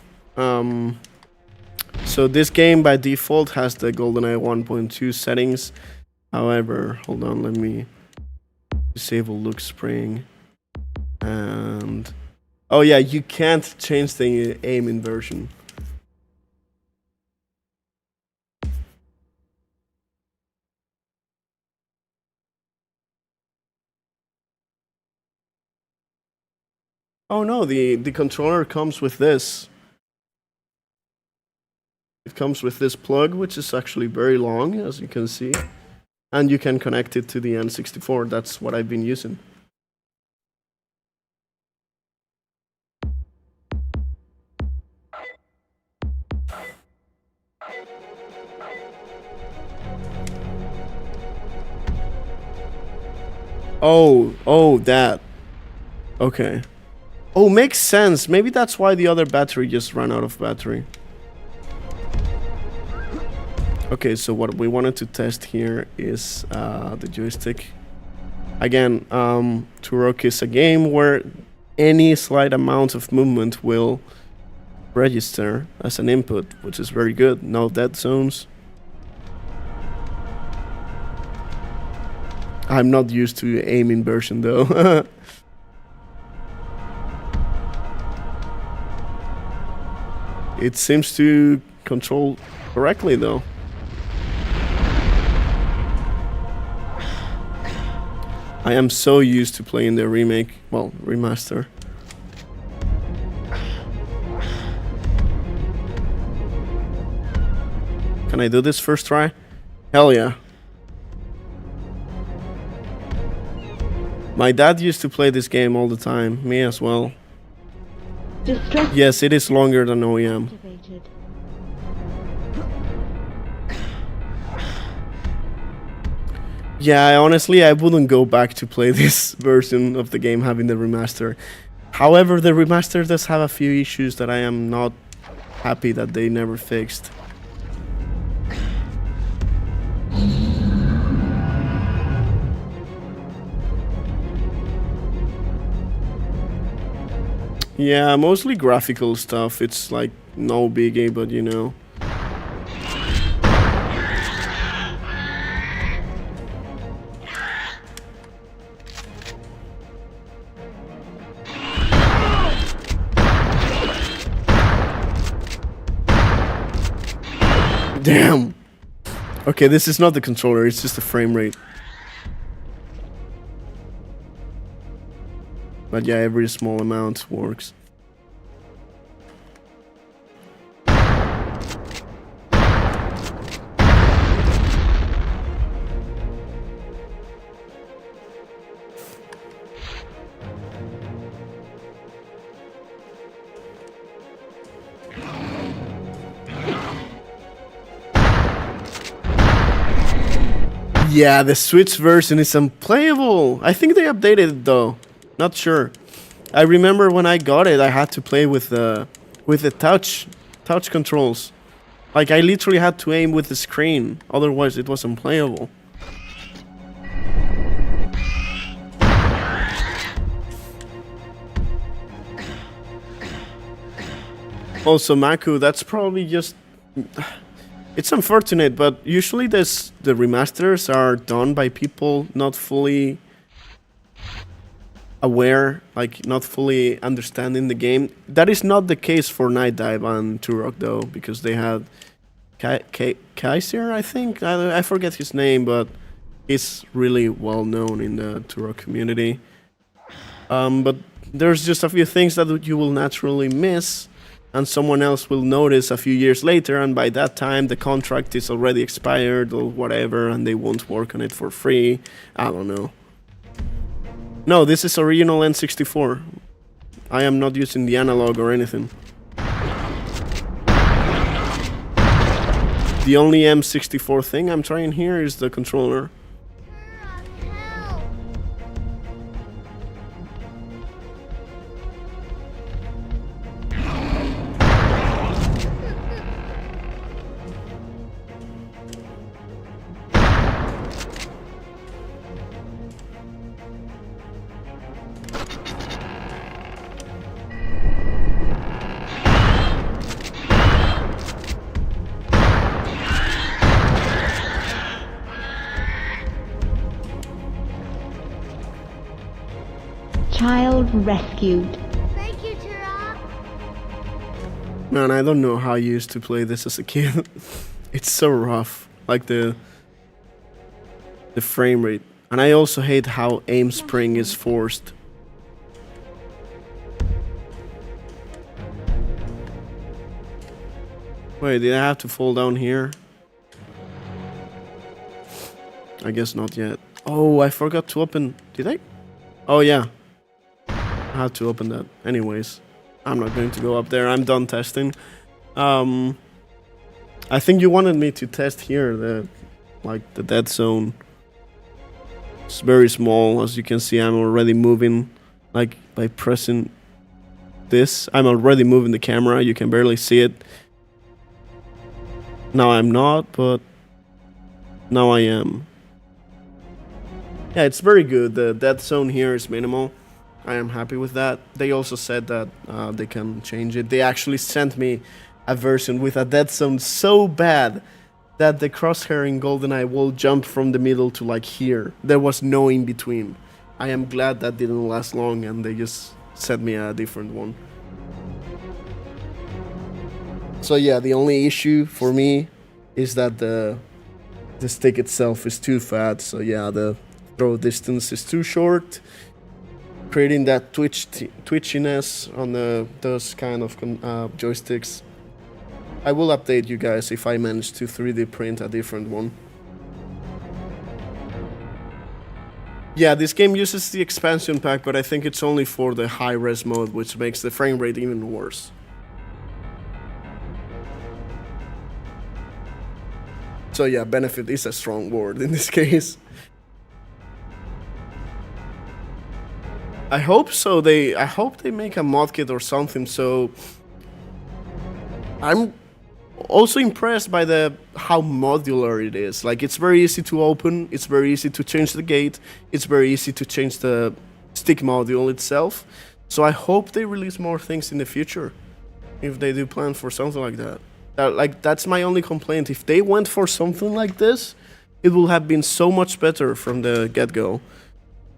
S1: So this game by default has the GoldenEye 1.2 settings. However, hold on, let me disable look spring. And oh yeah, you can't change the aim inversion. Oh no, the controller comes with this. It comes with this plug, which is actually very long, as you can see. And you can connect it to the N64. That's what I've been using. Oh, that. Okay. Oh, makes sense. Maybe that's why the other battery just ran out of battery. Okay, so what we wanted to test here is the joystick. Again, Turok is a game where any slight amount of movement will register as an input, which is very good. No dead zones. I'm not used to aim inversion though. It seems to control correctly though. I am so used to playing the remake, well, remaster. Can I do this first try? Hell yeah. My dad used to play this game all the time, me as well. Yes, it is longer than OEM. Yeah, honestly, I wouldn't go back to play this version of the game having the remaster. However, the remaster does have a few issues that I am not happy that they never fixed. Yeah, mostly graphical stuff. It's like no biggie, but you know. Damn. Okay, this is not the controller, it's just the frame rate. But yeah, every small amount works. Yeah, the Switch version is unplayable. I think they updated it though. Not sure. I remember when I got it, I had to play with the touch controls. Like I literally had to aim with the screen, otherwise it was unplayable. Also, Makku, that's probably just. It's unfortunate, but usually the remasters are done by people not fully aware, like not fully understanding the game. That is not the case for Night Dive and Turok though, because they had Kaiser, I think. I forget his name, but he's really well known in the Turok community. But there's just a few things that you will naturally miss and someone else will notice a few years later, and by that time the contract is already expired or whatever, and they won't work on it for free. I don't know. No, this is original N64. I am not using the analog or anything. The only M64 thing I'm trying here is the controller.
S3: Child rescued.
S4: Thank you, Turok.
S1: Man, I don't know how I used to play this as a kid. It's so rough, like the frame rate. And I also hate how aim spring is forced. Wait, did I have to fall down here? I guess not yet. Oh, I forgot to open... Did I? Oh, yeah. I had to open that. Anyways, I'm not going to go up there. I'm done testing. I think you wanted me to test here, the dead zone. It's very small. As you can see, I'm already moving, like, by pressing this. I'm already moving the camera. You can barely see it. Now I'm not, but now I am. Yeah, it's very good. The dead zone here is minimal. I am happy with that. They also said that they can change it. They actually sent me a version with a dead zone so bad that the crosshair in GoldenEye will jump from the middle to like here. There was no in between. I am glad that didn't last long and they just sent me a different one. So yeah, the only issue for me is that the stick itself is too fat. So yeah, the throw distance is too short, creating that twitchiness on those kind of joysticks. I will update you guys if I manage to 3D print a different one. Yeah, this game uses the expansion pack, but I think it's only for the high-res mode, which makes the frame rate even worse. So yeah, benefit is a strong word in this case. I hope so. I hope they make a mod kit or something. So I'm also impressed by how modular it is. Like, it's very easy to open. It's very easy to change the gate. It's very easy to change the stick module itself. So I hope they release more things in the future, if they do plan for something like that. That's my only complaint. If they went for something like this, it would have been so much better from the get-go.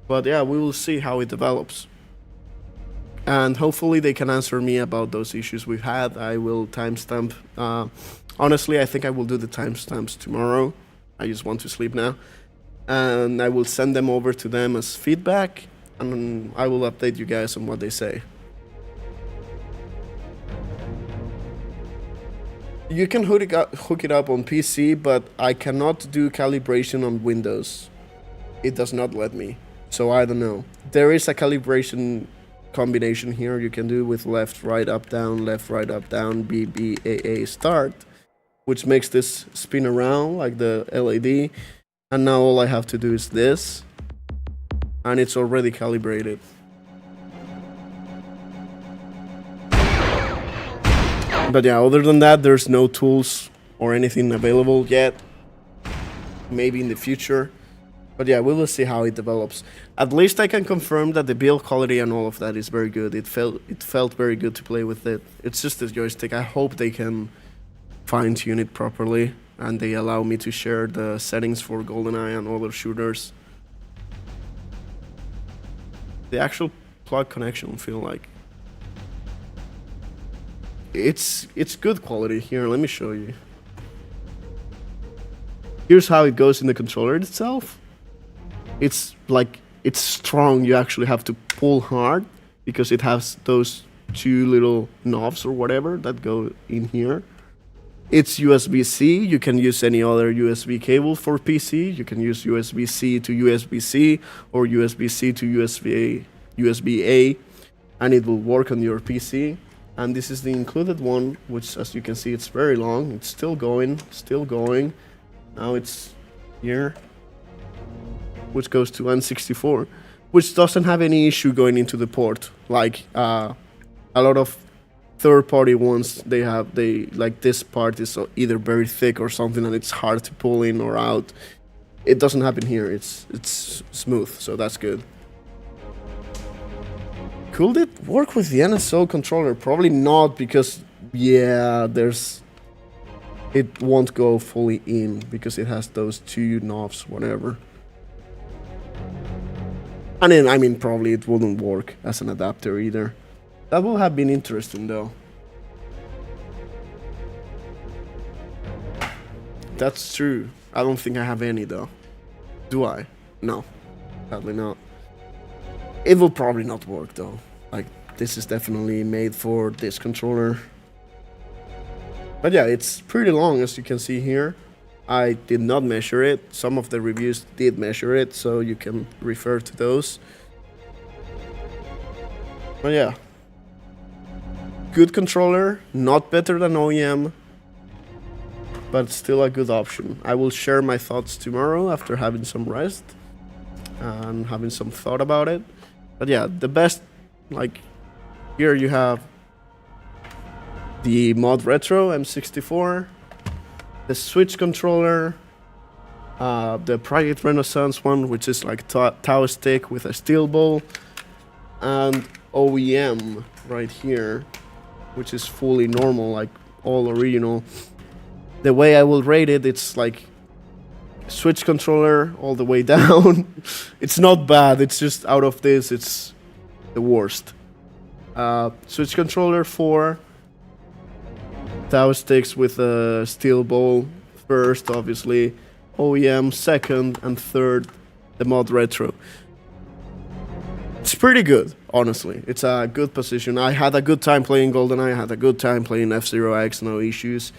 S1: But yeah, we will see how it develops. And hopefully they can answer me about those issues we've had. I will timestamp. Honestly, I think I will do the timestamps tomorrow. I just want to sleep now. And I will send them over to them as feedback. And I will update you guys on what they say. You can hook it up on PC, but I cannot do calibration on Windows. It does not let me. So I don't know. There is a calibration combination here you can do with left, right, up, down, left, right, up, down, B, B, A, A, start, which makes this spin around like the LED. And now all I have to do is this, and it's already calibrated. But yeah, other than that, there's no tools or anything available yet. Maybe in the future. But yeah, we will see how it develops. At least I can confirm that the build quality and all of that is very good. It felt very good to play with it. It's just a joystick. I hope they can fine-tune it properly and they allow me to share the settings for GoldenEye and other shooters. The actual plug connection feel like it's good quality. Here, let me show you. Here's how it goes in the controller itself. It's strong. You actually have to pull hard because it has those two little knobs or whatever that go in here. It's USB-C. You can use any other USB cable for PC. You can use USB-C to USB-C or USB-C to USB-A, and it will work on your PC. And this is the included one, which, as you can see, it's very long. It's still going, still going. Now it's here, which goes to N64, which doesn't have any issue going into the port. Like a lot of third-party ones, they like this part is either very thick or something, and it's hard to pull in or out. It doesn't happen here. It's smooth, so that's good. Could it work with the NSO controller? Probably not, because yeah, it won't go fully in because it has those two knobs, whatever. And then, I mean, probably it wouldn't work as an adapter either. That would have been interesting, though. That's true. I don't think I have any, though. Do I? No. Sadly not. It will probably not work, though. Like, this is definitely made for this controller. But yeah, it's pretty long, as you can see here. I did not measure it. Some of the reviews did measure it, so you can refer to those. But yeah. Good controller, not better than OEM, but still a good option. I will share my thoughts tomorrow after having some rest and having some thought about it. But yeah, the best, like, here you have the ModRetro M64, the Switch controller, the Frigate Renaissance one, which is like Tau stick with a steel ball, and OEM right here, which is fully normal, like all original. The way I will rate it, it's like Switch controller all the way down. It's not bad, it's just out of this, it's the worst. Switch controller 4, Tau sticks with a steel ball first, obviously, OEM second, and third, the ModRetro. It's pretty good, honestly. It's a good position. I had a good time playing GoldenEye, I had a good time playing F-Zero X, no issues.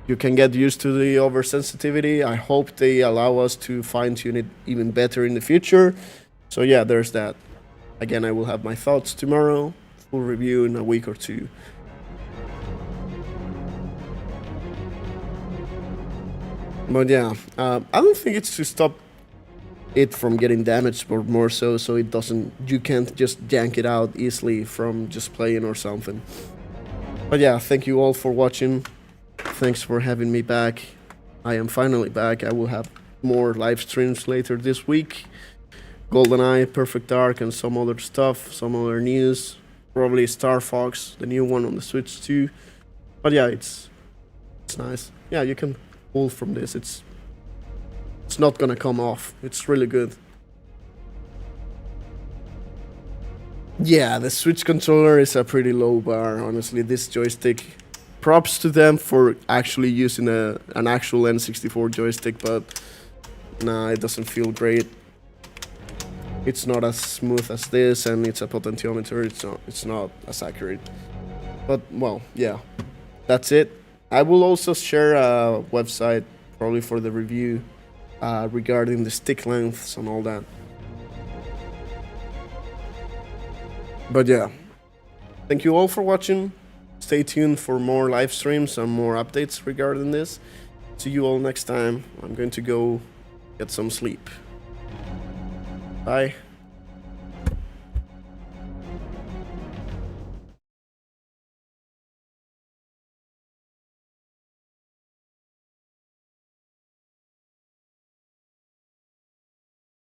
S1: You can get used to the oversensitivity. I hope they allow us to fine-tune it even better in the future. So yeah, there's that. Again, I will have my thoughts tomorrow, full review in a week or two. But yeah, I don't think it's to stop it from getting damaged, but more so it doesn't, you can't just yank it out easily from just playing or something. But yeah, thank you all for watching. Thanks for having me back. I am finally back. I will have more live streams later this week. GoldenEye, Perfect Dark, and some other stuff, some other news. Probably Star Fox, the new one on the Switch too. But yeah, it's nice. Yeah, you can pull from this. It's not gonna come off. It's really good. Yeah, the Switch controller is a pretty low bar, honestly. This joystick, props to them for actually using an actual N64 joystick, but nah, it doesn't feel great. It's not as smooth as this, and it's a potentiometer. It's not as accurate. But well, yeah, that's it. I will also share a website probably for the review regarding the stick lengths and all that. But yeah, thank you all for watching. Stay tuned for more live streams and more updates regarding this. See you all next time. I'm going to go get some sleep. Bye.